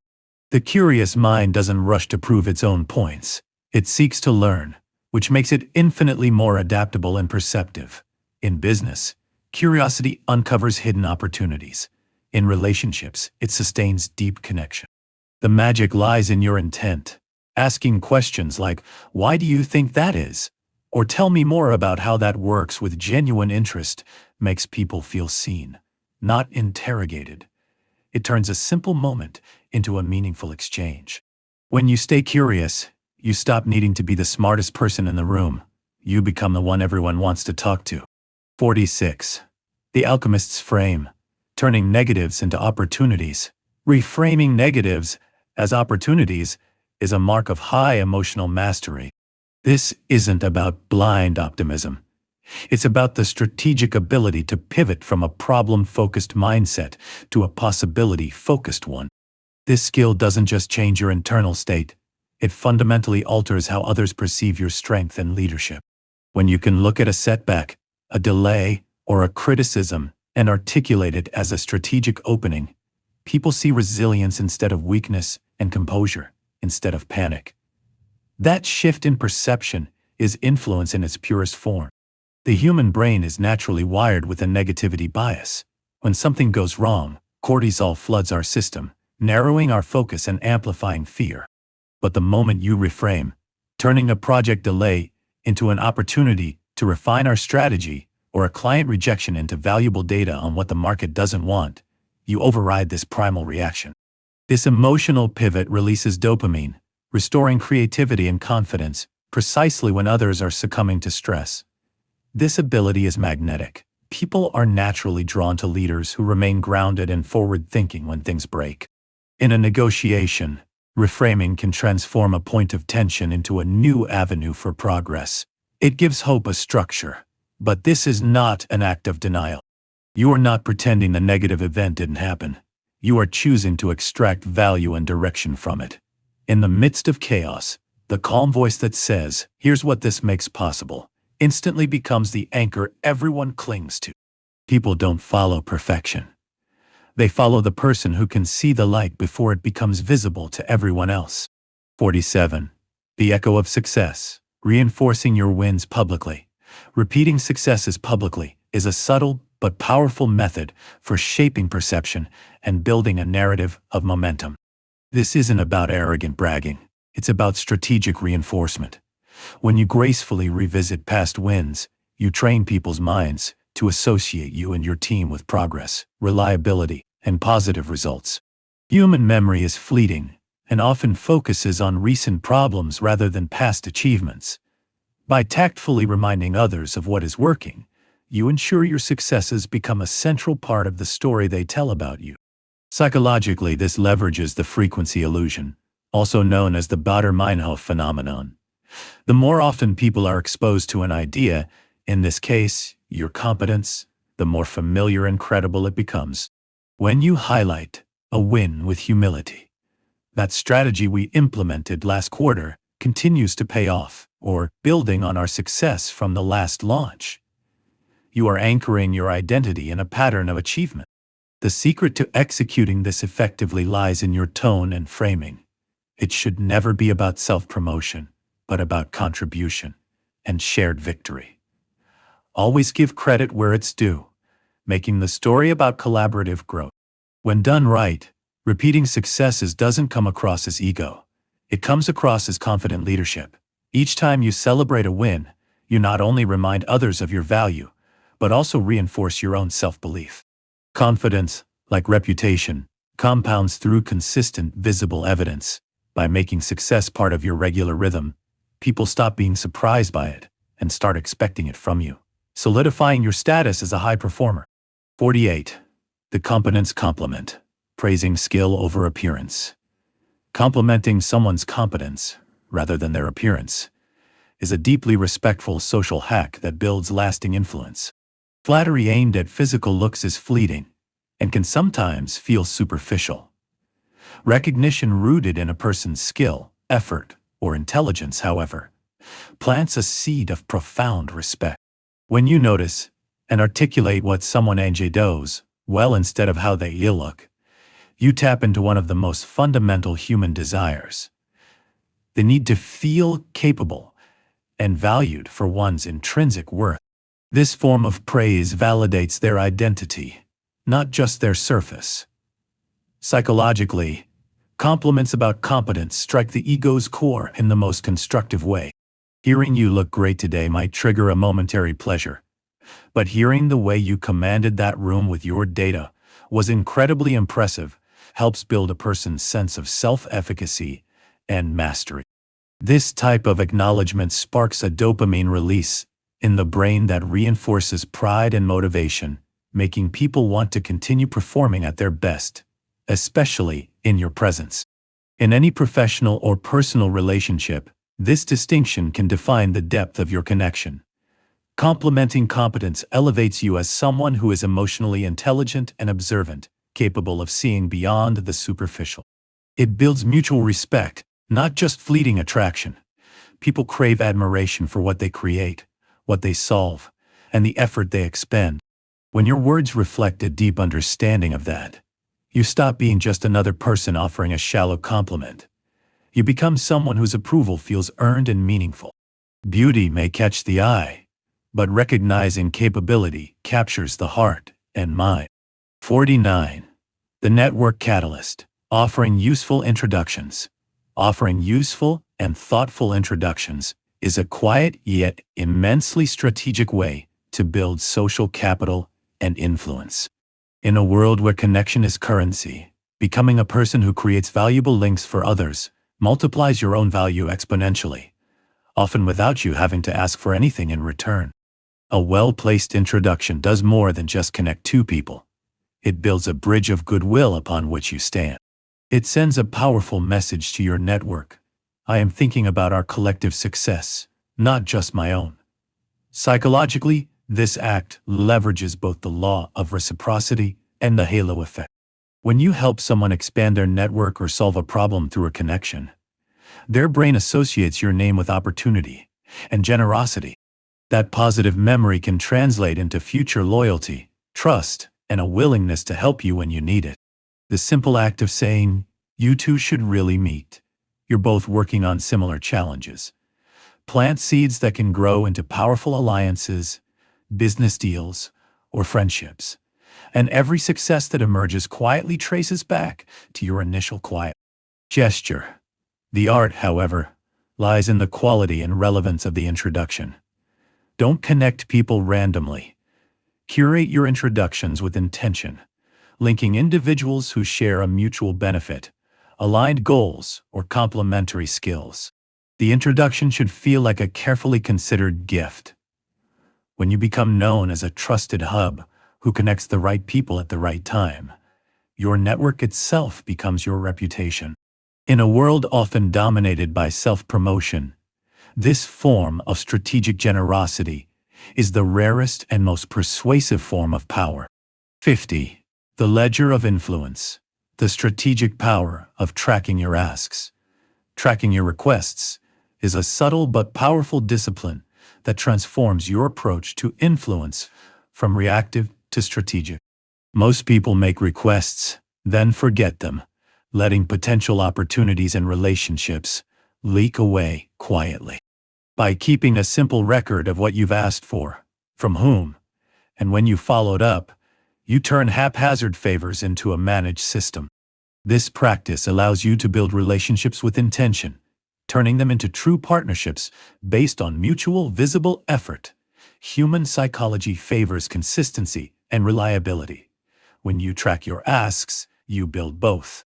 The curious mind doesn't rush to prove its own points. It seeks to learn, which makes it infinitely more adaptable and perceptive. In business, curiosity uncovers hidden opportunities. In relationships, it sustains deep connection. The magic lies in your intent. Asking questions like, "Why do you think that is?" or "Tell me more about how that works," with genuine interest makes people feel seen, not interrogated. It turns a simple moment into a meaningful exchange. When you stay curious, you stop needing to be the smartest person in the room. You become the one everyone wants to talk to. 46. The alchemist's frame. Turning negatives into opportunities. Reframing negatives as opportunities is a mark of high emotional mastery. This isn't about blind optimism. It's about the strategic ability to pivot from a problem-focused mindset to a possibility-focused one. This skill doesn't just change your internal state. It fundamentally alters how others perceive your strength and leadership. When you can look at a setback, a delay, or a criticism and articulate it as a strategic opening, people see resilience instead of weakness and composure instead of panic. That shift in perception is influence in its purest form. The human brain is naturally wired with a negativity bias. When something goes wrong, cortisol floods our system, narrowing our focus and amplifying fear. But the moment you reframe, turning a project delay into an opportunity to refine our strategy, or a client rejection into valuable data on what the market doesn't want, you override this primal reaction. This emotional pivot releases dopamine, restoring creativity and confidence precisely when others are succumbing to stress. This ability is magnetic. People are naturally drawn to leaders who remain grounded and forward-thinking when things break. In a negotiation, reframing can transform a point of tension into a new avenue for progress. It gives hope a structure, but this is not an act of denial. You are not pretending the negative event didn't happen. You are choosing to extract value and direction from it. In the midst of chaos, the calm voice that says, "Here's what this makes possible," instantly becomes the anchor everyone clings to. People don't follow perfection. They follow the person who can see the light before it becomes visible to everyone else. 47. The echo of success. Reinforcing your wins publicly. Repeating successes publicly is a subtle but powerful method for shaping perception and building a narrative of momentum. This isn't about arrogant bragging. It's about strategic reinforcement. When you gracefully revisit past wins, you train people's minds to associate you and your team with progress, reliability, and positive results. Human memory is fleeting and often focuses on recent problems rather than past achievements. By tactfully reminding others of what is working, you ensure your successes become a central part of the story they tell about you. Psychologically, this leverages the frequency illusion, also known as the Baader-Meinhof phenomenon. The more often people are exposed to an idea, in this case, your competence, the more familiar and credible it becomes. When you highlight a win with humility, that strategy we implemented last quarter continues to pay off, or building on our success from the last launch. You are anchoring your identity in a pattern of achievement. The secret to executing this effectively lies in your tone and framing. It should never be about self-promotion, but about contribution and shared victory. Always give credit where it's due, making the story about collaborative growth. When done right, repeating successes doesn't come across as ego. It comes across as confident leadership. Each time you celebrate a win, you not only remind others of your value, but also reinforce your own self-belief. Confidence, like reputation, compounds through consistent, visible evidence. By making success part of your regular rhythm, people stop being surprised by it and start expecting it from you, solidifying your status as a high performer. 48. The competence compliment. Praising skill over appearance. Complimenting someone's competence, rather than their appearance, is a deeply respectful social hack that builds lasting influence. Flattery aimed at physical looks is fleeting and can sometimes feel superficial. Recognition rooted in a person's skill, effort, or intelligence, however, plants a seed of profound respect. When you notice and articulate what someone does well instead of how they look, you tap into one of the most fundamental human desires: the need to feel capable and valued for one's intrinsic worth. This form of praise validates their identity, not just their surface. Psychologically, compliments about competence strike the ego's core in the most constructive way. Hearing "you look great today" might trigger a momentary pleasure, but hearing "the way you commanded that room with your data was incredibly impressive" helps build a person's sense of self-efficacy and mastery. This type of acknowledgement sparks a dopamine release in the brain that reinforces pride and motivation, making people want to continue performing at their best, especially in your presence. In any professional or personal relationship, this distinction can define the depth of your connection. Complimenting competence elevates you as someone who is emotionally intelligent and observant, capable of seeing beyond the superficial. It builds mutual respect, not just fleeting attraction. People crave admiration for what they create, what they solve, and the effort they expend. When your words reflect a deep understanding of that, you stop being just another person offering a shallow compliment. You become someone whose approval feels earned and meaningful. Beauty may catch the eye, but recognizing capability captures the heart and mind. 49. The network catalyst. Offering useful introductions. Offering useful and thoughtful introductions is a quiet yet immensely strategic way to build social capital and influence. In a world where connection is currency, becoming a person who creates valuable links for others multiplies your own value exponentially, often without you having to ask for anything in return. A well-placed introduction does more than just connect two people. It builds a bridge of goodwill upon which you stand. It sends a powerful message to your network. I am thinking about our collective success, not just my own. Psychologically, this act leverages both the law of reciprocity and the halo effect. When you help someone expand their network or solve a problem through a connection, their brain associates your name with opportunity and generosity. That positive memory can translate into future loyalty, trust, and a willingness to help you when you need it. The simple act of saying, "You two should really meet. You're both working on similar challenges." Plant seeds that can grow into powerful alliances, business deals, or friendships. And every success that emerges quietly traces back to your initial quiet gesture. The art, however, lies in the quality and relevance of the introduction. Don't connect people randomly. Curate your introductions with intention, linking individuals who share a mutual benefit, aligned goals, or complementary skills. The introduction should feel like a carefully considered gift. When you become known as a trusted hub who connects the right people at the right time, your network itself becomes your reputation. In a world often dominated by self-promotion, this form of strategic generosity is the rarest and most persuasive form of power. 50. The ledger of influence. The strategic power of tracking your asks. Tracking your requests is a subtle but powerful discipline that transforms your approach to influence from reactive to strategic. Most people make requests, then forget them, letting potential opportunities and relationships leak away quietly. By keeping a simple record of what you've asked for, from whom, and when you followed up, you turn haphazard favors into a managed system. This practice allows you to build relationships with intention, turning them into true partnerships based on mutual visible effort. Human psychology favors consistency and reliability. When you track your asks, you build both.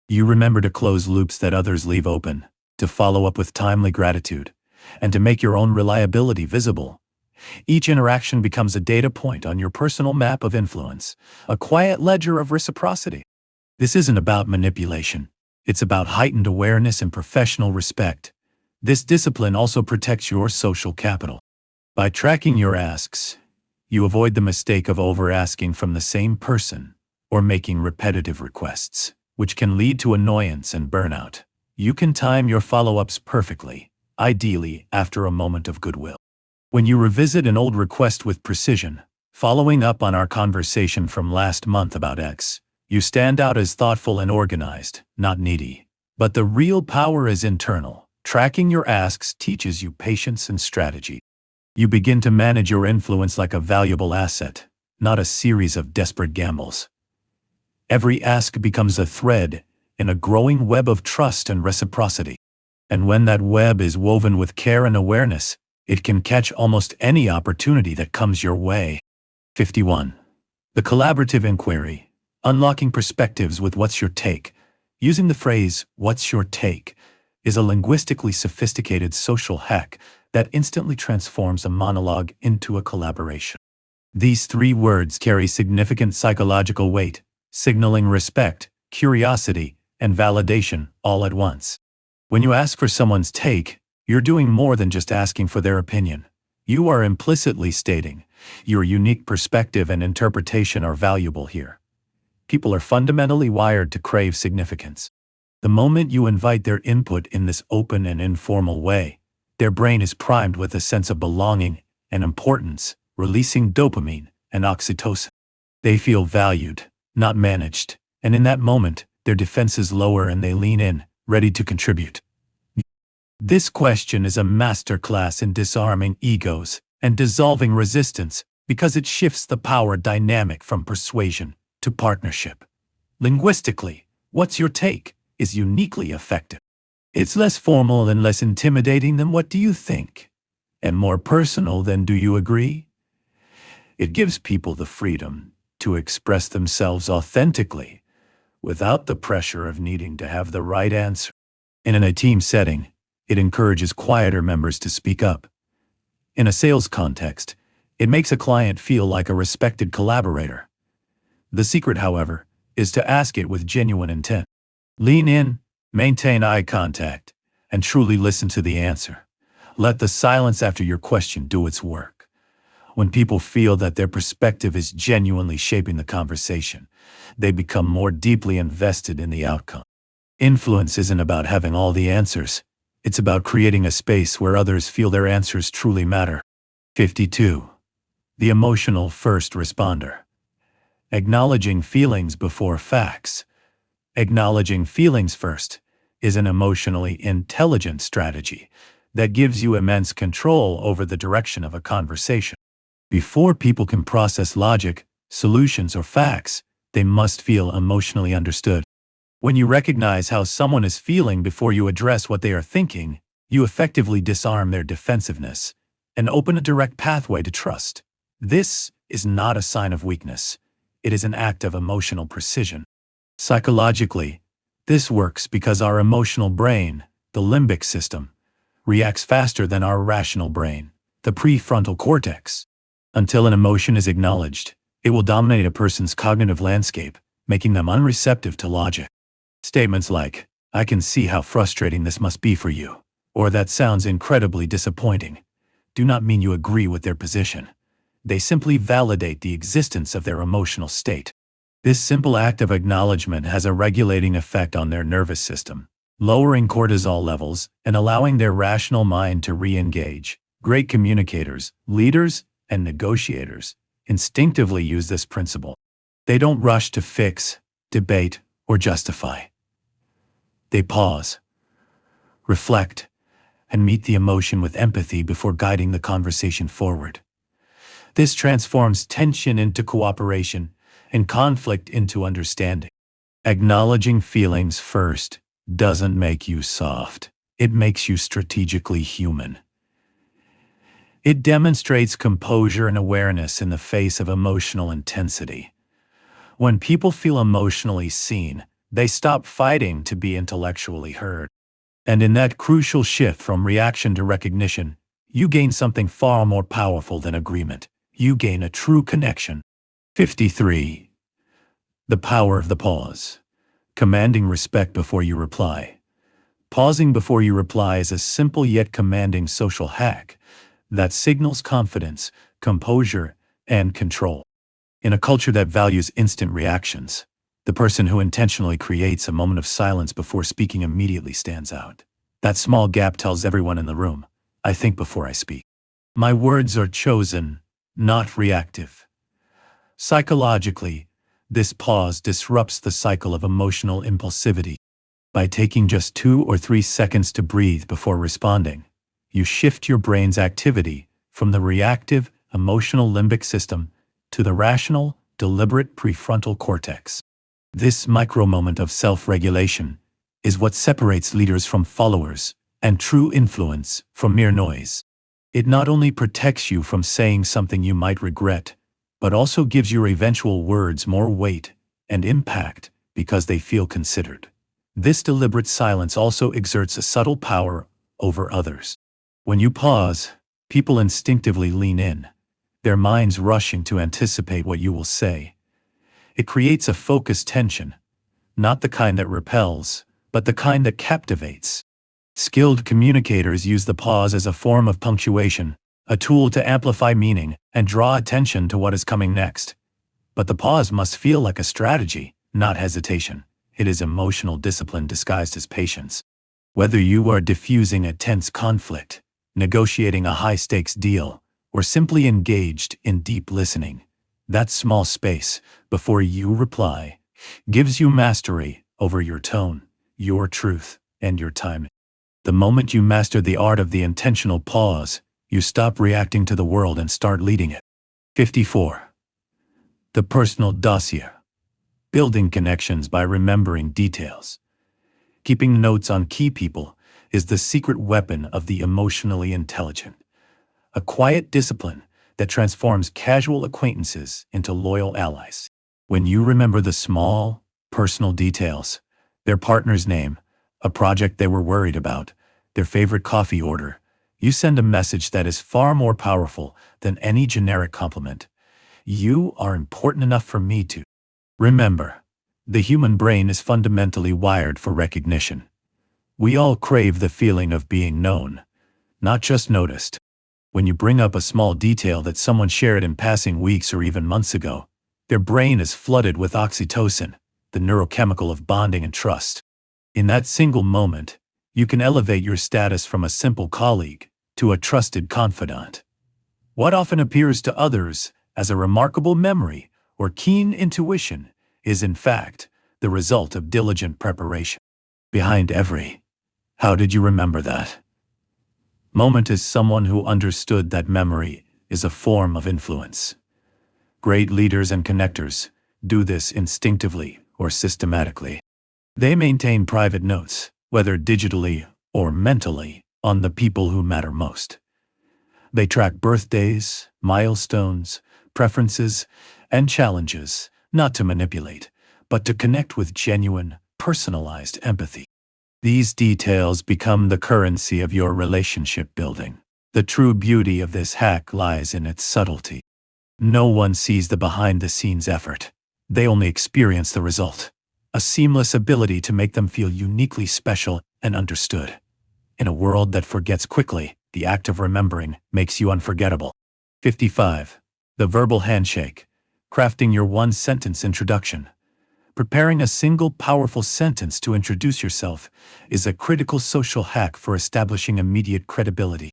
You remember to close loops that others leave open, to follow up with timely gratitude, and to make your own reliability visible. Each interaction becomes a data point on your personal map of influence, a quiet ledger of reciprocity. This isn't about manipulation. It's about heightened awareness and professional respect. This discipline also protects your social capital. By tracking your asks, you avoid the mistake of over-asking from the same person or making repetitive requests, which can lead to annoyance and burnout. You can time your follow-ups perfectly, ideally after a moment of goodwill. When you revisit an old request with precision, following up on our conversation from last month about X, you stand out as thoughtful and organized, not needy. But the real power is internal. Tracking your asks teaches you patience and strategy. You begin to manage your influence like a valuable asset, not a series of desperate gambles. Every ask becomes a thread in a growing web of trust and reciprocity. And when that web is woven with care and awareness, it can catch almost any opportunity that comes your way. 51. The collaborative inquiry. Unlocking perspectives with "what's your take?" Using the phrase, "what's your take?" is a linguistically sophisticated social hack that instantly transforms a monologue into a collaboration. These three words carry significant psychological weight, signaling respect, curiosity, and validation all at once. When you ask for someone's take, you're doing more than just asking for their opinion. You are implicitly stating, your unique perspective and interpretation are valuable here. People are fundamentally wired to crave significance. The moment you invite their input in this open and informal way, their brain is primed with a sense of belonging and importance, releasing dopamine and oxytocin. They feel valued, not managed, and in that moment, their defenses lower and they lean in, ready to contribute. This question is a masterclass in disarming egos and dissolving resistance because it shifts the power dynamic from persuasion to partnership. Linguistically, "what's your take?" is uniquely effective. It's less formal and less intimidating than "what do you think?" and more personal than "do you agree?" It gives people the freedom to express themselves authentically without the pressure of needing to have the right answer. In a team setting, it encourages quieter members to speak up. In a sales context, it makes a client feel like a respected collaborator. The secret, however, is to ask it with genuine intent. Lean in, maintain eye contact, and truly listen to the answer. Let the silence after your question do its work. When people feel that their perspective is genuinely shaping the conversation, they become more deeply invested in the outcome. Influence isn't about having all the answers. It's about creating a space where others feel their answers truly matter. 52. The emotional first responder. Acknowledging feelings before facts. Acknowledging feelings first is an emotionally intelligent strategy that gives you immense control over the direction of a conversation. Before people can process logic, solutions, or facts, they must feel emotionally understood. When you recognize how someone is feeling before you address what they are thinking, you effectively disarm their defensiveness and open a direct pathway to trust. This is not a sign of weakness. It is an act of emotional precision. Psychologically, this works because our emotional brain, the limbic system, reacts faster than our rational brain, the prefrontal cortex. Until an emotion is acknowledged, it will dominate a person's cognitive landscape, making them unreceptive to logic. Statements like, "I can see how frustrating this must be for you," or "that sounds incredibly disappointing," do not mean you agree with their position. They simply validate the existence of their emotional state. This simple act of acknowledgement has a regulating effect on their nervous system, lowering cortisol levels and allowing their rational mind to re-engage. Great communicators, leaders, and negotiators instinctively use this principle. They don't rush to fix, debate, or justify. They pause, reflect, and meet the emotion with empathy before guiding the conversation forward. This transforms tension into cooperation and conflict into understanding. Acknowledging feelings first doesn't make you soft. It makes you strategically human. It demonstrates composure and awareness in the face of emotional intensity. When people feel emotionally seen, they stop fighting to be intellectually heard. And in that crucial shift from reaction to recognition, you gain something far more powerful than agreement. You gain a true connection. 53. The power of the pause. Commanding respect before you reply. Pausing before you reply is a simple yet commanding social hack that signals confidence, composure, and control. In a culture that values instant reactions, the person who intentionally creates a moment of silence before speaking immediately stands out. That small gap tells everyone in the room, "I think before I speak. My words are chosen, not reactive." Psychologically, this pause disrupts the cycle of emotional impulsivity. By taking just 2 or 3 seconds to breathe before responding, you shift your brain's activity from the reactive, emotional limbic system to the rational, deliberate prefrontal cortex. This micro-moment of self-regulation is what separates leaders from followers and true influence from mere noise. It not only protects you from saying something you might regret, but also gives your eventual words more weight and impact because they feel considered. This deliberate silence also exerts a subtle power over others. When you pause, people instinctively lean in, their minds rushing to anticipate what you will say. It creates a focused tension, not the kind that repels, but the kind that captivates. Skilled communicators use the pause as a form of punctuation, a tool to amplify meaning and draw attention to what is coming next. But the pause must feel like a strategy, not hesitation. It is emotional discipline disguised as patience. Whether you are diffusing a tense conflict, negotiating a high-stakes deal, or simply engaged in deep listening, that small space before you reply gives you mastery over your tone, your truth, and your timing. The moment you master the art of the intentional pause, you stop reacting to the world and start leading it. 54. The personal dossier. Building connections by remembering details. Keeping notes on key people is the secret weapon of the emotionally intelligent. A quiet discipline that transforms casual acquaintances into loyal allies. When you remember the small, personal details, their partner's name, a project they were worried about, their favorite coffee order, you send a message that is far more powerful than any generic compliment. You are important enough for me to. Remember, the human brain is fundamentally wired for recognition. We all crave the feeling of being known, not just noticed. When you bring up a small detail that someone shared in passing weeks or even months ago, their brain is flooded with oxytocin, the neurochemical of bonding and trust. In that single moment, you can elevate your status from a simple colleague to a trusted confidant. What often appears to others as a remarkable memory or keen intuition is in fact the result of diligent preparation. Behind every "how did you remember that?" moment is someone who understood that memory is a form of influence. Great leaders and connectors do this instinctively or systematically. They maintain private notes, whether digitally or mentally, on the people who matter most. They track birthdays, milestones, preferences, and challenges, not to manipulate, but to connect with genuine, personalized empathy. These details become the currency of your relationship building. The true beauty of this hack lies in its subtlety. No one sees the behind-the-scenes effort. They only experience the result. A seamless ability to make them feel uniquely special and understood. In a world that forgets quickly, the act of remembering makes you unforgettable. 55. The verbal handshake. Crafting your one-sentence introduction. Preparing a single powerful sentence to introduce yourself is a critical social hack for establishing immediate credibility.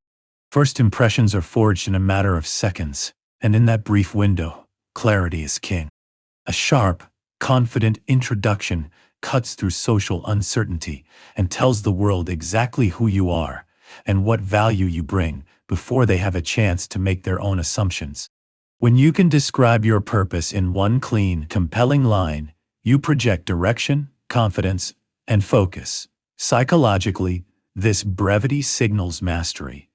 First impressions are forged in a matter of seconds, and in that brief window, clarity is king. A sharp, confident introduction cuts through social uncertainty and tells the world exactly who you are and what value you bring before they have a chance to make their own assumptions. When you can describe your purpose in one clean, compelling line, you project direction, confidence, and focus. Psychologically, this brevity signals mastery.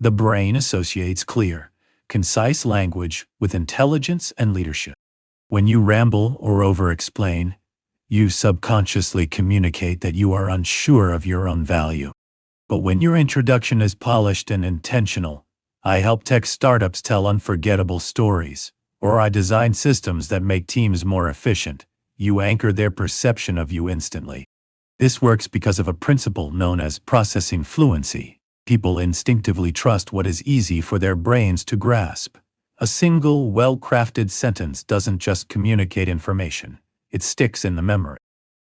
The brain associates clear, concise language with intelligence and leadership. When you ramble or over-explain, you subconsciously communicate that you are unsure of your own value. But when your introduction is polished and intentional, I help tech startups tell unforgettable stories, or I design systems that make teams more efficient, you anchor their perception of you instantly. This works because of a principle known as processing fluency. People instinctively trust what is easy for their brains to grasp. A single, well-crafted sentence doesn't just communicate information, it sticks in the memory.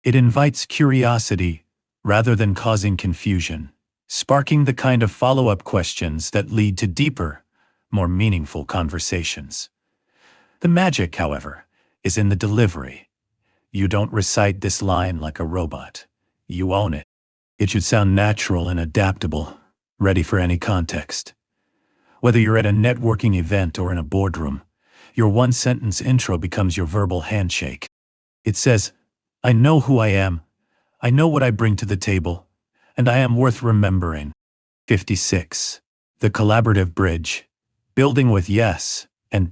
It invites curiosity rather than causing confusion, sparking the kind of follow-up questions that lead to deeper, more meaningful conversations. The magic, however, is in the delivery. You don't recite this line like a robot. You own it. It should sound natural and adaptable, ready for any context. Whether you're at a networking event or in a boardroom, your one-sentence intro becomes your verbal handshake. It says, "I know who I am, I know what I bring to the table, and I am worth remembering." 56. The collaborative bridge. Building with yes and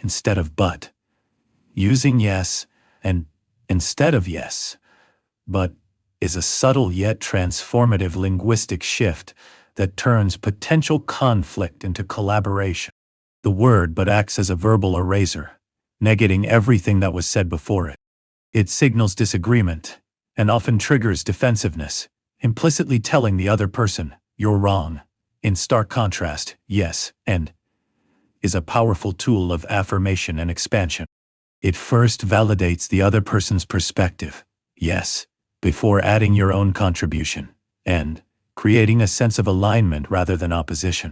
instead of but. Using yes and instead of yes, but is a subtle yet transformative linguistic shift that turns potential conflict into collaboration. The word but acts as a verbal eraser, negating everything that was said before it. It signals disagreement and often triggers defensiveness, implicitly telling the other person, "You're wrong." In stark contrast, yes and is a powerful tool of affirmation and expansion. It first validates the other person's perspective, yes, before adding your own contribution, and creating a sense of alignment rather than opposition.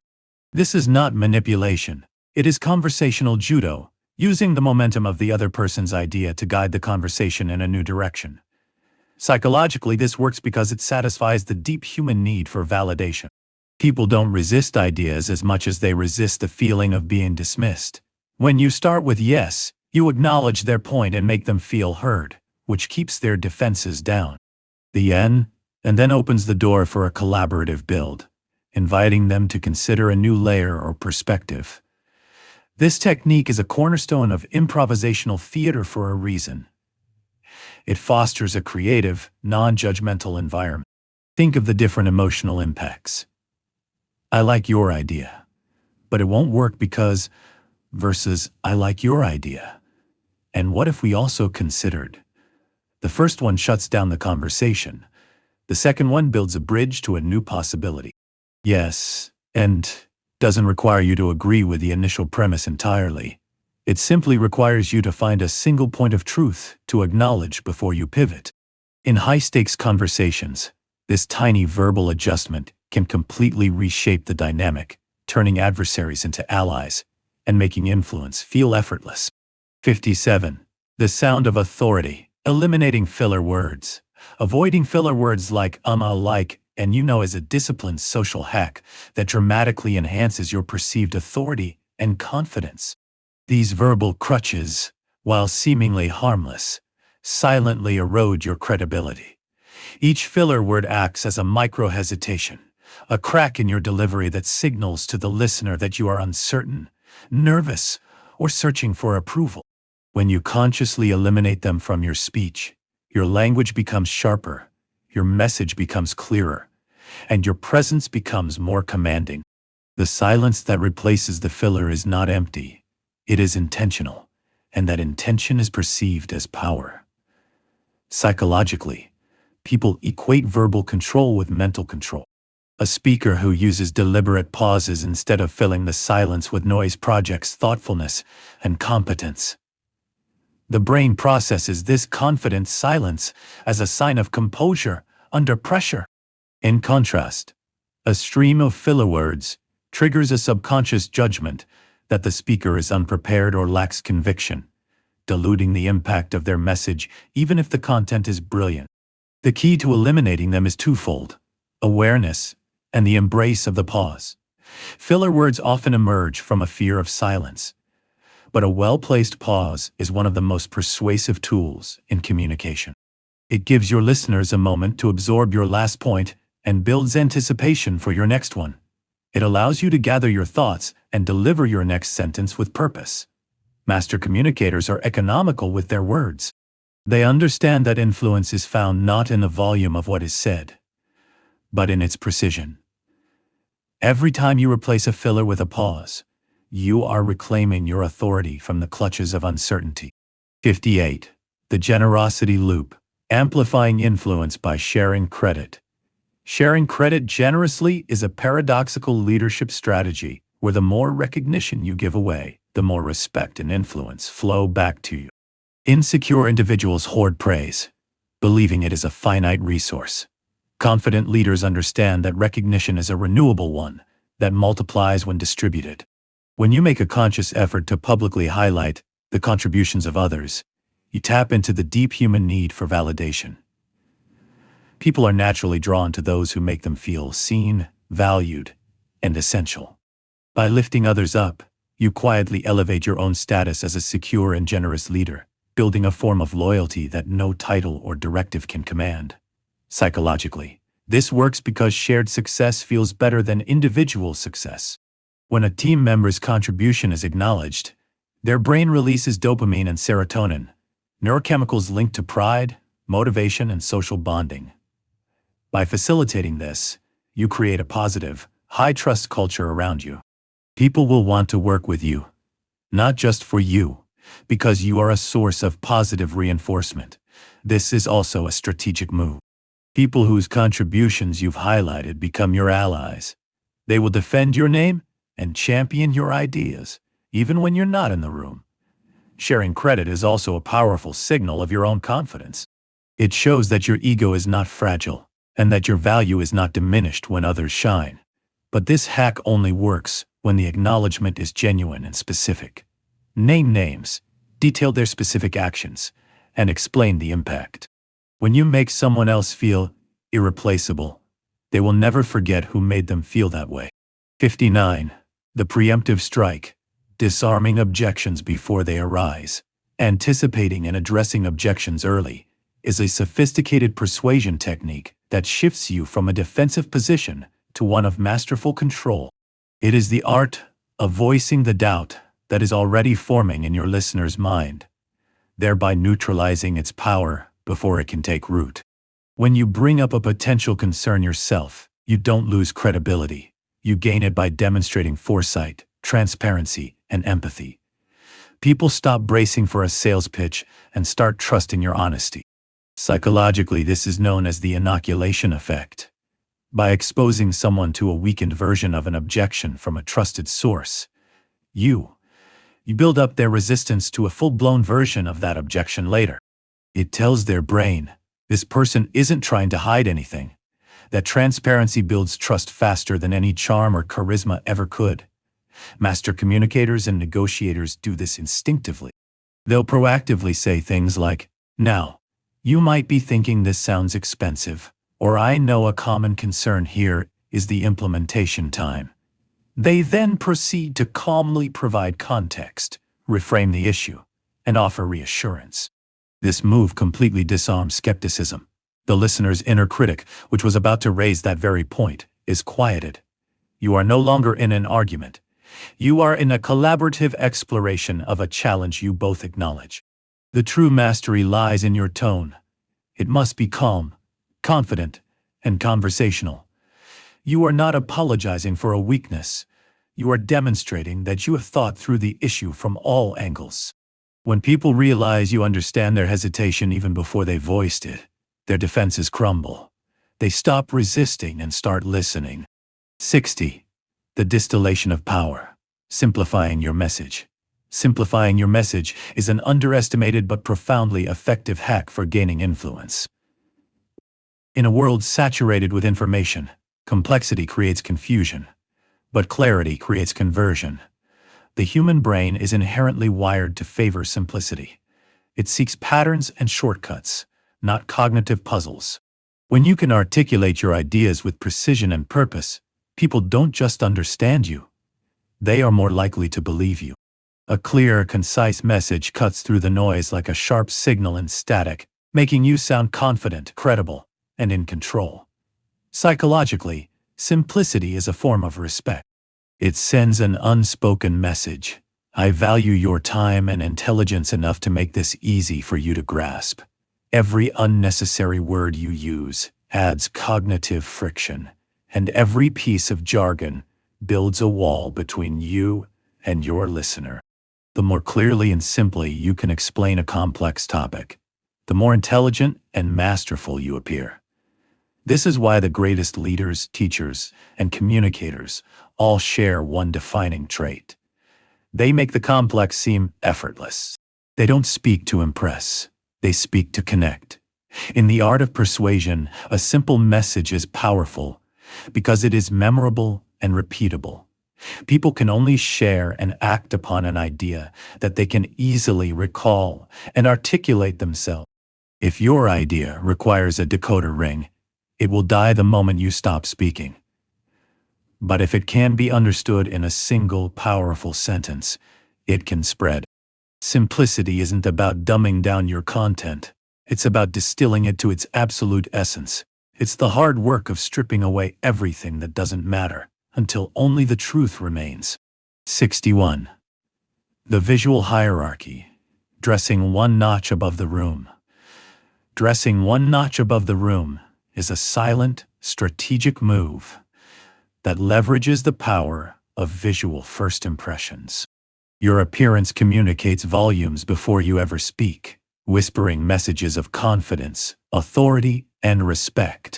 This is not manipulation. It is conversational judo, using the momentum of the other person's idea to guide the conversation in a new direction. Psychologically, this works because it satisfies the deep human need for validation. People don't resist ideas as much as they resist the feeling of being dismissed. When you start with yes, you acknowledge their point and make them feel heard, which keeps their defenses down. The N and then opens the door for a collaborative build, inviting them to consider a new layer or perspective. This technique is a cornerstone of improvisational theater for a reason. It fosters a creative, non-judgmental environment. Think of the different emotional impacts. I like your idea, but it won't work because, versus I like your idea. And what if we also considered? The first one shuts down the conversation. The second one builds a bridge to a new possibility. Yes, and doesn't require you to agree with the initial premise entirely. It simply requires you to find a single point of truth to acknowledge before you pivot. In high-stakes conversations, this tiny verbal adjustment can completely reshape the dynamic, turning adversaries into allies and making influence feel effortless. 57. The sound of authority. Eliminating filler words. Avoiding filler words like like, and is a disciplined social hack that dramatically enhances your perceived authority and confidence. These verbal crutches, while seemingly harmless, silently erode your credibility. Each filler word acts as a micro-hesitation, a crack in your delivery that signals to the listener that you are uncertain, nervous, or searching for approval. When you consciously eliminate them from your speech, your language becomes sharper, your message becomes clearer, and your presence becomes more commanding. The silence that replaces the filler is not empty. It is intentional, and that intention is perceived as power. Psychologically, people equate verbal control with mental control. A speaker who uses deliberate pauses instead of filling the silence with noise projects thoughtfulness and competence. The brain processes this confident silence as a sign of composure under pressure. In contrast, a stream of filler words triggers a subconscious judgment that the speaker is unprepared or lacks conviction, diluting the impact of their message even if the content is brilliant. The key to eliminating them is twofold: awareness and the embrace of the pause. Filler words often emerge from a fear of silence, but a well-placed pause is one of the most persuasive tools in communication. It gives your listeners a moment to absorb your last point and builds anticipation for your next one. It allows you to gather your thoughts and deliver your next sentence with purpose. Master communicators are economical with their words. They understand that influence is found not in the volume of what is said, but in its precision. Every time you replace a filler with a pause, you are reclaiming your authority from the clutches of uncertainty. 58. The generosity loop. Amplifying influence by sharing credit. Sharing credit generously is a paradoxical leadership strategy where the more recognition you give away, the more respect and influence flow back to you. Insecure individuals hoard praise, believing it is a finite resource. Confident leaders understand that recognition is a renewable one that multiplies when distributed. When you make a conscious effort to publicly highlight the contributions of others, you tap into the deep human need for validation. People are naturally drawn to those who make them feel seen, valued, and essential. By lifting others up, you quietly elevate your own status as a secure and generous leader, building a form of loyalty that no title or directive can command. Psychologically, this works because shared success feels better than individual success. When a team member's contribution is acknowledged, their brain releases dopamine and serotonin, neurochemicals linked to pride, motivation, and social bonding. By facilitating this, you create a positive, high-trust culture around you. People will want to work with you, not just for you, because you are a source of positive reinforcement. This is also a strategic move. People whose contributions you've highlighted become your allies. They will defend your name and champion your ideas, even when you're not in the room. Sharing credit is also a powerful signal of your own confidence. It shows that your ego is not fragile, and that your value is not diminished when others shine. But this hack only works when the acknowledgement is genuine and specific. Name names, detail their specific actions, and explain the impact. When you make someone else feel irreplaceable, they will never forget who made them feel that way. 59. The preemptive strike. Disarming objections before they arise. Anticipating and addressing objections early is a sophisticated persuasion technique that shifts you from a defensive position to one of masterful control. It is the art of voicing the doubt that is already forming in your listener's mind, thereby neutralizing its power before it can take root. When you bring up a potential concern yourself, you don't lose credibility. You gain it by demonstrating foresight, transparency, and empathy. People stop bracing for a sales pitch and start trusting your honesty. Psychologically, this is known as the inoculation effect. By exposing someone to a weakened version of an objection from a trusted source, you build up their resistance to a full-blown version of that objection later. It tells their brain, this person isn't trying to hide anything. That transparency builds trust faster than any charm or charisma ever could. Master communicators and negotiators do this instinctively. They'll proactively say things like, "Now, you might be thinking this sounds expensive, or I know a common concern here is the implementation time." They then proceed to calmly provide context, reframe the issue, and offer reassurance. This move completely disarms skepticism. The listener's inner critic, which was about to raise that very point, is quieted. You are no longer in an argument. You are in a collaborative exploration of a challenge you both acknowledge. The true mastery lies in your tone. It must be calm, confident, and conversational. You are not apologizing for a weakness. You are demonstrating that you have thought through the issue from all angles. When people realize you understand their hesitation even before they voiced it, their defenses crumble. They stop resisting and start listening. 60. The distillation of power. Simplifying your message. Simplifying your message is an underestimated but profoundly effective hack for gaining influence. In a world saturated with information, complexity creates confusion, but clarity creates conversion. The human brain is inherently wired to favor simplicity. It seeks patterns and shortcuts, not cognitive puzzles. When you can articulate your ideas with precision and purpose, people don't just understand you. They are more likely to believe you. A clear, concise message cuts through the noise like a sharp signal in static, making you sound confident, credible, and in control. Psychologically, simplicity is a form of respect. It sends an unspoken message. I value your time and intelligence enough to make this easy for you to grasp. Every unnecessary word you use adds cognitive friction, and every piece of jargon builds a wall between you and your listener. The more clearly and simply you can explain a complex topic, the more intelligent and masterful you appear. This is why the greatest leaders, teachers, and communicators all share one defining trait. They make the complex seem effortless. They don't speak to impress. They speak to connect. In the art of persuasion, a simple message is powerful because it is memorable and repeatable. People can only share and act upon an idea that they can easily recall and articulate themselves. If your idea requires a decoder ring, it will die the moment you stop speaking. But if it can be understood in a single, powerful sentence, it can spread. Simplicity isn't about dumbing down your content. It's about distilling it to its absolute essence. It's the hard work of stripping away everything that doesn't matter until only the truth remains. 61. The visual hierarchy. Dressing one notch above the room. Dressing one notch above the room is a silent, strategic move that leverages the power of visual first impressions. Your appearance communicates volumes before you ever speak, whispering messages of confidence, authority, and respect.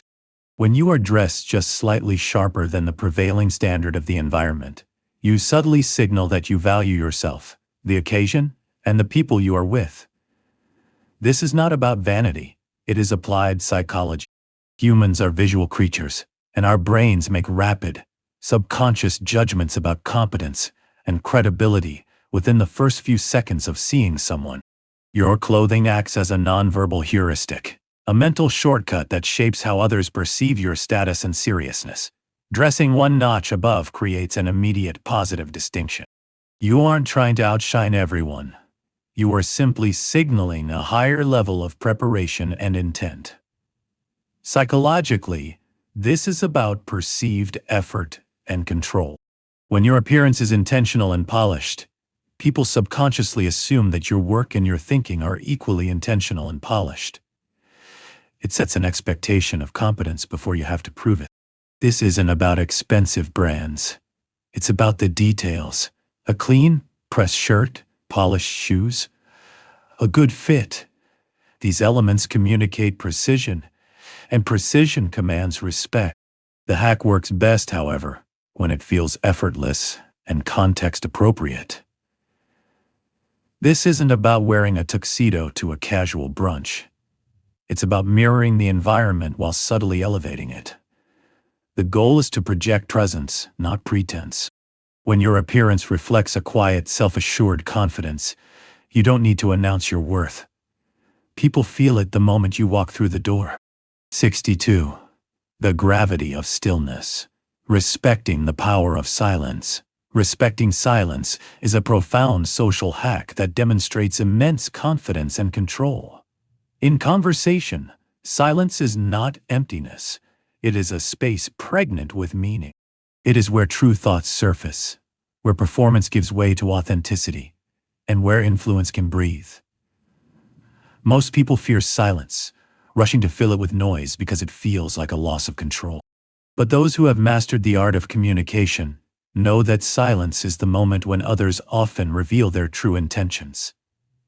When you are dressed just slightly sharper than the prevailing standard of the environment, you subtly signal that you value yourself, the occasion, and the people you are with. This is not about vanity. It is applied psychology. Humans are visual creatures, and our brains make rapid, subconscious judgments about competence and credibility within the first few seconds of seeing someone. Your clothing acts as a nonverbal heuristic, a mental shortcut that shapes how others perceive your status and seriousness. Dressing one notch above creates an immediate positive distinction. You aren't trying to outshine everyone. You are simply signaling a higher level of preparation and intent. Psychologically, this is about perceived effort and control. When your appearance is intentional and polished, people subconsciously assume that your work and your thinking are equally intentional and polished. It sets an expectation of competence before you have to prove it. This isn't about expensive brands. It's about the details. A clean, pressed shirt, polished shoes, a good fit. These elements communicate precision, and precision commands respect. The hack works best, however, when it feels effortless and context appropriate. This isn't about wearing a tuxedo to a casual brunch. It's about mirroring the environment while subtly elevating it. The goal is to project presence, not pretense. When your appearance reflects a quiet, self-assured confidence, you don't need to announce your worth. People feel it the moment you walk through the door. 62. The gravity of stillness. Respecting the power of silence. Respecting silence is a profound social hack that demonstrates immense confidence and control. In conversation, silence is not emptiness. It is a space pregnant with meaning. It is where true thoughts surface, where performance gives way to authenticity, and where influence can breathe. Most people fear silence, rushing to fill it with noise because it feels like a loss of control. But those who have mastered the art of communication know that silence is the moment when others often reveal their true intentions.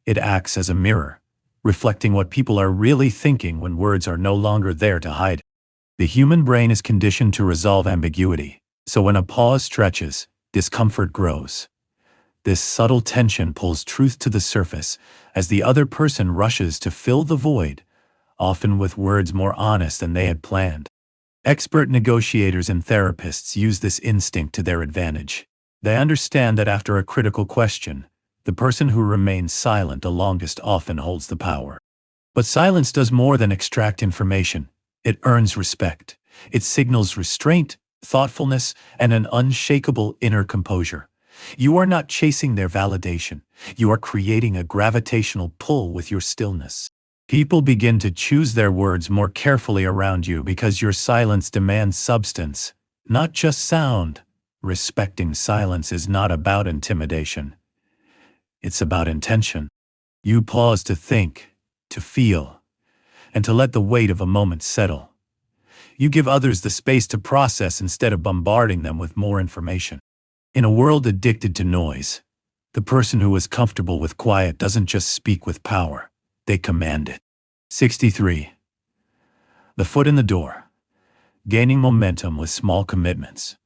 It acts as a mirror, reflecting what people are really thinking when words are no longer there to hide. The human brain is conditioned to resolve ambiguity, so when a pause stretches, discomfort grows. This subtle tension pulls truth to the surface as the other person rushes to fill the void, often with words more honest than they had planned. Expert negotiators and therapists use this instinct to their advantage. They understand that after a critical question, the person who remains silent the longest often holds the power. But silence does more than extract information. It earns respect. It signals restraint, thoughtfulness, and an unshakable inner composure. You are not chasing their validation. You are creating a gravitational pull with your stillness. People begin to choose their words more carefully around you because your silence demands substance, not just sound. Respecting silence is not about intimidation. It's about intention. You pause to think, to feel, and to let the weight of a moment settle. You give others the space to process instead of bombarding them with more information. In a world addicted to noise, the person who is comfortable with quiet doesn't just speak with power, they command it. 63. The foot in the door. Gaining momentum with small commitments.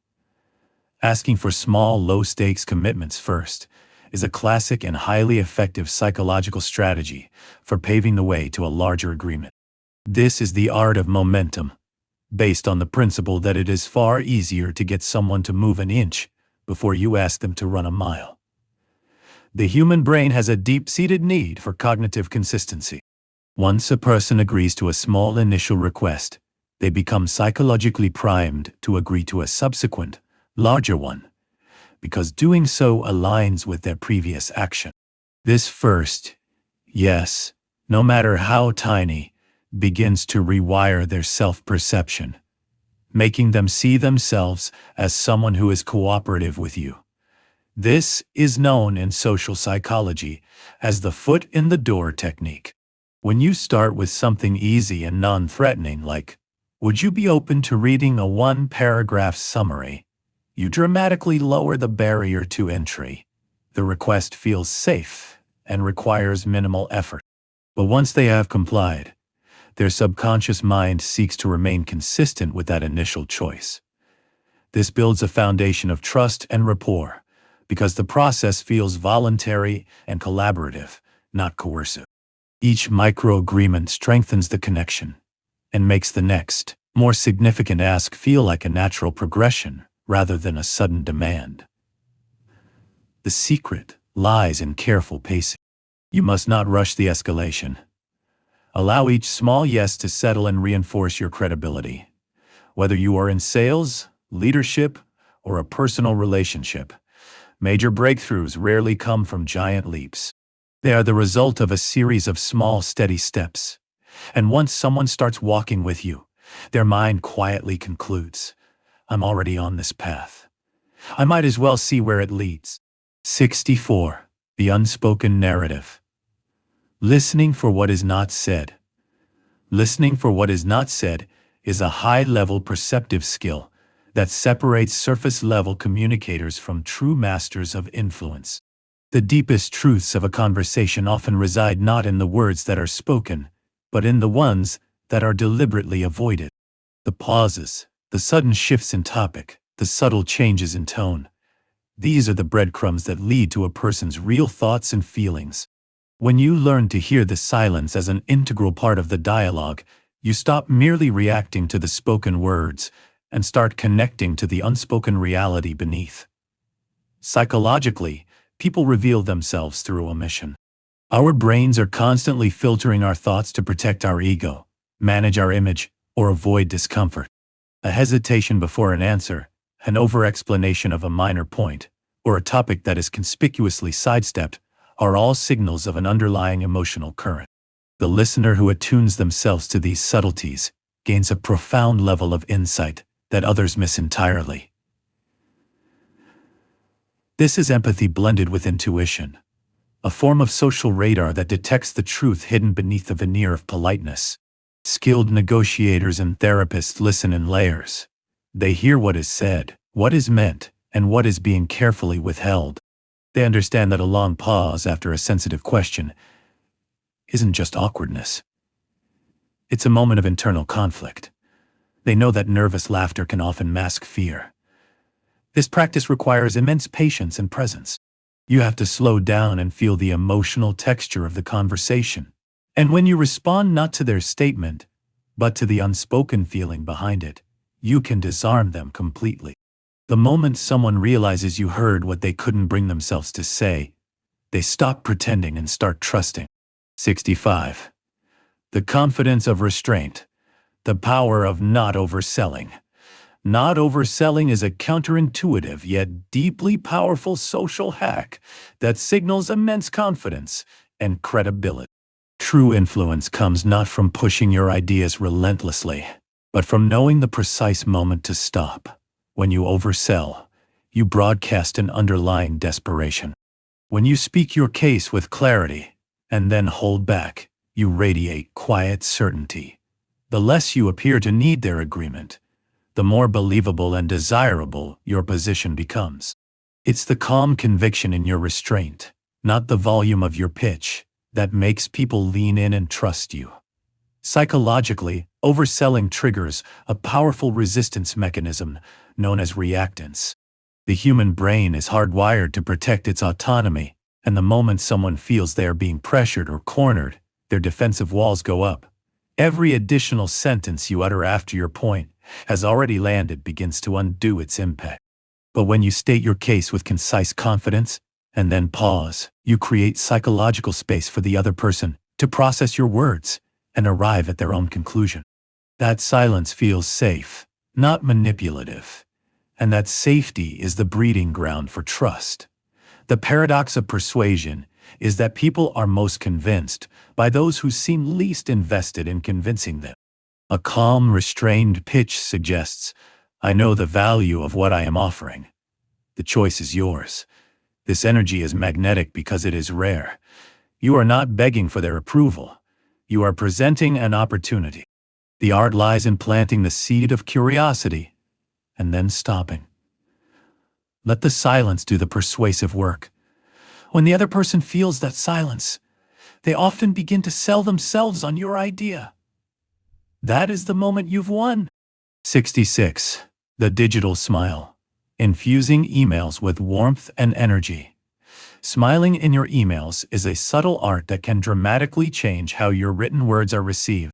Asking for small, low-stakes commitments first is a classic and highly effective psychological strategy for paving the way to a larger agreement. This is the art of momentum, based on the principle that it is far easier to get someone to move an inch before you ask them to run a mile. The human brain has a deep-seated need for cognitive consistency. Once a person agrees to a small initial request, they become psychologically primed to agree to a subsequent, larger one, because doing so aligns with their previous action. This first yes, no matter how tiny, begins to rewire their self-perception, making them see themselves as someone who is cooperative with you. This is known in social psychology as the foot in the door technique. When you start with something easy and non-threatening like, "Would you be open to reading a one-paragraph summary?" you dramatically lower the barrier to entry. The request feels safe and requires minimal effort. But once they have complied, their subconscious mind seeks to remain consistent with that initial choice. This builds a foundation of trust and rapport, because the process feels voluntary and collaborative, not coercive. Each micro-agreement strengthens the connection and makes the next, more significant ask feel like a natural progression rather than a sudden demand. The secret lies in careful pacing. You must not rush the escalation. Allow each small yes to settle and reinforce your credibility. Whether you are in sales, leadership, or a personal relationship, major breakthroughs rarely come from giant leaps. They are the result of a series of small, steady steps. And once someone starts walking with you, their mind quietly concludes, I'm already on this path. I might as well see where it leads. 64. The unspoken narrative. Listening for what is not said. Listening for what is not said is a high-level perceptive skill that separates surface-level communicators from true masters of influence. The deepest truths of a conversation often reside not in the words that are spoken, but in the ones that are deliberately avoided. The pauses, the sudden shifts in topic, the subtle changes in tone. These are the breadcrumbs that lead to a person's real thoughts and feelings. When you learn to hear the silence as an integral part of the dialogue, you stop merely reacting to the spoken words and start connecting to the unspoken reality beneath. Psychologically, people reveal themselves through omission. Our brains are constantly filtering our thoughts to protect our ego, manage our image, or avoid discomfort. A hesitation before an answer, an over-explanation of a minor point, or a topic that is conspicuously sidestepped are all signals of an underlying emotional current. The listener who attunes themselves to these subtleties gains a profound level of insight that others miss entirely. This is empathy blended with intuition, a form of social radar that detects the truth hidden beneath the veneer of politeness. Skilled negotiators and therapists listen in layers. They hear what is said, what is meant, and what is being carefully withheld. They understand that a long pause after a sensitive question isn't just awkwardness. It's a moment of internal conflict. They know that nervous laughter can often mask fear. This practice requires immense patience and presence. You have to slow down and feel the emotional texture of the conversation. And when you respond not to their statement, but to the unspoken feeling behind it, you can disarm them completely. The moment someone realizes you heard what they couldn't bring themselves to say, they stop pretending and start trusting. 65. The confidence of restraint. The power of not overselling. Not overselling is a counterintuitive yet deeply powerful social hack that signals immense confidence and credibility. True influence comes not from pushing your ideas relentlessly, but from knowing the precise moment to stop. When you oversell, you broadcast an underlying desperation. When you speak your case with clarity and then hold back, you radiate quiet certainty. The less you appear to need their agreement, the more believable and desirable your position becomes. It's the calm conviction in your restraint, not the volume of your pitch, that makes people lean in and trust you. Psychologically, overselling triggers a powerful resistance mechanism known as reactance. The human brain is hardwired to protect its autonomy, and the moment someone feels they are being pressured or cornered, their defensive walls go up. Every additional sentence you utter after your point has already landed begins to undo its impact. But when you state your case with concise confidence, and then pause, you create psychological space for the other person to process your words and arrive at their own conclusion. That silence feels safe, not manipulative, and that safety is the breeding ground for trust. The paradox of persuasion is that people are most convinced by those who seem least invested in convincing them. A calm, restrained pitch suggests, I know the value of what I am offering. The choice is yours. This energy is magnetic because it is rare. You are not begging for their approval. You are presenting an opportunity. The art lies in planting the seed of curiosity and then stopping. Let the silence do the persuasive work. When the other person feels that silence, they often begin to sell themselves on your idea. That is the moment you've won. 66. The digital smile. Infusing emails with warmth and energy. Smiling in your emails is a subtle art that can dramatically change how your written words are received.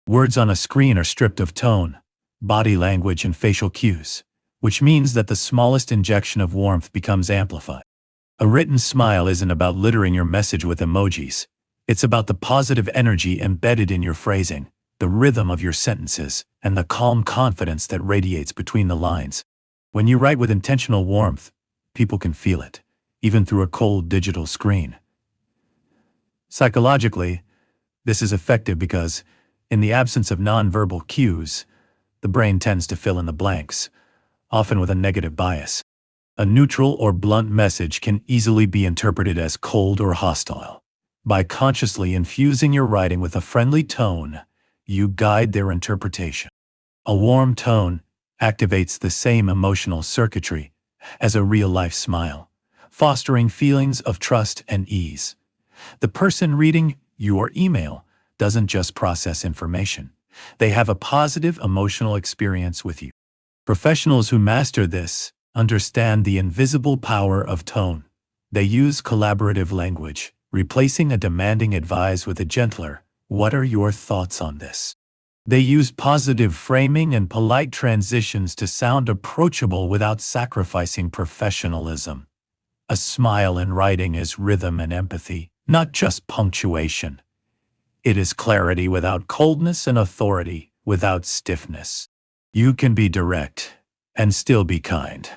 Words on a screen are stripped of tone, body language, and facial cues, which means that the smallest injection of warmth becomes amplified. A written smile isn't about littering your message with emojis. It's about the positive energy embedded in your phrasing, the rhythm of your sentences, and the calm confidence that radiates between the lines. When you write with intentional warmth, people can feel it, even through a cold digital screen. Psychologically, this is effective because, in the absence of nonverbal cues, the brain tends to fill in the blanks, often with a negative bias. A neutral or blunt message can easily be interpreted as cold or hostile. By consciously infusing your writing with a friendly tone, you guide their interpretation. A warm tone activates the same emotional circuitry as a real-life smile, fostering feelings of trust and ease. The person reading your email doesn't just process information. They have a positive emotional experience with you. Professionals who master this understand the invisible power of tone. They use collaborative language, replacing a demanding advice with a gentler, "What are your thoughts on this?" They use positive framing and polite transitions to sound approachable without sacrificing professionalism. A smile in writing is rhythm and empathy, not just punctuation. It is clarity without coldness and authority without stiffness. You can be direct and still be kind.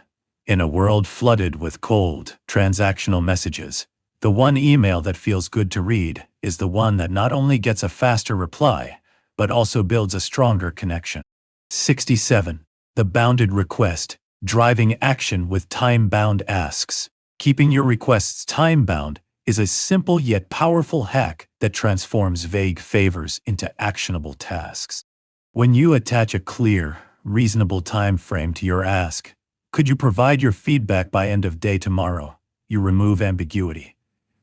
In a world flooded with cold, transactional messages, the one email that feels good to read is the one that not only gets a faster reply, but also builds a stronger connection. 67. The bounded request, driving action with time-bound asks. Keeping your requests time-bound is a simple yet powerful hack that transforms vague favors into actionable tasks. When you attach a clear, reasonable time frame to your ask, "Could you provide your feedback by end of day tomorrow?" You remove ambiguity,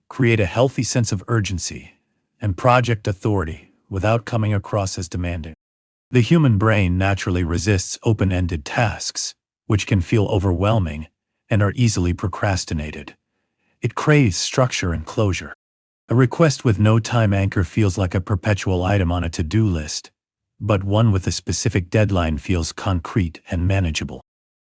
create a healthy sense of urgency, and project authority without coming across as demanding. The human brain naturally resists open-ended tasks, which can feel overwhelming and are easily procrastinated. It craves structure and closure. A request with no time anchor feels like a perpetual item on a to-do list, but one with a specific deadline feels concrete and manageable.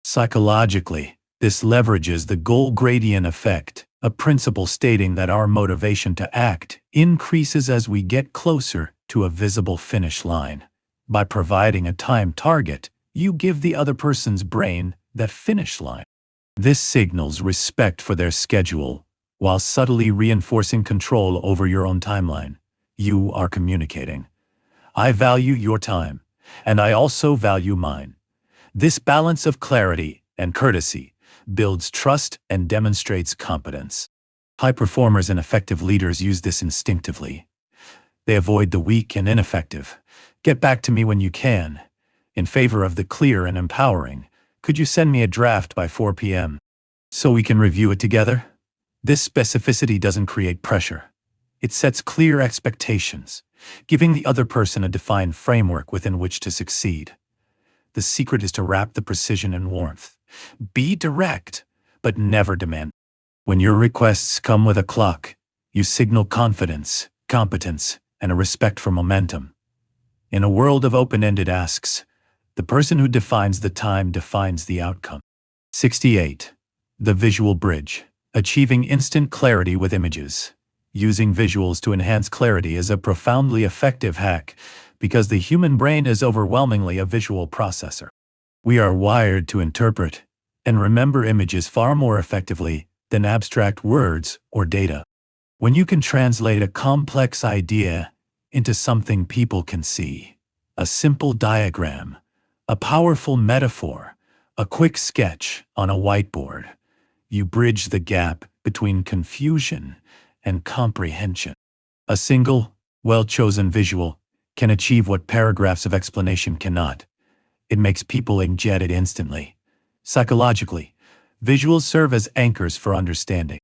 Psychologically, this leverages the goal gradient effect, a principle stating that our motivation to act increases as we get closer to a visible finish line. By providing a time target, you give the other person's brain that finish line. This signals respect for their schedule, while subtly reinforcing control over your own timeline. You are communicating, "I value your time, and I also value mine." This balance of clarity and courtesy builds trust and demonstrates competence. High performers and effective leaders use this instinctively. They avoid the weak and ineffective, "Get back to me when you can," in favor of the clear and empowering, "Could you send me a draft by 4 p.m. so we can review it together?" This specificity doesn't create pressure. It sets clear expectations, giving the other person a defined framework within which to succeed. The secret is to wrap the precision in warmth. Be direct, but never demand. When your requests come with a clock, you signal confidence, competence, and a respect for momentum. In a world of open-ended asks, the person who defines the time defines the outcome. 68. The visual bridge, achieving instant clarity with images. Using visuals to enhance clarity is a profoundly effective hack because the human brain is overwhelmingly a visual processor. We are wired to interpret and remember images far more effectively than abstract words or data. When you can translate a complex idea into something people can see, a simple diagram, a powerful metaphor, a quick sketch on a whiteboard, you bridge the gap between confusion and comprehension. A single, well-chosen visual can achieve what paragraphs of explanation cannot. It makes people get it instantly. Psychologically, visuals serve as anchors for understanding.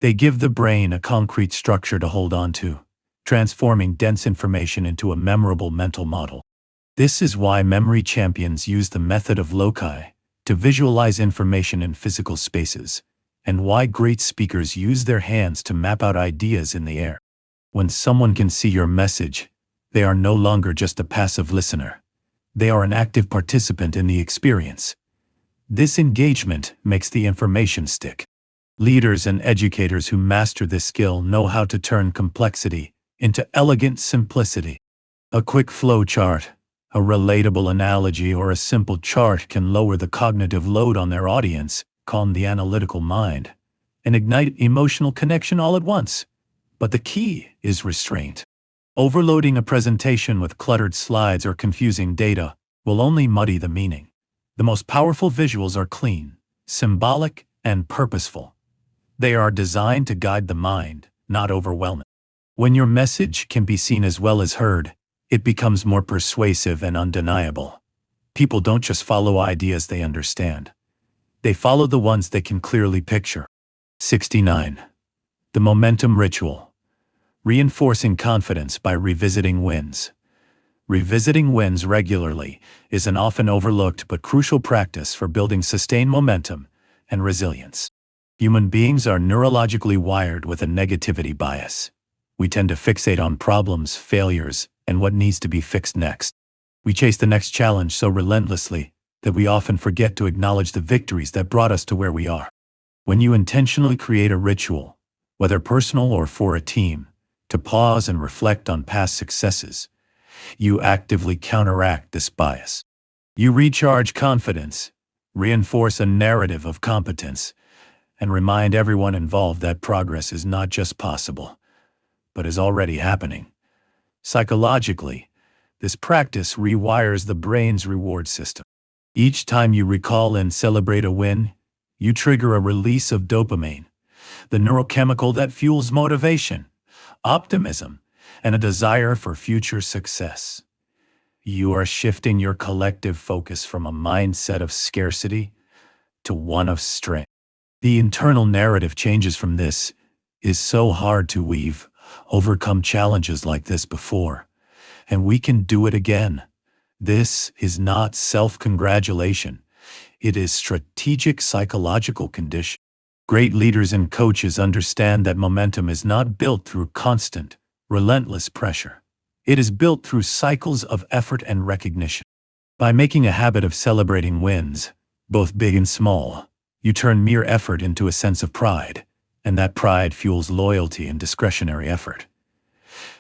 They give the brain a concrete structure to hold on to, transforming dense information into a memorable mental model. This is why memory champions use the method of loci to visualize information in physical spaces, and why great speakers use their hands to map out ideas in the air. When someone can see your message, they are no longer just a passive listener. They are an active participant in the experience. This engagement makes the information stick. Leaders and educators who master this skill know how to turn complexity into elegant simplicity. A quick flow chart, a relatable analogy, or a simple chart can lower the cognitive load on their audience, calm the analytical mind, and ignite emotional connection all at once. But the key is restraint. Overloading a presentation with cluttered slides or confusing data will only muddy the meaning. The most powerful visuals are clean, symbolic, and purposeful. They are designed to guide the mind, not overwhelm it. When your message can be seen as well as heard, it becomes more persuasive and undeniable. People don't just follow ideas they understand. They follow the ones they can clearly picture. 69. The momentum ritual. Reinforcing confidence by revisiting wins. Revisiting wins regularly is an often overlooked but crucial practice for building sustained momentum and resilience. Human beings are neurologically wired with a negativity bias. We tend to fixate on problems, failures, and what needs to be fixed next. We chase the next challenge so relentlessly that we often forget to acknowledge the victories that brought us to where we are. When you intentionally create a ritual, whether personal or for a team, to pause and reflect on past successes, you actively counteract this bias. You recharge confidence, reinforce a narrative of competence, and remind everyone involved that progress is not just possible, but is already happening. Psychologically, this practice rewires the brain's reward system. Each time you recall and celebrate a win, you trigger a release of dopamine, the neurochemical that fuels motivation, optimism, and a desire for future success. You are shifting your collective focus from a mindset of scarcity to one of strength. The internal narrative changes from "this is so hard to we've overcome challenges like this before, and we can do it again." This is not self-congratulation. It is strategic psychological condition. Great leaders and coaches understand that momentum is not built through constant, relentless pressure. It is built through cycles of effort and recognition. By making a habit of celebrating wins, both big and small, you turn mere effort into a sense of pride, and that pride fuels loyalty and discretionary effort.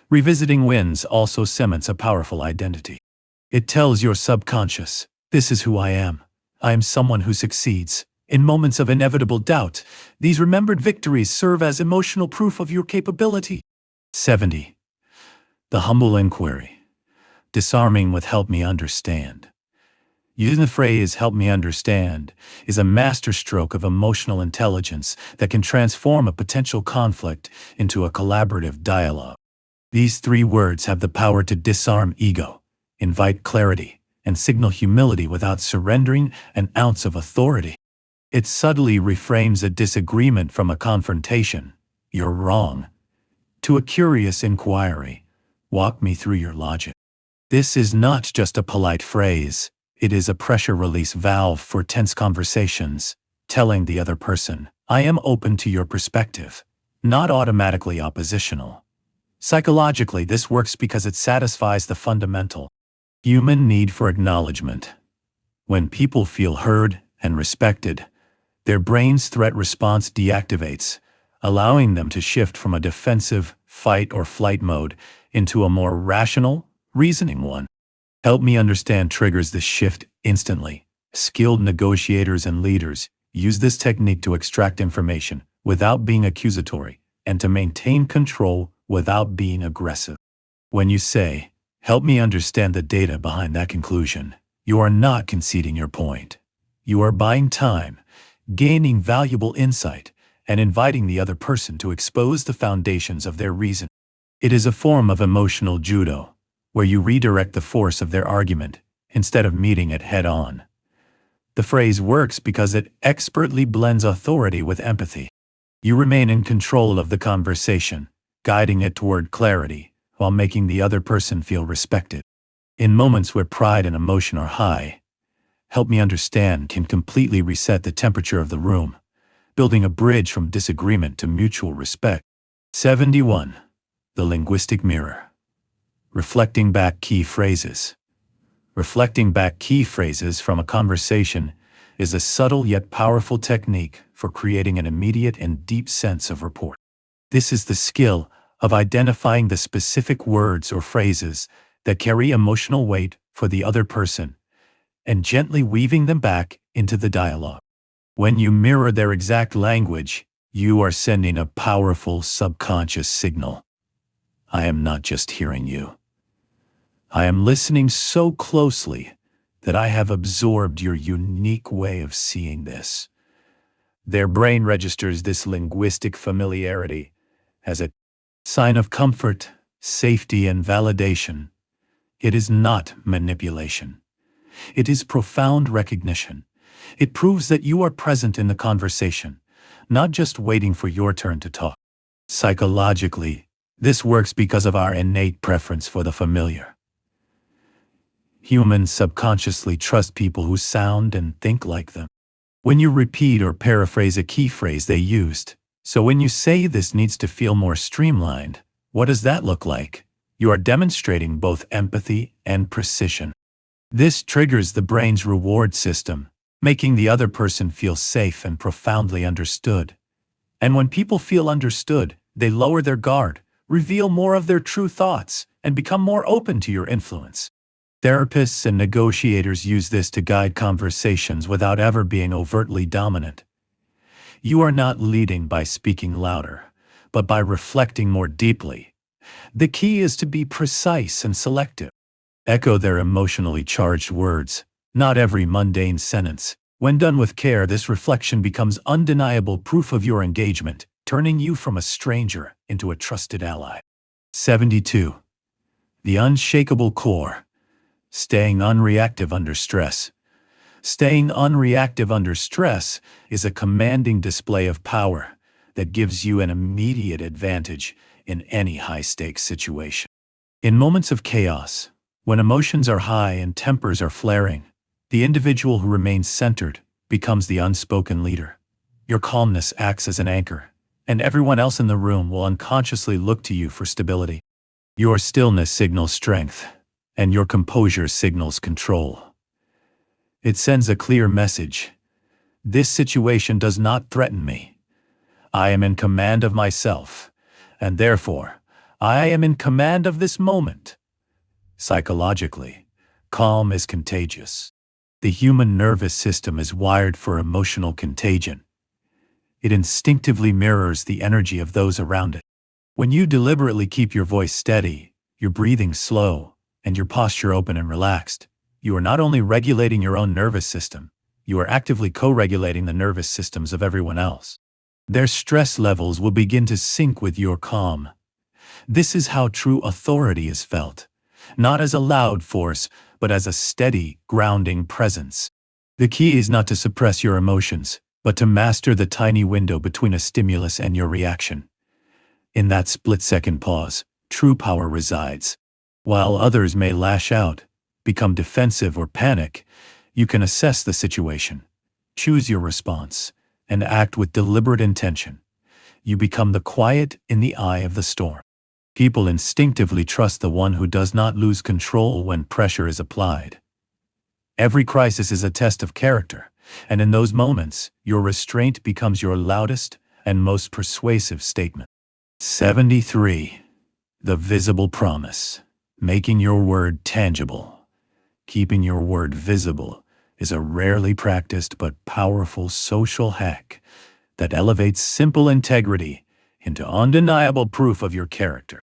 Revisiting wins also cements a powerful identity. It tells your subconscious, "This is who I am. I am someone who succeeds." In moments of inevitable doubt, these remembered victories serve as emotional proof of your capability. 70. The humble inquiry. Disarming with "help me understand." Using the phrase "help me understand" is a masterstroke of emotional intelligence that can transform a potential conflict into a collaborative dialogue. These three words have the power to disarm ego, invite clarity, and signal humility without surrendering an ounce of authority. It subtly reframes a disagreement from a confrontation, "You're wrong," to a curious inquiry, "Walk me through your logic." This is not just a polite phrase, it is a pressure release valve for tense conversations, telling the other person, "I am open to your perspective," not automatically oppositional. Psychologically, this works because it satisfies the fundamental human need for acknowledgement. When people feel heard and respected, their brain's threat response deactivates, allowing them to shift from a defensive fight or flight mode into a more rational, reasoning one. "Help me understand" triggers this shift instantly. Skilled negotiators and leaders use this technique to extract information without being accusatory and to maintain control without being aggressive. When you say, "Help me understand the data behind that conclusion," you are not conceding your point. You are buying time, gaining valuable insight, and inviting the other person to expose the foundations of their reason. It is a form of emotional judo, where you redirect the force of their argument instead of meeting it head-on. The phrase works because it expertly blends authority with empathy. You remain in control of the conversation, guiding it toward clarity while making the other person feel respected. In moments where pride and emotion are high, "Help me understand" can completely reset the temperature of the room, building a bridge from disagreement to mutual respect. 71. The linguistic mirror. Reflecting back key phrases. Reflecting back key phrases from a conversation is a subtle yet powerful technique for creating an immediate and deep sense of rapport. This is the skill of identifying the specific words or phrases that carry emotional weight for the other person and gently weaving them back into the dialogue. When you mirror their exact language, You are sending a powerful subconscious signal. I am not just hearing you. I am listening so closely that I have absorbed your unique way of seeing this. Their brain registers this linguistic familiarity as a sign of comfort, safety, and validation. It is not manipulation. It is profound recognition. It proves that you are present in the conversation, not just waiting for your turn to talk. Psychologically, this works because of our innate preference for the familiar. Humans subconsciously trust people who sound and think like them. When you repeat or paraphrase a key phrase they used, so when you say this needs to feel more streamlined, what does that look like? You are demonstrating both empathy and precision. This triggers the brain's reward system, making the other person feel safe and profoundly understood. And when people feel understood, they lower their guard, reveal more of their true thoughts, and become more open to your influence. Therapists and negotiators use this to guide conversations without ever being overtly dominant. You are not leading by speaking louder, but by reflecting more deeply. The key is to be precise and selective. Echo their emotionally charged words, not every mundane sentence. When done with care, this reflection becomes undeniable proof of your engagement, turning you from a stranger into a trusted ally. 72. The unshakable core. Staying unreactive under stress. Staying unreactive under stress is a commanding display of power that gives you an immediate advantage in any high-stakes situation. In moments of chaos, when emotions are high and tempers are flaring, the individual who remains centered becomes the unspoken leader. Your calmness acts as an anchor, and everyone else in the room will unconsciously look to you for stability. Your stillness signals strength, and your composure signals control. It sends a clear message. This situation does not threaten me. I am in command of myself, and therefore, I am in command of this moment. Psychologically, calm is contagious. The human nervous system is wired for emotional contagion. It instinctively mirrors the energy of those around it. When you deliberately keep your voice steady, your breathing slow, and your posture open and relaxed, you are not only regulating your own nervous system, you are actively co-regulating the nervous systems of everyone else. Their stress levels will begin to sync with your calm. This is how true authority is felt, not as a loud force, but as a steady, grounding presence. The key is not to suppress your emotions, but to master the tiny window between a stimulus and your reaction. In that split-second pause, true power resides. While others may lash out, become defensive, or panic, you can assess the situation, choose your response, and act with deliberate intention. You become the quiet in the eye of the storm. People instinctively trust the one who does not lose control when pressure is applied. Every crisis is a test of character, and in those moments, your restraint becomes your loudest and most persuasive statement. 73. The visible promise. Making your word tangible. Keeping your word visible is a rarely practiced but powerful social hack that elevates simple integrity into undeniable proof of your character.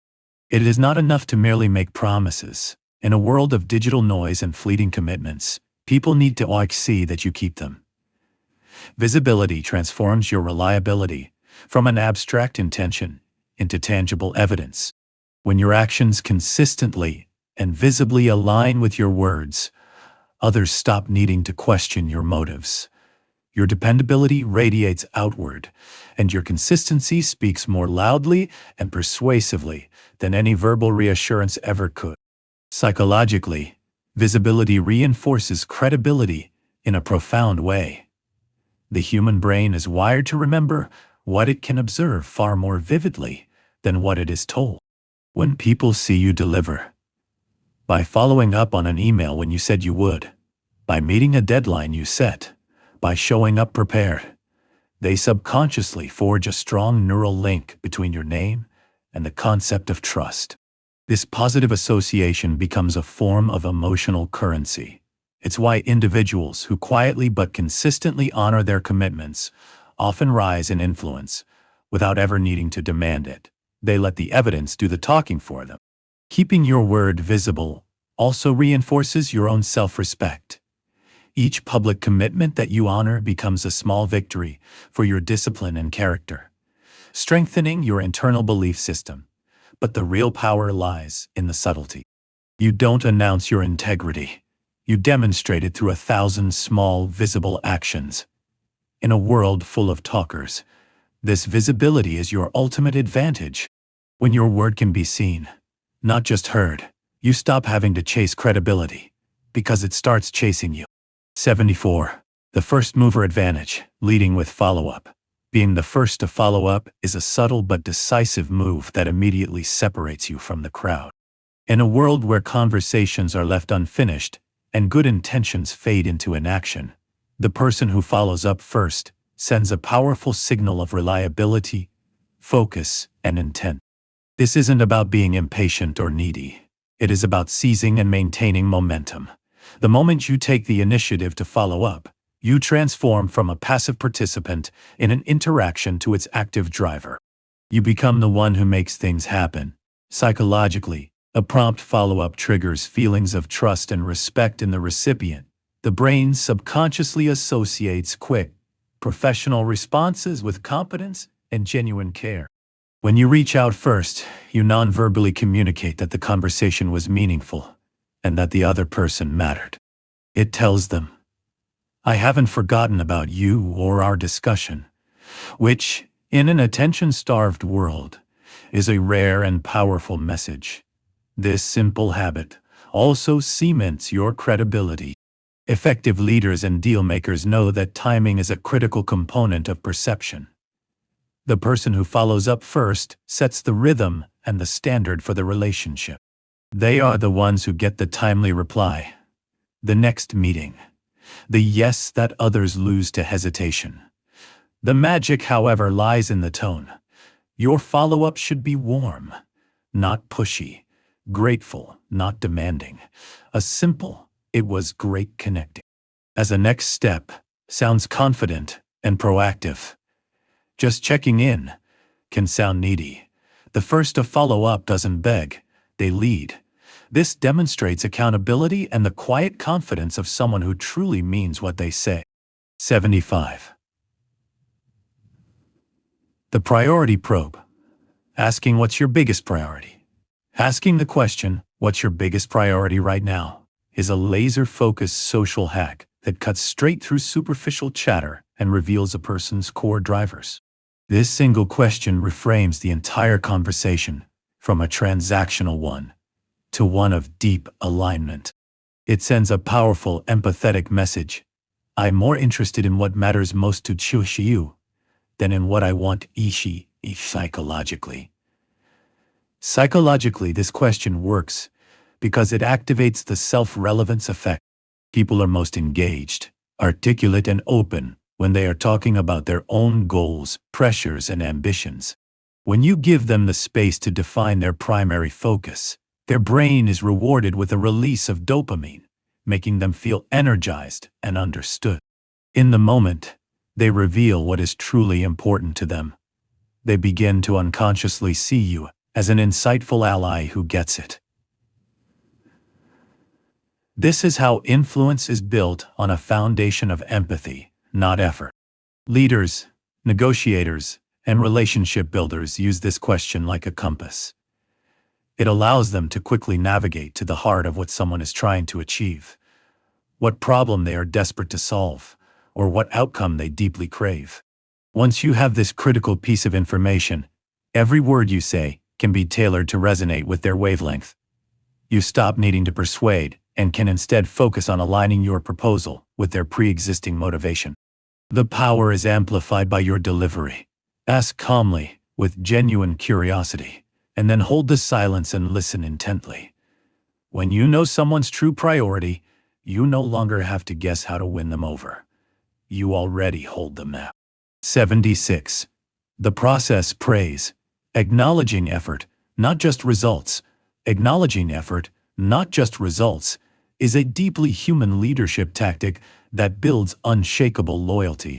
It is not enough to merely make promises. In a world of digital noise and fleeting commitments, people need to see that you keep them. Visibility transforms your reliability from an abstract intention into tangible evidence. When your actions consistently and visibly align with your words, others stop needing to question your motives. Your dependability radiates outward, and your consistency speaks more loudly and persuasively than any verbal reassurance ever could. Psychologically, visibility reinforces credibility in a profound way. The human brain is wired to remember what it can observe far more vividly than what it is told. When people see you deliver, by following up on an email when you said you would, by meeting a deadline you set, by showing up prepared, they subconsciously forge a strong neural link between your name and the concept of trust. This positive association becomes a form of emotional currency. It's why individuals who quietly but consistently honor their commitments often rise in influence, without ever needing to demand it. They let the evidence do the talking for them. Keeping your word visible also reinforces your own self-respect. Each public commitment that you honor becomes a small victory for your discipline and character, strengthening your internal belief system. But the real power lies in the subtlety. You don't announce your integrity. You demonstrate it through 1,000 small, visible actions. In a world full of talkers, this visibility is your ultimate advantage. When your word can be seen, not just heard, you stop having to chase credibility, because it starts chasing you. 74. The first mover advantage, leading with follow-up. Being the first to follow up is a subtle but decisive move that immediately separates you from the crowd. In a world where conversations are left unfinished and good intentions fade into inaction, the person who follows up first sends a powerful signal of reliability, focus, and intent. This isn't about being impatient or needy. It is about seizing and maintaining momentum. The moment you take the initiative to follow up, you transform from a passive participant in an interaction to its active driver. You become the one who makes things happen. Psychologically, a prompt follow-up triggers feelings of trust and respect in the recipient. The brain subconsciously associates quick, professional responses with competence and genuine care. When you reach out first, you non-verbally communicate that the conversation was meaningful and that the other person mattered. It tells them, "I haven't forgotten about you or our discussion," which, in an attention-starved world, is a rare and powerful message. This simple habit also cements your credibility. Effective leaders and deal-makers know that timing is a critical component of perception. The person who follows up first sets the rhythm and the standard for the relationship. They are the ones who get the timely reply, the next meeting, the yes that others lose to hesitation. The magic, however, lies in the tone. Your follow-up should be warm, not pushy, grateful, not demanding. A simple, "It was great connecting," as a next step, sounds confident and proactive. Just checking in can sound needy. The first to follow up doesn't beg, they lead. This demonstrates accountability and the quiet confidence of someone who truly means what they say. 75. The priority probe. Asking what's your biggest priority. Asking the question, "What's your biggest priority right now?" is a laser-focused social hack that cuts straight through superficial chatter and reveals a person's core drivers. This single question reframes the entire conversation from a transactional one to one of deep alignment. It sends a powerful, empathetic message. I'm more interested in what matters most to you than in what I want psychologically. Psychologically, this question works because it activates the self-relevance effect. People are most engaged, articulate, and open when they are talking about their own goals, pressures, and ambitions. When you give them the space to define their primary focus, their brain is rewarded with a release of dopamine, making them feel energized and understood. In the moment, they reveal what is truly important to them. They begin to unconsciously see you as an insightful ally who gets it. This is how influence is built, on a foundation of empathy, not effort. Leaders, negotiators, and relationship builders use this question like a compass. It allows them to quickly navigate to the heart of what someone is trying to achieve, what problem they are desperate to solve, or what outcome they deeply crave. Once you have this critical piece of information, every word you say can be tailored to resonate with their wavelength. You stop needing to persuade and can instead focus on aligning your proposal with their pre-existing motivation. The power is amplified by your delivery. Ask calmly, with genuine curiosity, and then hold the silence and listen intently. When you know someone's true priority, you no longer have to guess how to win them over. You already hold the map. 76. The process praise. Acknowledging effort, not just results. Acknowledging effort, not just results, is a deeply human leadership tactic that builds unshakable loyalty.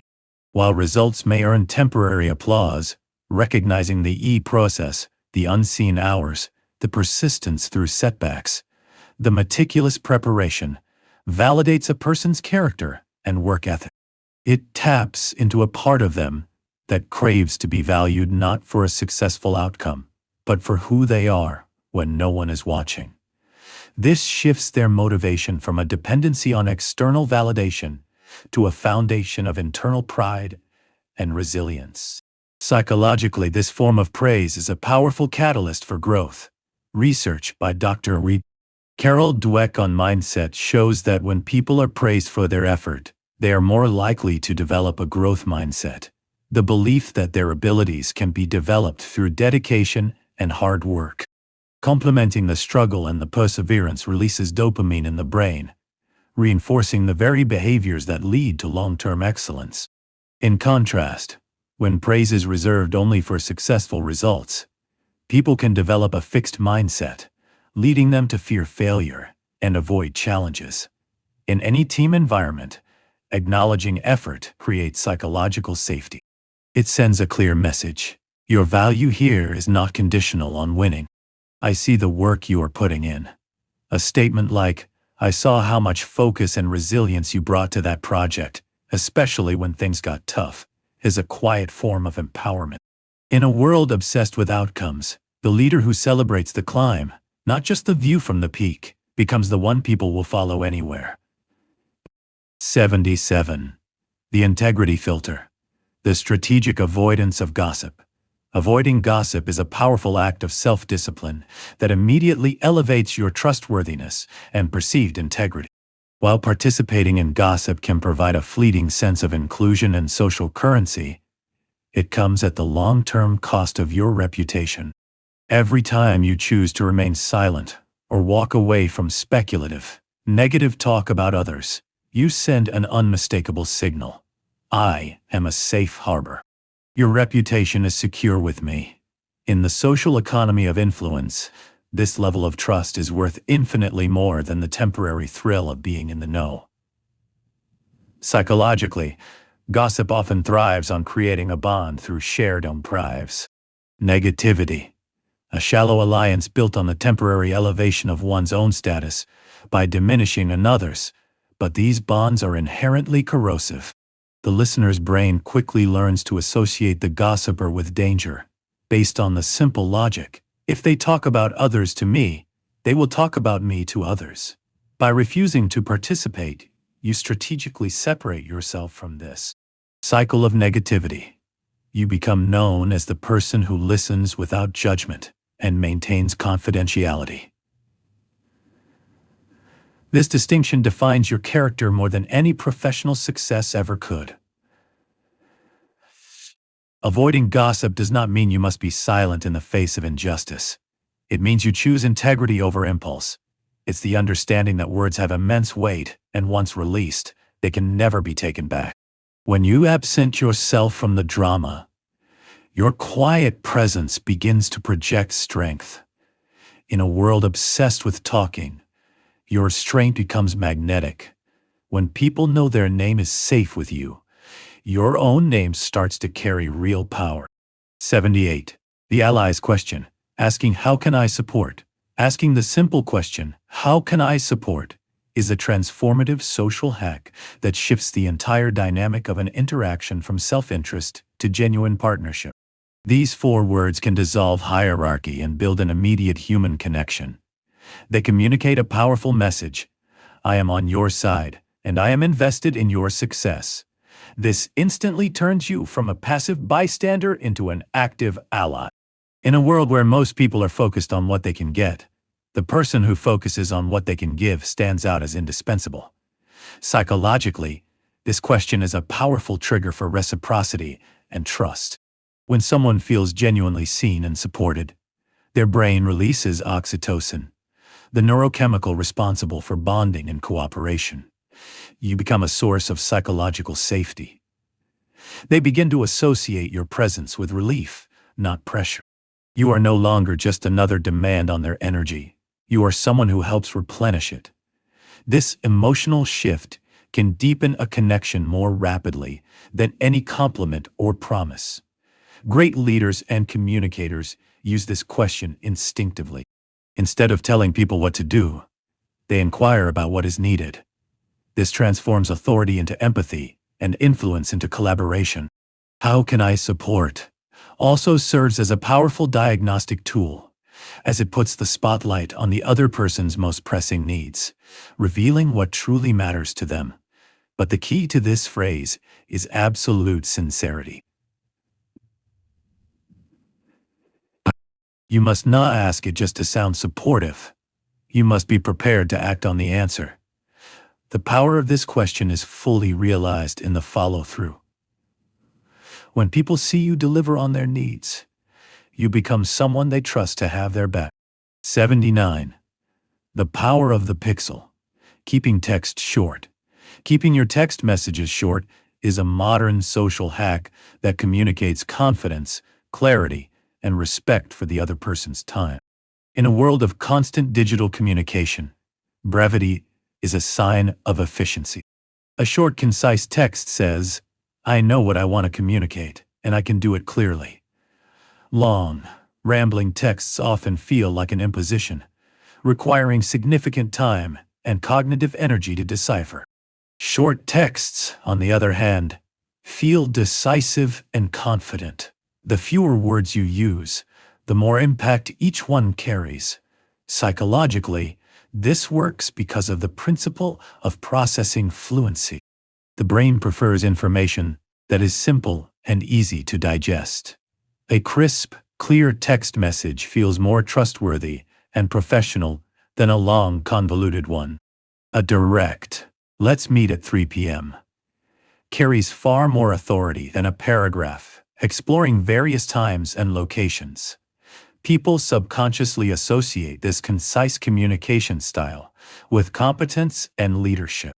While results may earn temporary applause, recognizing the E process, the unseen hours, the persistence through setbacks, the meticulous preparation, validates a person's character and work ethic. It taps into a part of them that craves to be valued not for a successful outcome, but for who they are when no one is watching. This shifts their motivation from a dependency on external validation to a foundation of internal pride and resilience. Psychologically, this form of praise is a powerful catalyst for growth. Research by Dr. Carol Dweck on mindset shows that when people are praised for their effort, they are more likely to develop a growth mindset. The belief that their abilities can be developed through dedication and hard work. Complementing the struggle and the perseverance releases dopamine in the brain, reinforcing the very behaviors that lead to long-term excellence. In contrast, when praise is reserved only for successful results, people can develop a fixed mindset, leading them to fear failure and avoid challenges. In any team environment, acknowledging effort creates psychological safety. It sends a clear message. Your value here is not conditional on winning. I see the work you are putting in. A statement like, I saw how much focus and resilience you brought to that project, especially when things got tough, is a quiet form of empowerment. In a world obsessed with outcomes, the leader who celebrates the climb, not just the view from the peak, becomes the one people will follow anywhere. 77. The integrity filter. The strategic avoidance of gossip. Avoiding gossip is a powerful act of self-discipline that immediately elevates your trustworthiness and perceived integrity. While participating in gossip can provide a fleeting sense of inclusion and social currency, it comes at the long-term cost of your reputation. Every time you choose to remain silent or walk away from speculative, negative talk about others, you send an unmistakable signal. I am a safe harbor. Your reputation is secure with me. In the social economy of influence, this level of trust is worth infinitely more than the temporary thrill of being in the know. Psychologically, gossip often thrives on creating a bond through shared imprives. Negativity. A shallow alliance built on the temporary elevation of one's own status by diminishing another's, but these bonds are inherently corrosive. The listener's brain quickly learns to associate the gossiper with danger, based on the simple logic, if they talk about others to me, they will talk about me to others. By refusing to participate, you strategically separate yourself from this cycle of negativity. You become known as the person who listens without judgment and maintains confidentiality. This distinction defines your character more than any professional success ever could. Avoiding gossip does not mean you must be silent in the face of injustice. It means you choose integrity over impulse. It's the understanding that words have immense weight, and once released, they can never be taken back. When you absent yourself from the drama, your quiet presence begins to project strength. In a world obsessed with talking, your strength becomes magnetic. When people know their name is safe with you, your own name starts to carry real power. 78. The allies question. Asking how can I support? Asking the simple question, how can I support, is a transformative social hack that shifts the entire dynamic of an interaction from self-interest to genuine partnership. These 4 words can dissolve hierarchy and build an immediate human connection. They communicate a powerful message. I am on your side, and I am invested in your success. This instantly turns you from a passive bystander into an active ally. In a world where most people are focused on what they can get, the person who focuses on what they can give stands out as indispensable. Psychologically, this question is a powerful trigger for reciprocity and trust. When someone feels genuinely seen and supported, their brain releases oxytocin, the neurochemical responsible for bonding and cooperation. You become a source of psychological safety. They begin to associate your presence with relief, not pressure. You are no longer just another demand on their energy. You are someone who helps replenish it. This emotional shift can deepen a connection more rapidly than any compliment or promise. Great leaders and communicators use this question instinctively. Instead of telling people what to do, they inquire about what is needed. This transforms authority into empathy and influence into collaboration. How can I support? Also serves as a powerful diagnostic tool, as it puts the spotlight on the other person's most pressing needs, revealing what truly matters to them. But the key to this phrase is absolute sincerity. You must not ask it just to sound supportive. You must be prepared to act on the answer. The power of this question is fully realized in the follow-through. When people see you deliver on their needs, you become someone they trust to have their back. 79. The power of the pixel. Keeping text short. Keeping your text messages short is a modern social hack that communicates confidence, clarity, and respect for the other person's time. In a world of constant digital communication, brevity is a sign of efficiency. A short, concise text says, "I know what I want to communicate, and I can do it clearly." Long, rambling texts often feel like an imposition, requiring significant time and cognitive energy to decipher. Short texts, on the other hand, feel decisive and confident. The fewer words you use, the more impact each one carries. Psychologically, this works because of the principle of processing fluency. The brain prefers information that is simple and easy to digest. A crisp, clear text message feels more trustworthy and professional than a long, convoluted one. A direct, "Let's meet at 3 p.m." carries far more authority than a paragraph, exploring various times and locations. People subconsciously associate this concise communication style with competence and leadership.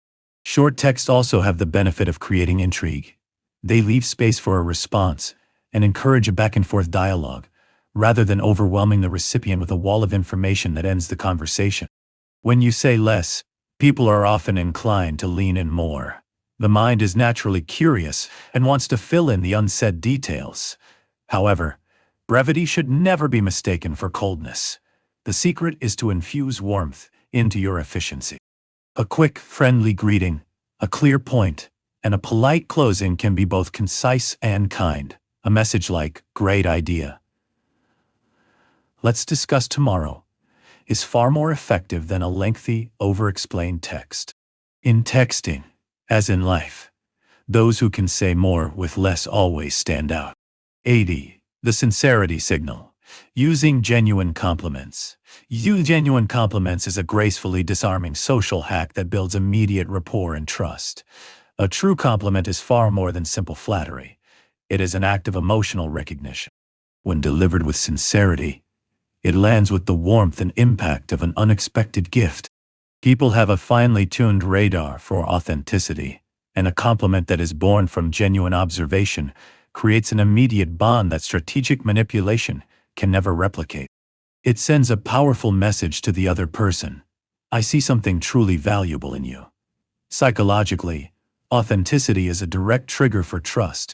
Short texts also have the benefit of creating intrigue. They leave space for a response and encourage a back-and-forth dialogue, rather than overwhelming the recipient with a wall of information that ends the conversation. When you say less, people are often inclined to lean in more. The mind is naturally curious and wants to fill in the unsaid details. However, brevity should never be mistaken for coldness. The secret is to infuse warmth into your efficiency. A quick, friendly greeting, a clear point, and a polite closing can be both concise and kind. A message like, "Great idea. Let's discuss tomorrow," is far more effective than a lengthy, over-explained text. In texting, as in life, those who can say more with less always stand out. 80. The sincerity signal. Using genuine compliments. Use genuine compliments is a gracefully disarming social hack that builds immediate rapport and trust. A true compliment is far more than simple flattery. It is an act of emotional recognition. When delivered with sincerity, it lands with the warmth and impact of an unexpected gift. People have a finely tuned radar for authenticity, and a compliment that is born from genuine observation creates an immediate bond that strategic manipulation can never replicate. It sends a powerful message to the other person. "I see something truly valuable in you." Psychologically, authenticity is a direct trigger for trust.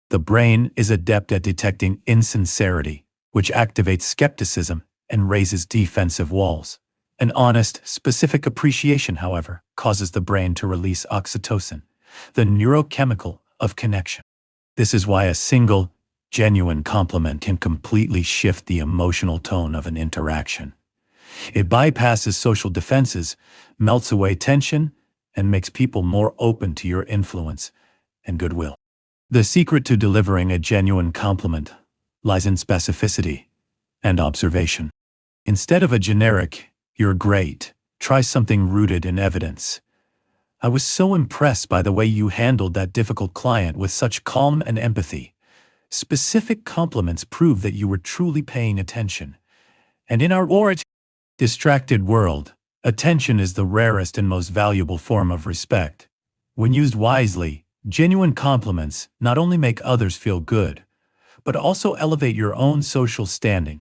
The brain is adept at detecting insincerity, which activates skepticism and raises defensive walls. An honest, specific appreciation, however, causes the brain to release oxytocin, the neurochemical of connection. This is why a single, genuine compliment can completely shift the emotional tone of an interaction. It bypasses social defenses, melts away tension, and makes people more open to your influence and goodwill. The secret to delivering a genuine compliment lies in specificity and observation. Instead of a generic, "You're great," try something rooted in evidence. "I was so impressed by the way you handled that difficult client with such calm and empathy." Specific compliments prove that you were truly paying attention. And in our distracted world, attention is the rarest and most valuable form of respect. When used wisely, genuine compliments not only make others feel good, but also elevate your own social standing.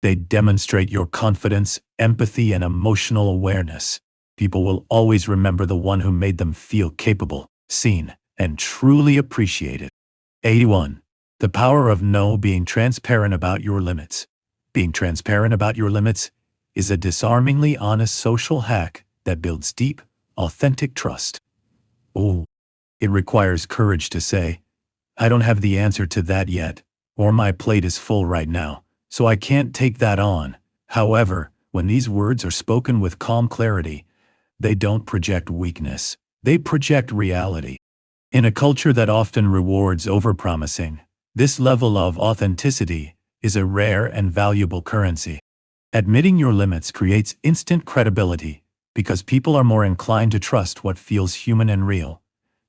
They demonstrate your confidence, empathy, and emotional awareness. People will always remember the one who made them feel capable, seen, and truly appreciated. 81. The power of no being transparent about your limits. Being transparent about your limits is a disarmingly honest social hack that builds deep, authentic trust. Oh, it requires courage to say, I don't have the answer to that yet, or my plate is full right now, so I can't take that on. However, when these words are spoken with calm clarity, they don't project weakness, they project reality. In a culture that often rewards overpromising, this level of authenticity is a rare and valuable currency. Admitting your limits creates instant credibility because people are more inclined to trust what feels human and real,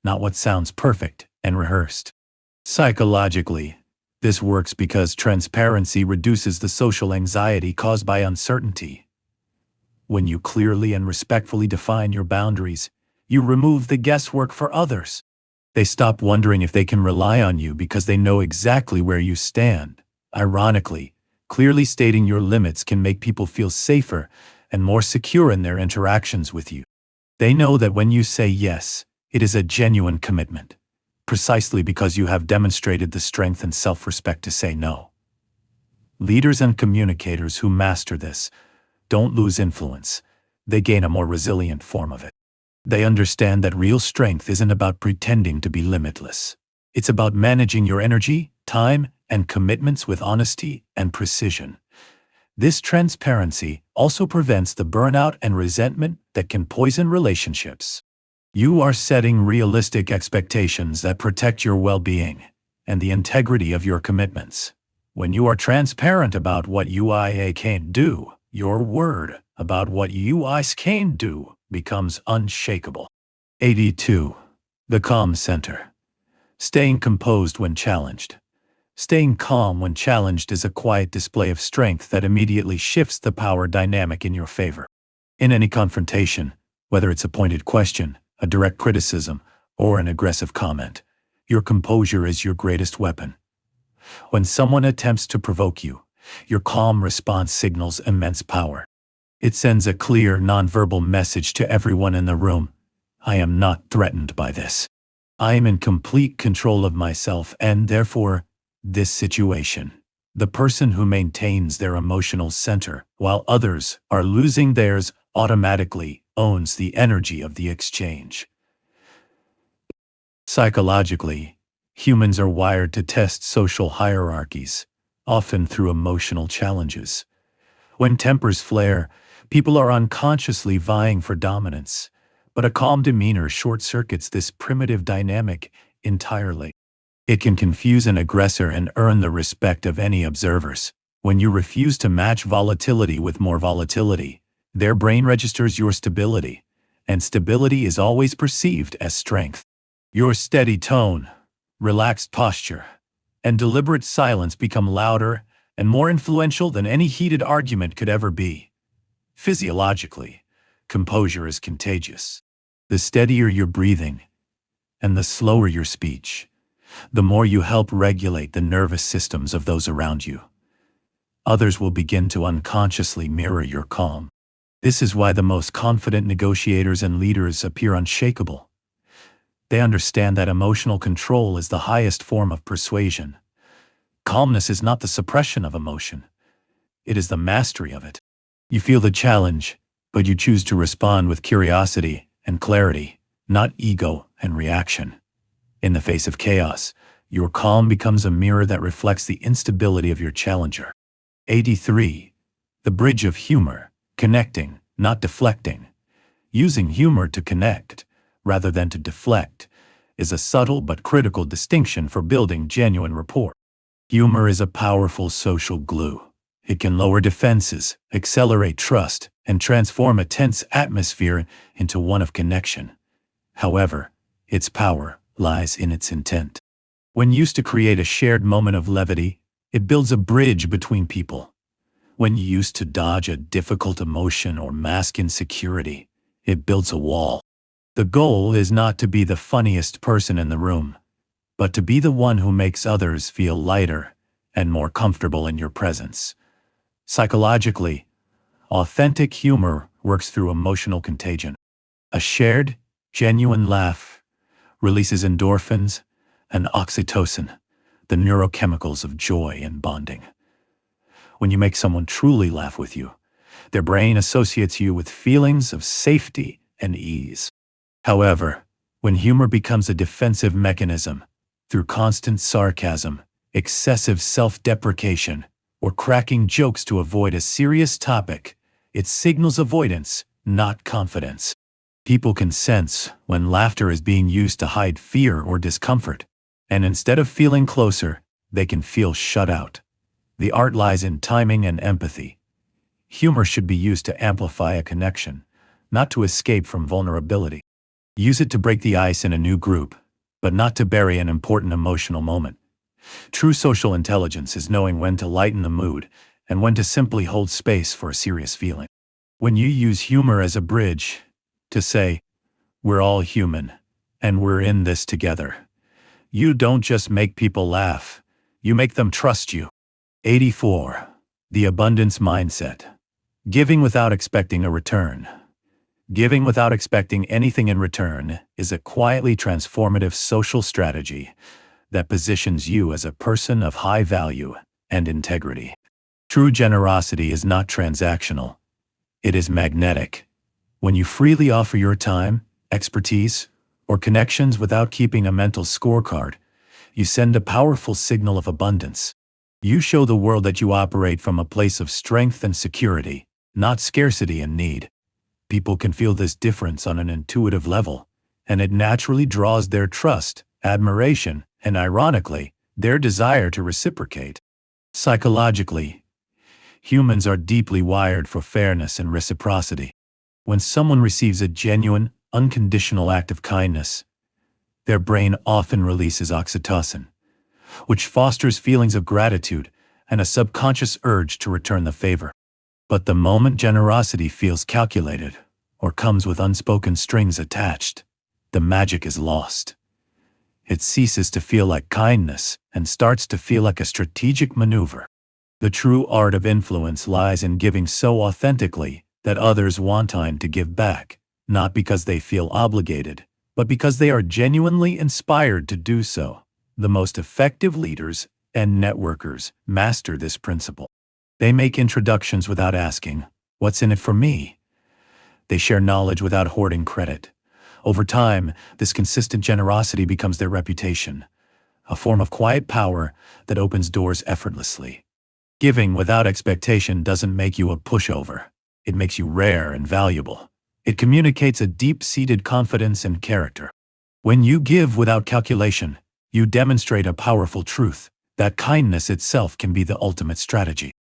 not what sounds perfect and rehearsed. Psychologically, this works because transparency reduces the social anxiety caused by uncertainty. When you clearly and respectfully define your boundaries, you remove the guesswork for others. They stop wondering if they can rely on you because they know exactly where you stand. Ironically, clearly stating your limits can make people feel safer and more secure in their interactions with you. They know that when you say yes, it is a genuine commitment, precisely because you have demonstrated the strength and self-respect to say no. Leaders and communicators who master this don't lose influence, they gain a more resilient form of it. They understand that real strength isn't about pretending to be limitless. It's about managing your energy, time, and commitments with honesty and precision. This transparency also prevents the burnout and resentment that can poison relationships. You are setting realistic expectations that protect your well-being and the integrity of your commitments. When you are transparent about what you can't do, your word about what you can't do becomes unshakable. 82. The calm center. Staying composed when challenged. Staying calm when challenged is a quiet display of strength that immediately shifts the power dynamic in your favor. In any confrontation, whether it's a pointed question, a direct criticism, or an aggressive comment, your composure is your greatest weapon. When someone attempts to provoke you, your calm response signals immense power. It sends a clear, nonverbal message to everyone in the room. I am not threatened by this. I am in complete control of myself and, therefore, this situation. The person who maintains their emotional center while others are losing theirs automatically owns the energy of the exchange. Psychologically, humans are wired to test social hierarchies, often through emotional challenges. When tempers flare, people are unconsciously vying for dominance, but a calm demeanor short-circuits this primitive dynamic entirely. It can confuse an aggressor and earn the respect of any observers. When you refuse to match volatility with more volatility, their brain registers your stability, and stability is always perceived as strength. Your steady tone, relaxed posture, and deliberate silence become louder and more influential than any heated argument could ever be. Physiologically, composure is contagious. The steadier your breathing, and the slower your speech, the more you help regulate the nervous systems of those around you. Others will begin to unconsciously mirror your calm. This is why the most confident negotiators and leaders appear unshakable. They understand that emotional control is the highest form of persuasion. Calmness is not the suppression of emotion. It is the mastery of it. You feel the challenge, but you choose to respond with curiosity and clarity, not ego and reaction. In the face of chaos, your calm becomes a mirror that reflects the instability of your challenger. 83. The bridge of humor. Connecting, not deflecting. Using humor to connect, rather than to deflect, is a subtle but critical distinction for building genuine rapport. Humor is a powerful social glue. It can lower defenses, accelerate trust, and transform a tense atmosphere into one of connection. However, its power lies in its intent. When used to create a shared moment of levity, it builds a bridge between people. When used to dodge a difficult emotion or mask insecurity, it builds a wall. The goal is not to be the funniest person in the room, but to be the one who makes others feel lighter and more comfortable in your presence. Psychologically, authentic humor works through emotional contagion. A shared, genuine laugh releases endorphins and oxytocin, the neurochemicals of joy and bonding. When you make someone truly laugh with you, their brain associates you with feelings of safety and ease. However, when humor becomes a defensive mechanism, through constant sarcasm, excessive self-deprecation, or cracking jokes to avoid a serious topic, it signals avoidance, not confidence. People can sense when laughter is being used to hide fear or discomfort, and instead of feeling closer, they can feel shut out. The art lies in timing and empathy. Humor should be used to amplify a connection, not to escape from vulnerability. Use it to break the ice in a new group, but not to bury an important emotional moment. True social intelligence is knowing when to lighten the mood and when to simply hold space for a serious feeling. When you use humor as a bridge to say, "We're all human, and we're in this together," you don't just make people laugh, you make them trust you. 84. The abundance mindset. Giving without expecting a return. Giving without expecting anything in return is a quietly transformative social strategy that positions you as a person of high value and integrity. True generosity is not transactional. It is magnetic. When you freely offer your time, expertise, or connections without keeping a mental scorecard, you send a powerful signal of abundance. You show the world that you operate from a place of strength and security, not scarcity and need. People can feel this difference on an intuitive level, and it naturally draws their trust, admiration, and ironically, their desire to reciprocate. Psychologically, humans are deeply wired for fairness and reciprocity. When someone receives a genuine, unconditional act of kindness, their brain often releases oxytocin, which fosters feelings of gratitude and a subconscious urge to return the favor. But the moment generosity feels calculated or comes with unspoken strings attached, the magic is lost. It ceases to feel like kindness and starts to feel like a strategic maneuver. The true art of influence lies in giving so authentically that others want time to give back, not because they feel obligated, but because they are genuinely inspired to do so. The most effective leaders and networkers master this principle. They make introductions without asking, "What's in it for me?" They share knowledge without hoarding credit. Over time, this consistent generosity becomes their reputation, a form of quiet power that opens doors effortlessly. Giving without expectation doesn't make you a pushover. It makes you rare and valuable. It communicates a deep-seated confidence and character. When you give without calculation, you demonstrate a powerful truth, that kindness itself can be the ultimate strategy.